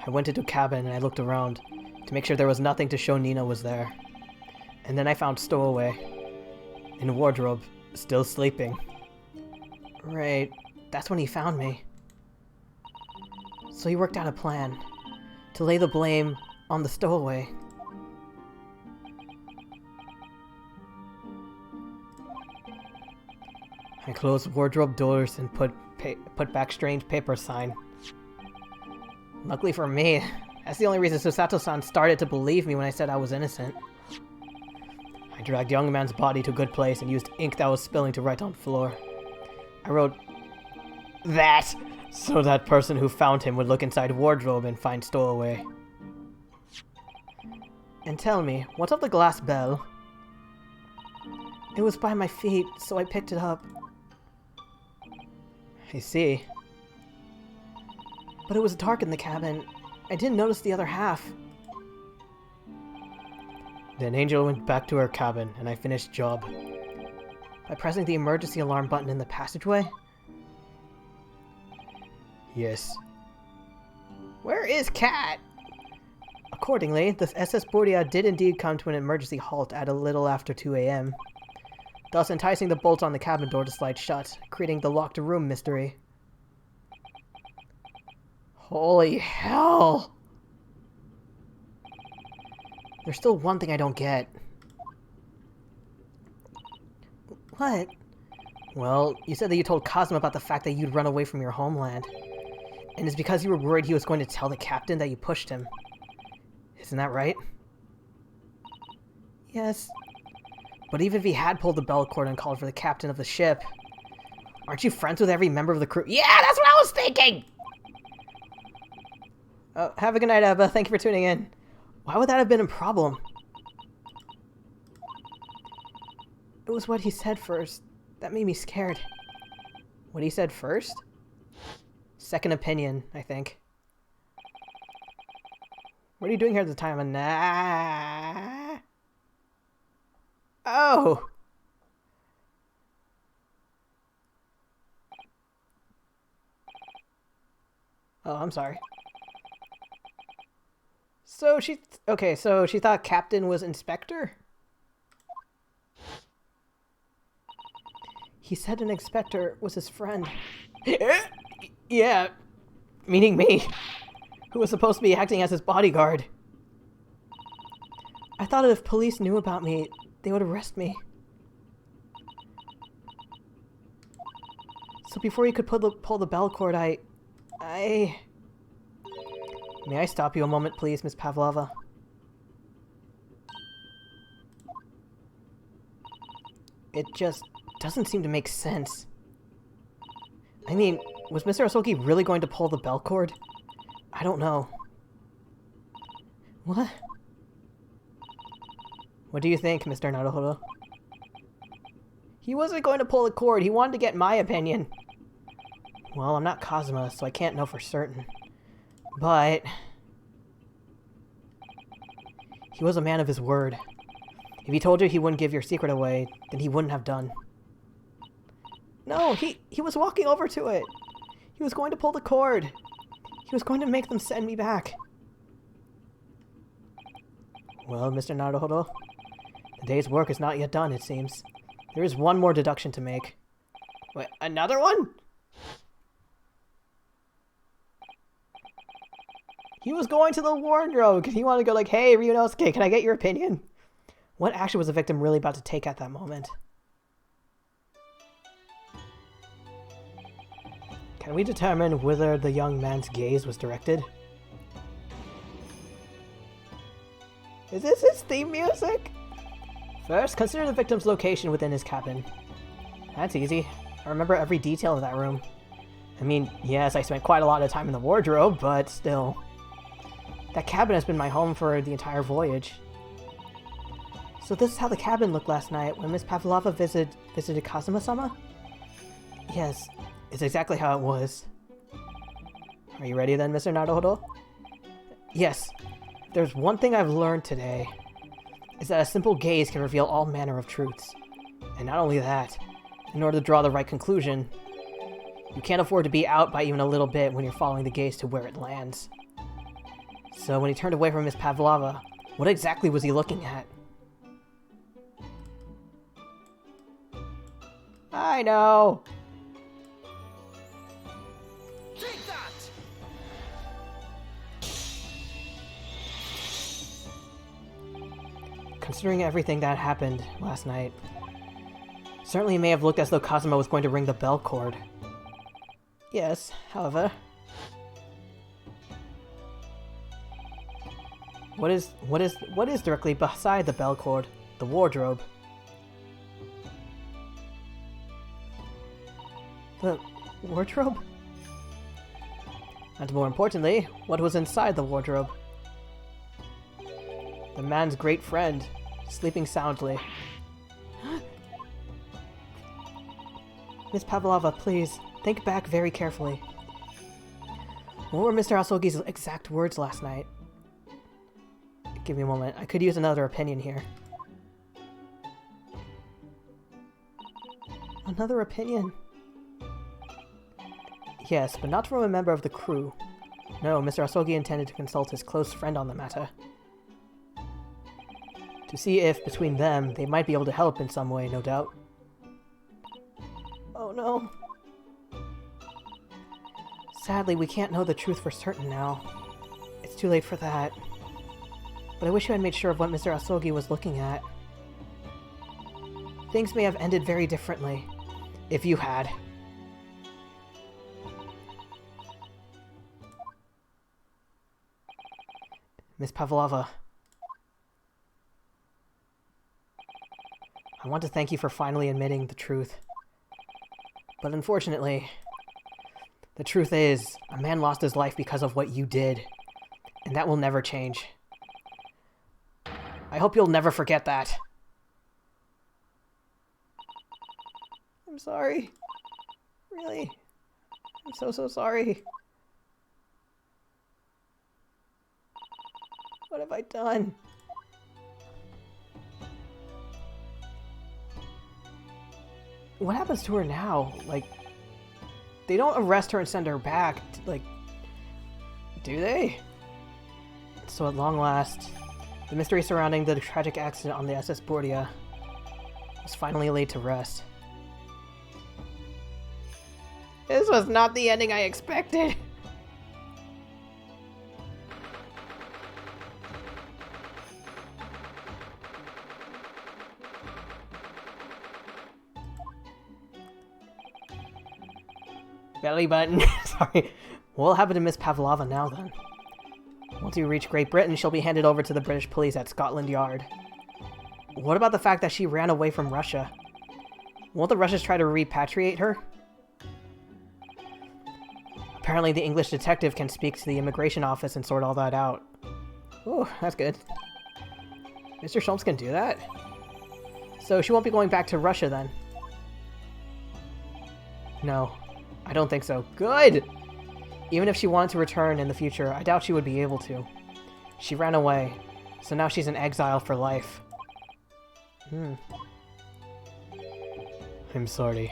I went into cabin and I looked around to make sure there was nothing to show Nina was there. And then I found Stowaway in a wardrobe, still sleeping. Right, that's when he found me. So he worked out a plan to lay the blame on the Stowaway. I closed wardrobe doors and put back strange paper sign. Luckily for me, that's the only reason Susato-san started to believe me when I said I was innocent. I dragged young man's body to a good place and used ink that was spilling to write on floor. I wrote that so that person who found him would look inside wardrobe and find Stowaway. And tell me, what's of the glass bell? It was by my feet, so I picked it up. I see. But it was dark in the cabin. I didn't notice the other half. Then Angel went back to her cabin, and I finished job. By pressing the emergency alarm button in the passageway? Yes. Where is Cat? Accordingly, the SS Bordia did indeed come to an emergency halt at a little after 2 a.m., thus enticing the bolt on the cabin door to slide shut, creating the locked room mystery. Holy hell! There's still one thing I don't get. What? Well, you said that you told Cosmo about the fact that you'd run away from your homeland. And it's because you were worried he was going to tell the captain that you pushed him. Isn't that right? Yes. But even if he had pulled the bell cord and called for the captain of the ship, aren't you friends with every member of the crew? Yeah, that's what I was thinking! Oh, have a good night, Ebba. Thank you for tuning in. Why would that have been a problem? It was what he said first. That made me scared. What he said first? Second opinion, I think. What are you doing here at the time? Oh! Oh, I'm sorry. So she... Okay, so she thought Captain was Inspector? He said an inspector was his friend. Yeah, meaning me, who was supposed to be acting as his bodyguard. I thought if police knew about me, they would arrest me. So before you could pull the bell cord, May I stop you a moment, please, Miss Pavlova? It just doesn't seem to make sense. I mean, was Mr. Asoki really going to pull the bell cord? I don't know. What? What do you think, Mr. Naruhodo? He wasn't going to pull the cord. He wanted to get my opinion. Well, I'm not Cosmo, so I can't know for certain. But he was a man of his word. If he told you he wouldn't give your secret away, then he wouldn't have done. No, he was walking over to it. He was going to pull the cord. He was going to make them send me back. Well, Mr. Naruhodo, the day's work is not yet done, it seems. There is one more deduction to make. Wait, another one? He was going to the wardrobe because he wanted to go like, hey, Ryunosuke, can I get your opinion? What action was the victim really about to take at that moment? Can we determine whether the young man's gaze was directed? Is this his theme music? First, consider the victim's location within his cabin. That's easy. I remember every detail of that room. I mean, yes, I spent quite a lot of time in the wardrobe, but still. That cabin has been my home for the entire voyage. So this is how the cabin looked last night when Miss Pavlova visited Kazuma-sama? Yes, it's exactly how it was. Are you ready then, Mr. Naruhodo? Yes. There's one thing I've learned today, is that a simple gaze can reveal all manner of truths. And not only that, in order to draw the right conclusion, you can't afford to be out by even a little bit when you're following the gaze to where it lands. So when he turned away from Miss Pavlova, what exactly was he looking at? I know! Take that! Considering everything that happened last night, certainly it may have looked as though Kazuma was going to ring the bell cord. Yes, however... What is directly beside the bell cord? The wardrobe. The wardrobe? And more importantly, what was inside the wardrobe? The man's great friend, sleeping soundly. Miss Pavlova, please, think back very carefully. What were Mr. Asogi's exact words last night? Give me a moment. I could use another opinion here. Another opinion? Yes, but not from a member of the crew. No, Mr. Asogi intended to consult his close friend on the matter. To see if, between them, they might be able to help in some way, no doubt. Oh no. Sadly, we can't know the truth for certain now. It's too late for that. But I wish you had made sure of what Mr. Asogi was looking at. Things may have ended very differently, if you had. Miss Pavlova. I want to thank you for finally admitting the truth. But unfortunately, the truth is, a man lost his life because of what you did. And that will never change. I hope you'll never forget that. I'm sorry. Really. I'm so sorry. What have I done? What happens to her now? Like, they don't arrest her and send her back. Like, do they? So at long last, the mystery surrounding the tragic accident on the SS Bordia was finally laid to rest. This was not the ending I expected. Belly button. Sorry. What'll happen to Miss Pavlova now, then? Once you reach Great Britain, she'll be handed over to the British police at Scotland Yard. What about the fact that she ran away from Russia? Won't the Russians try to repatriate her? Apparently the English detective can speak to the immigration office and sort all that out. Oh, that's good. Mr. Schultz can do that? So she won't be going back to Russia, then? No. I don't think so. Good! Even if she wanted to return in the future, I doubt she would be able to. She ran away, so now she's in exile for life. I'm sorry.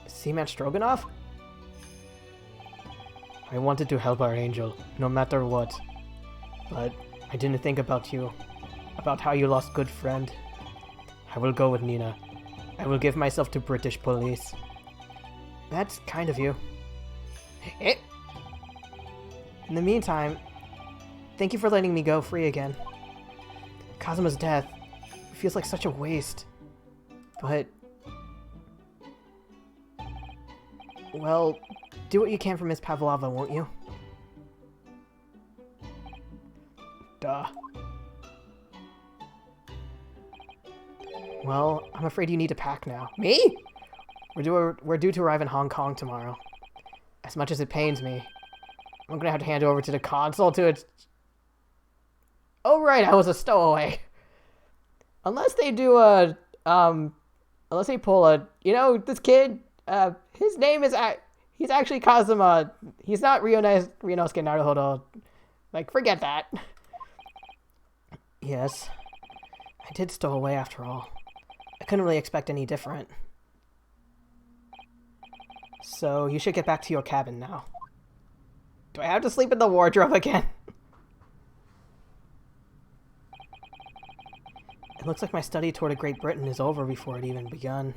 Seaman Stroganoff? I wanted to help our angel, no matter what. But I didn't think about you. About how you lost good friend. I will go with Nina. I will give myself to British police. That's kind of you. In the meantime, thank you for letting me go free again. Kazuma's death feels like such a waste. But... well, do what you can for Miss Pavlova, won't you? Duh. Well, I'm afraid you need to pack now. Me? We're due to arrive in Hong Kong tomorrow. As much as it pains me, I'm gonna have to hand it over to the consul to its... Oh right, I was a stowaway. Unless they do a, unless they pull a, you know, this kid, his name is, he's actually Kazuma. He's not Ryunosuke Naruhodo. Like, forget that. Yes. I did stow away after all. I couldn't really expect any different. So, you should get back to your cabin now. Do I have to sleep in the wardrobe again? It looks like my study tour to Great Britain is over before it even begun.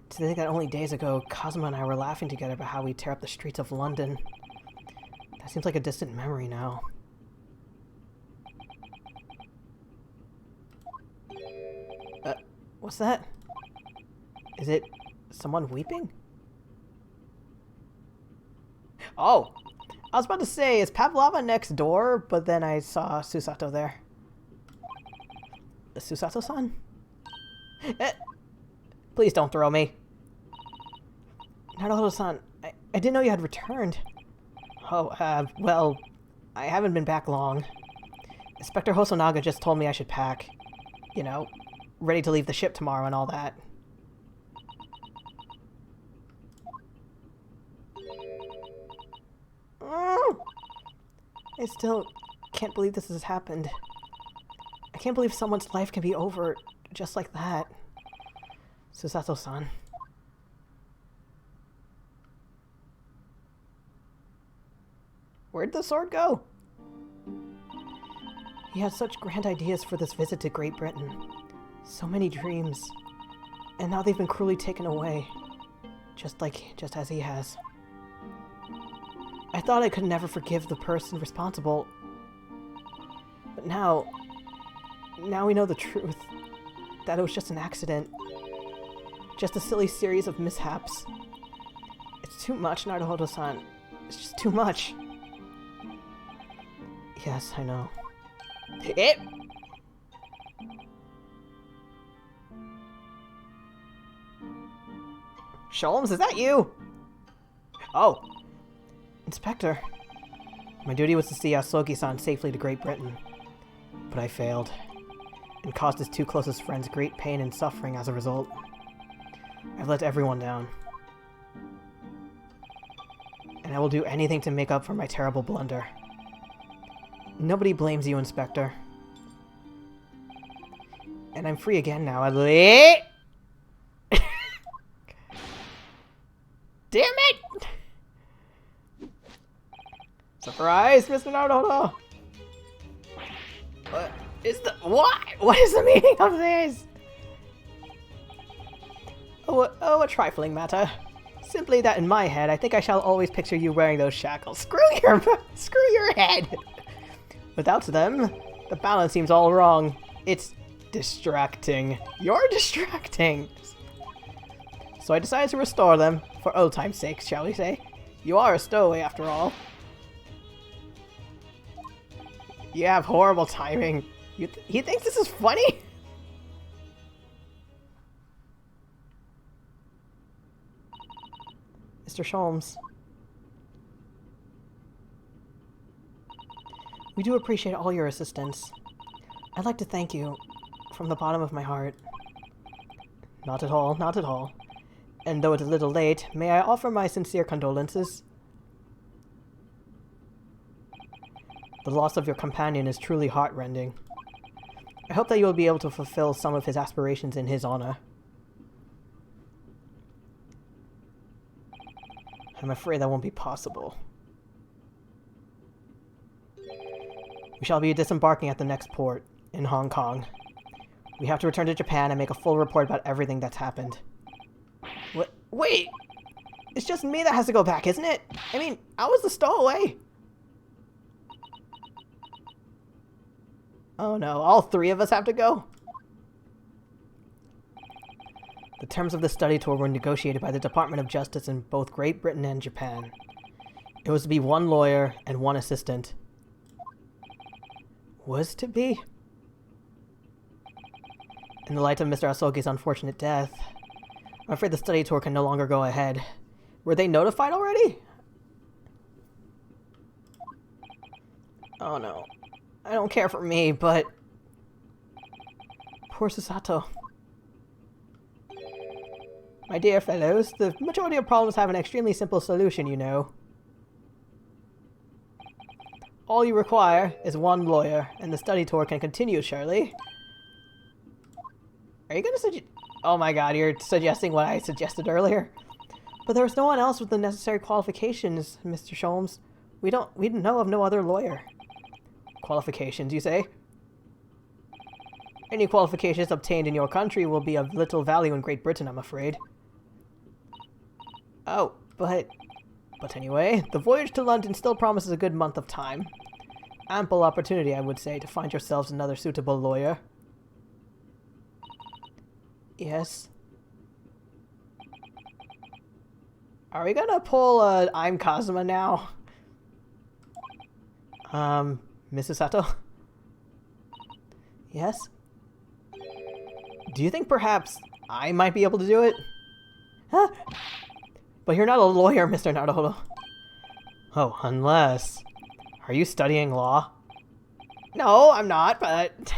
To think that only days ago, Kazuma and I were laughing together about how we tear up the streets of London. That seems like a distant memory now. What's that? Is it someone weeping? Oh! I was about to say, is Pavlova next door? But then I saw Susato there. Susato-san? Please don't throw me. Naruhodo-san, I didn't know you had returned. Oh, well, I haven't been back long. Inspector Hosonaga just told me I should pack. You know, ready to leave the ship tomorrow and all that. I still can't believe this has happened. I can't believe someone's life can be over just like that. Susato-san. Where'd the sword go? He had such grand ideas for this visit to Great Britain. So many dreams. And now they've been cruelly taken away. Just as he has. I thought I could never forgive the person responsible. But now we know the truth. That it was just an accident. Just a silly series of mishaps. It's too much, Naruhodo-san. It's just too much. Yes, I know. It. Sholmes, is that you? Oh. Inspector. My duty was to see Asogi-san safely to Great Britain. But I failed. And caused his two closest friends great pain and suffering as a result. I've let everyone down. And I will do anything to make up for my terrible blunder. Nobody blames you, Inspector. And I'm free again now, at least. Damn it! Surprise, Mr. Naruhodo! What is the— what? What is the meaning of this? Oh, a trifling matter. Simply that in my head, I think I shall always picture you wearing those shackles. Screw your head! Without them, the balance seems all wrong. It's distracting. You're distracting! So I decided to restore them, for old time's sake, shall we say. You are a stowaway after all. You have horrible timing. He thinks this is funny? Mr. Sholmes. We do appreciate all your assistance. I'd like to thank you from the bottom of my heart. Not at all, not at all. And though it's a little late, may I offer my sincere condolences? The loss of your companion is truly heartrending. I hope that you will be able to fulfill some of his aspirations in his honor. I'm afraid that won't be possible. We shall be disembarking at the next port, in Hong Kong. We have to return to Japan and make a full report about everything that's happened. What? Wait! It's just me that has to go back, isn't it? I mean, I was the stowaway! Oh no, all three of us have to go? The terms of the study tour were negotiated by the Department of Justice in both Great Britain and Japan. It was to be one lawyer and one assistant. Was to be? In the light of Mr. Asogi's unfortunate death, I'm afraid the study tour can no longer go ahead. Were they notified already? Oh no. I don't care for me, but... Poor Susato. My dear fellows, the majority of problems have an extremely simple solution, you know. All you require is one lawyer, and the study tour can continue, surely. Are you gonna suggest... Oh my god, you're suggesting what I suggested earlier? But there's no one else with the necessary qualifications, Mr. Sholmes. We know of no other lawyer. Qualifications, you say? Any qualifications obtained in your country will be of little value in Great Britain, I'm afraid. Oh, but anyway, the voyage to London still promises a good month of time. Ample opportunity, I would say, to find yourselves another suitable lawyer. Yes. Are we gonna pull a I'm Kazuma now? Mrs. Sato? Yes? Do you think perhaps I might be able to do it? Huh? But you're not a lawyer, Mr. Naruhodo. Oh, unless... Are you studying law? No, I'm not, but...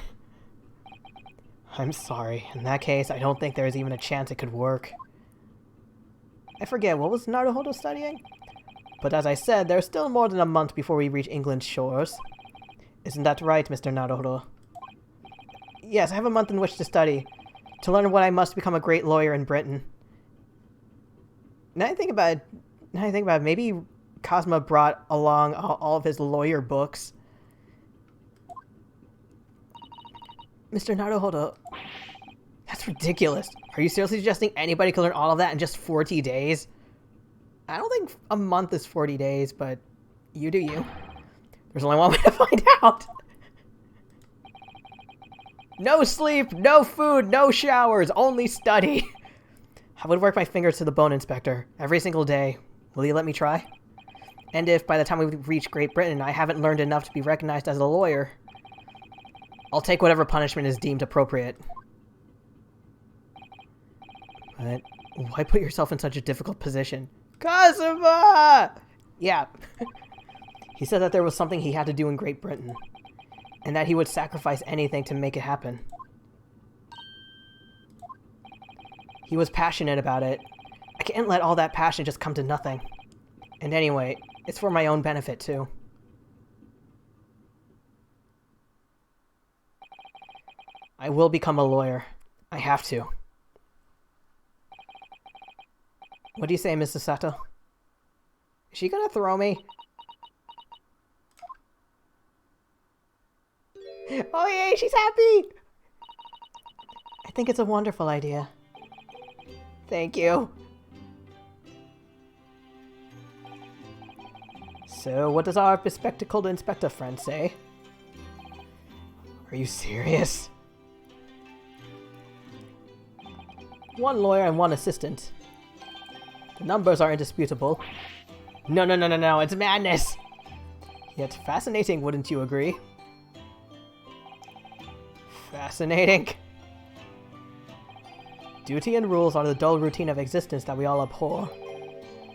I'm sorry. In that case, I don't think there's even a chance it could work. I forget, what was Naruhodo studying? But as I said, there's still more than a month before we reach England's shores. Isn't that right, Mr. Naruhodo? Yes, I have a month in which to study. To learn what I must become a great lawyer in Britain. Now I think about it, maybe Cosmo brought along all of his lawyer books. Mr. Naruhodo, that's ridiculous. Are you seriously suggesting anybody can learn all of that in just 40 days? I don't think a month is 40 days, but you do you. There's only one way to find out. No sleep, no food, no showers, only study. I would work my fingers to the bone, Inspector, every single day. Will you let me try? And if by the time we reach Great Britain I haven't learned enough to be recognized as a lawyer, I'll take whatever punishment is deemed appropriate. But why put yourself in such a difficult position? Kazuma! Yeah. He said that there was something he had to do in Great Britain, and that he would sacrifice anything to make it happen. He was passionate about it. I can't let all that passion just come to nothing. And anyway, it's for my own benefit, too. I will become a lawyer. I have to. What do you say, Mrs. Sato? Is she gonna throw me? Oh yay, she's happy! I think it's a wonderful idea. Thank you. So, what does our bespectacled inspector friend say? Are you serious? One lawyer and one assistant. The numbers are indisputable. No, it's madness! Yet fascinating, wouldn't you agree? Fascinating. Duty and rules are the dull routine of existence that we all abhor.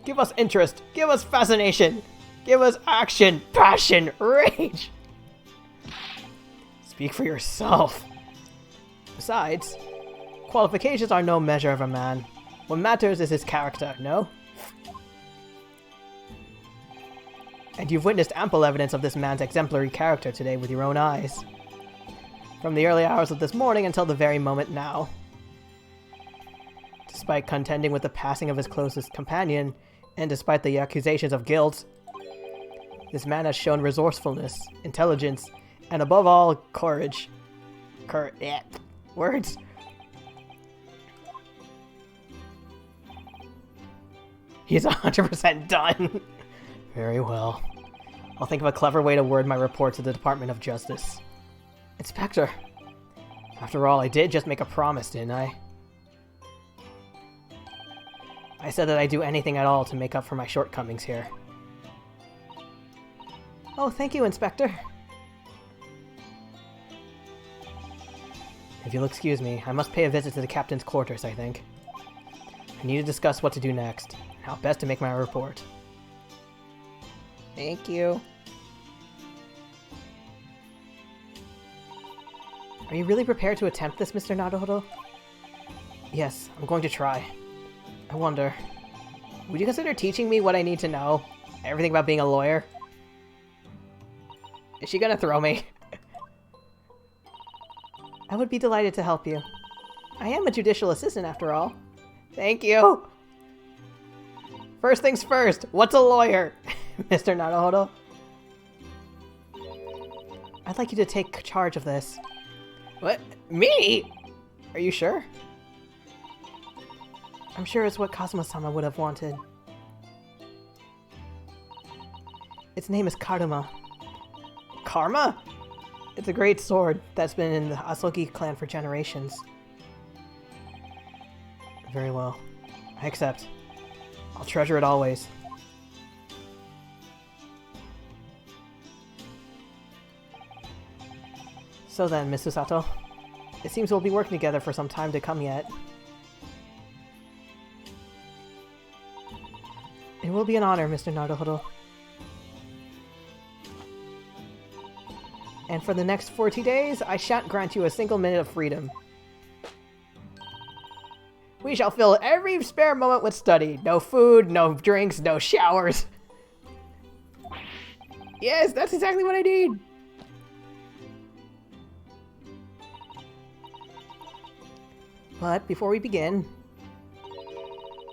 Give us interest, give us fascination, give us action, passion, rage! Speak for yourself. Besides, qualifications are no measure of a man. What matters is his character, no? And you've witnessed ample evidence of this man's exemplary character today with your own eyes. From the early hours of this morning until the very moment now. Despite contending with the passing of his closest companion, and despite the accusations of guilt, this man has shown resourcefulness, intelligence, and above all, courage. Words. He's 100% done. Very well. I'll think of a clever way to word my report to the Department of Justice. Inspector, after all, I did just make a promise, didn't I? I said that I'd do anything at all to make up for my shortcomings here. Oh, thank you, Inspector. If you'll excuse me, I must pay a visit to the captain's quarters, I think. I need to discuss what to do next, and how best to make my report. Thank you. Are you really prepared to attempt this, Mr. Naruhodo? Yes, I'm going to try. I wonder, would you consider teaching me what I need to know? Everything about being a lawyer? Is she gonna throw me? I would be delighted to help you. I am a judicial assistant after all. Thank you! First things first, what's a lawyer? Mr. Naruhodo? I'd like you to take charge of this. What? Me? Are you sure? I'm sure it's what Kazuma-sama would have wanted. Its name is Karuma. Karma? It's a great sword that's been in the Asogi clan for generations. Very well. I accept. I'll treasure it always. So then, Mrs. Sato, it seems we'll be working together for some time to come yet. It will be an honor, Mr. Naruhodo. And for the next 40 days, I shan't grant you a single minute of freedom. We shall fill every spare moment with study. No food, no drinks, no showers. Yes, that's exactly what I need. But before we begin,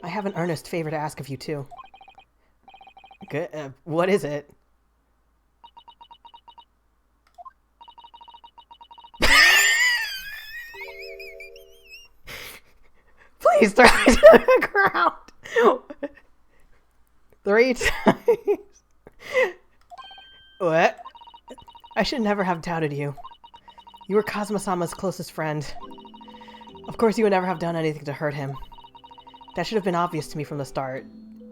I have an earnest favor to ask of you too. Good. What is it? Please throw it to the ground. 3 times. What? I should never have doubted you. You were Kazuma-sama's closest friend. Of course you would never have done anything to hurt him. That should have been obvious to me from the start.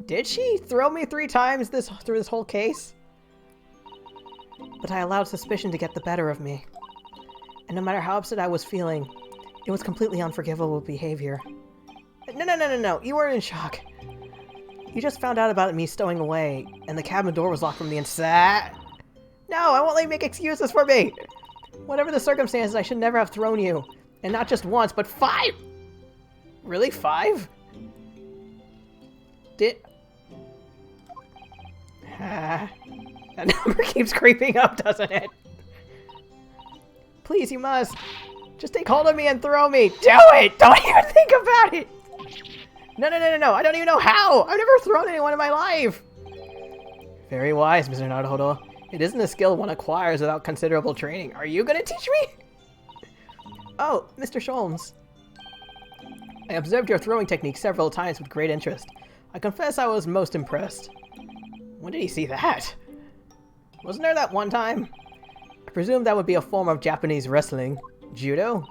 Did she throw me 3 times through this whole case? But I allowed suspicion to get the better of me. And no matter how upset I was feeling, it was completely unforgivable behavior. No. You weren't in shock. You just found out about me stowing away, and the cabin door was locked from the inside. No, I won't let you make excuses for me. Whatever the circumstances, I should never have thrown you. And not just once, but 5! Really? 5? That number keeps creeping up, doesn't it? Please, you must. Just take hold of me and throw me. Do it! Don't even think about it! No. I don't even know how! I've never thrown anyone in my life! Very wise, Mr. Naruhodo. It isn't a skill one acquires without considerable training. Are you gonna teach me? Oh, Mr. Sholmes. I observed your throwing technique several times with great interest. I confess I was most impressed. When did he see that? Wasn't there that one time? I presume that would be a form of Japanese wrestling. Judo?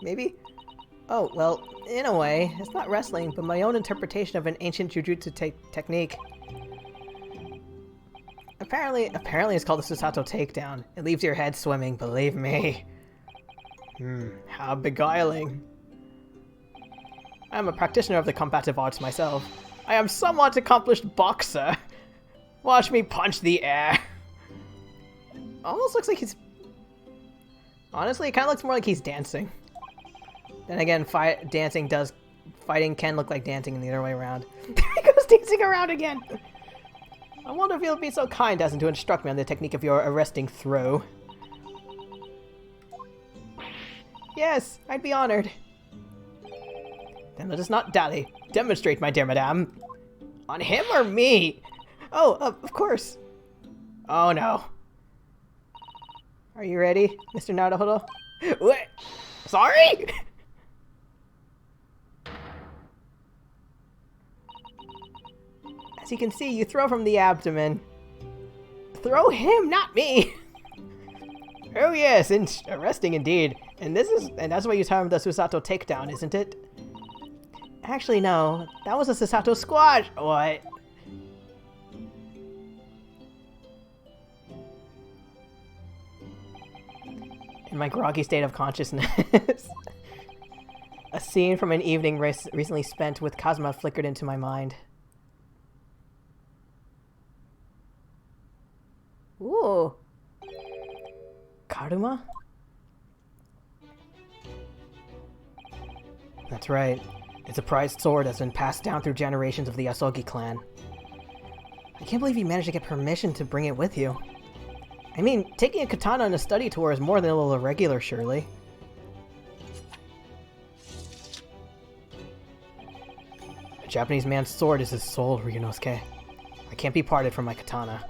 Maybe? Oh, well, in a way, it's not wrestling, but my own interpretation of an ancient jujutsu technique. Apparently it's called the Susato Takedown. It leaves your head swimming, believe me. How beguiling. I am a practitioner of the combative arts myself. I am somewhat accomplished boxer. Watch me punch the air. Almost looks like he's... Honestly, it kind of looks more like he's dancing. Then again, fighting can look like dancing in the other way around. There he goes dancing around again! I wonder if you'll be so kind as to instruct me on the technique of your arresting throw. Yes, I'd be honored. Then let us not dally. Demonstrate, my dear madame. On him or me? Oh, of course. Oh no. Are you ready, Mr. Naruhodo? What? Sorry? As you can see, you throw from the abdomen. Throw him, not me! Oh yes, arresting indeed. And that's why you term the Susato Takedown, isn't it? Actually, no. That was a Susato Squash! What? In my groggy state of consciousness, a scene from an evening recently spent with Kazuma flickered into my mind. Ooh. Karuma? That's right. It's a prized sword that's been passed down through generations of the Asogi clan. I can't believe you managed to get permission to bring it with you. I mean, taking a katana on a study tour is more than a little irregular, surely. A Japanese man's sword is his soul, Ryunosuke. I can't be parted from my katana.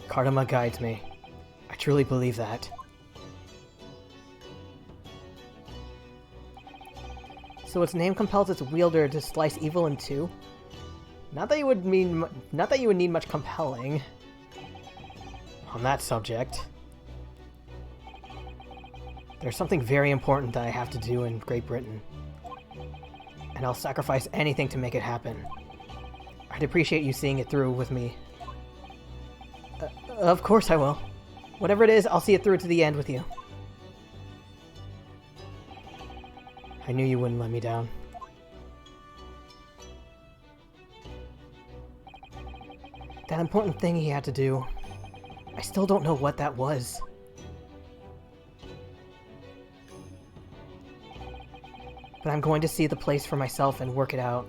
Karuma guides me. I truly believe that. So its name compels its wielder to slice evil in two? Not that you would need much compelling on that subject. There's something very important that I have to do in Great Britain, and I'll sacrifice anything to make it happen. I'd appreciate you seeing it through with me. Of course I will. Whatever it is, I'll see it through to the end with you. I knew you wouldn't let me down. That important thing he had to do, I still don't know what that was. But I'm going to see the place for myself and work it out.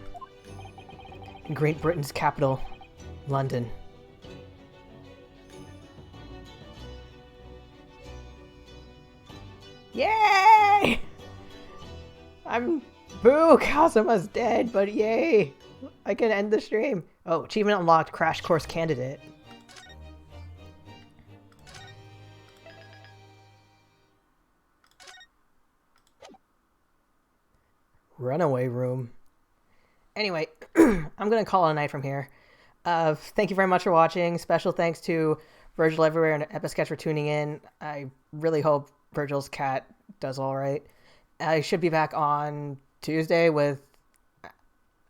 In Great Britain's capital, London. Yay! Boo! Kazuma's dead, but yay! I can end the stream. Oh, achievement unlocked, Crash Course Candidate. Runaway room. Anyway, I'm going to call it a night from here. Thank you very much for watching. Special thanks to Virgil Everywhere and Episketch for tuning in. I really hope Virgil's cat does all right. I should be back on Tuesday with...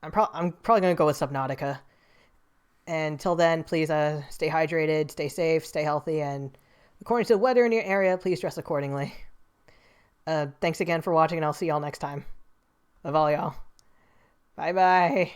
I'm probably going to go with Subnautica. Until then, please stay hydrated, stay safe, stay healthy, and according to the weather in your area, please dress accordingly. Thanks again for watching, and I'll see y'all next time. Love all y'all. Bye-bye.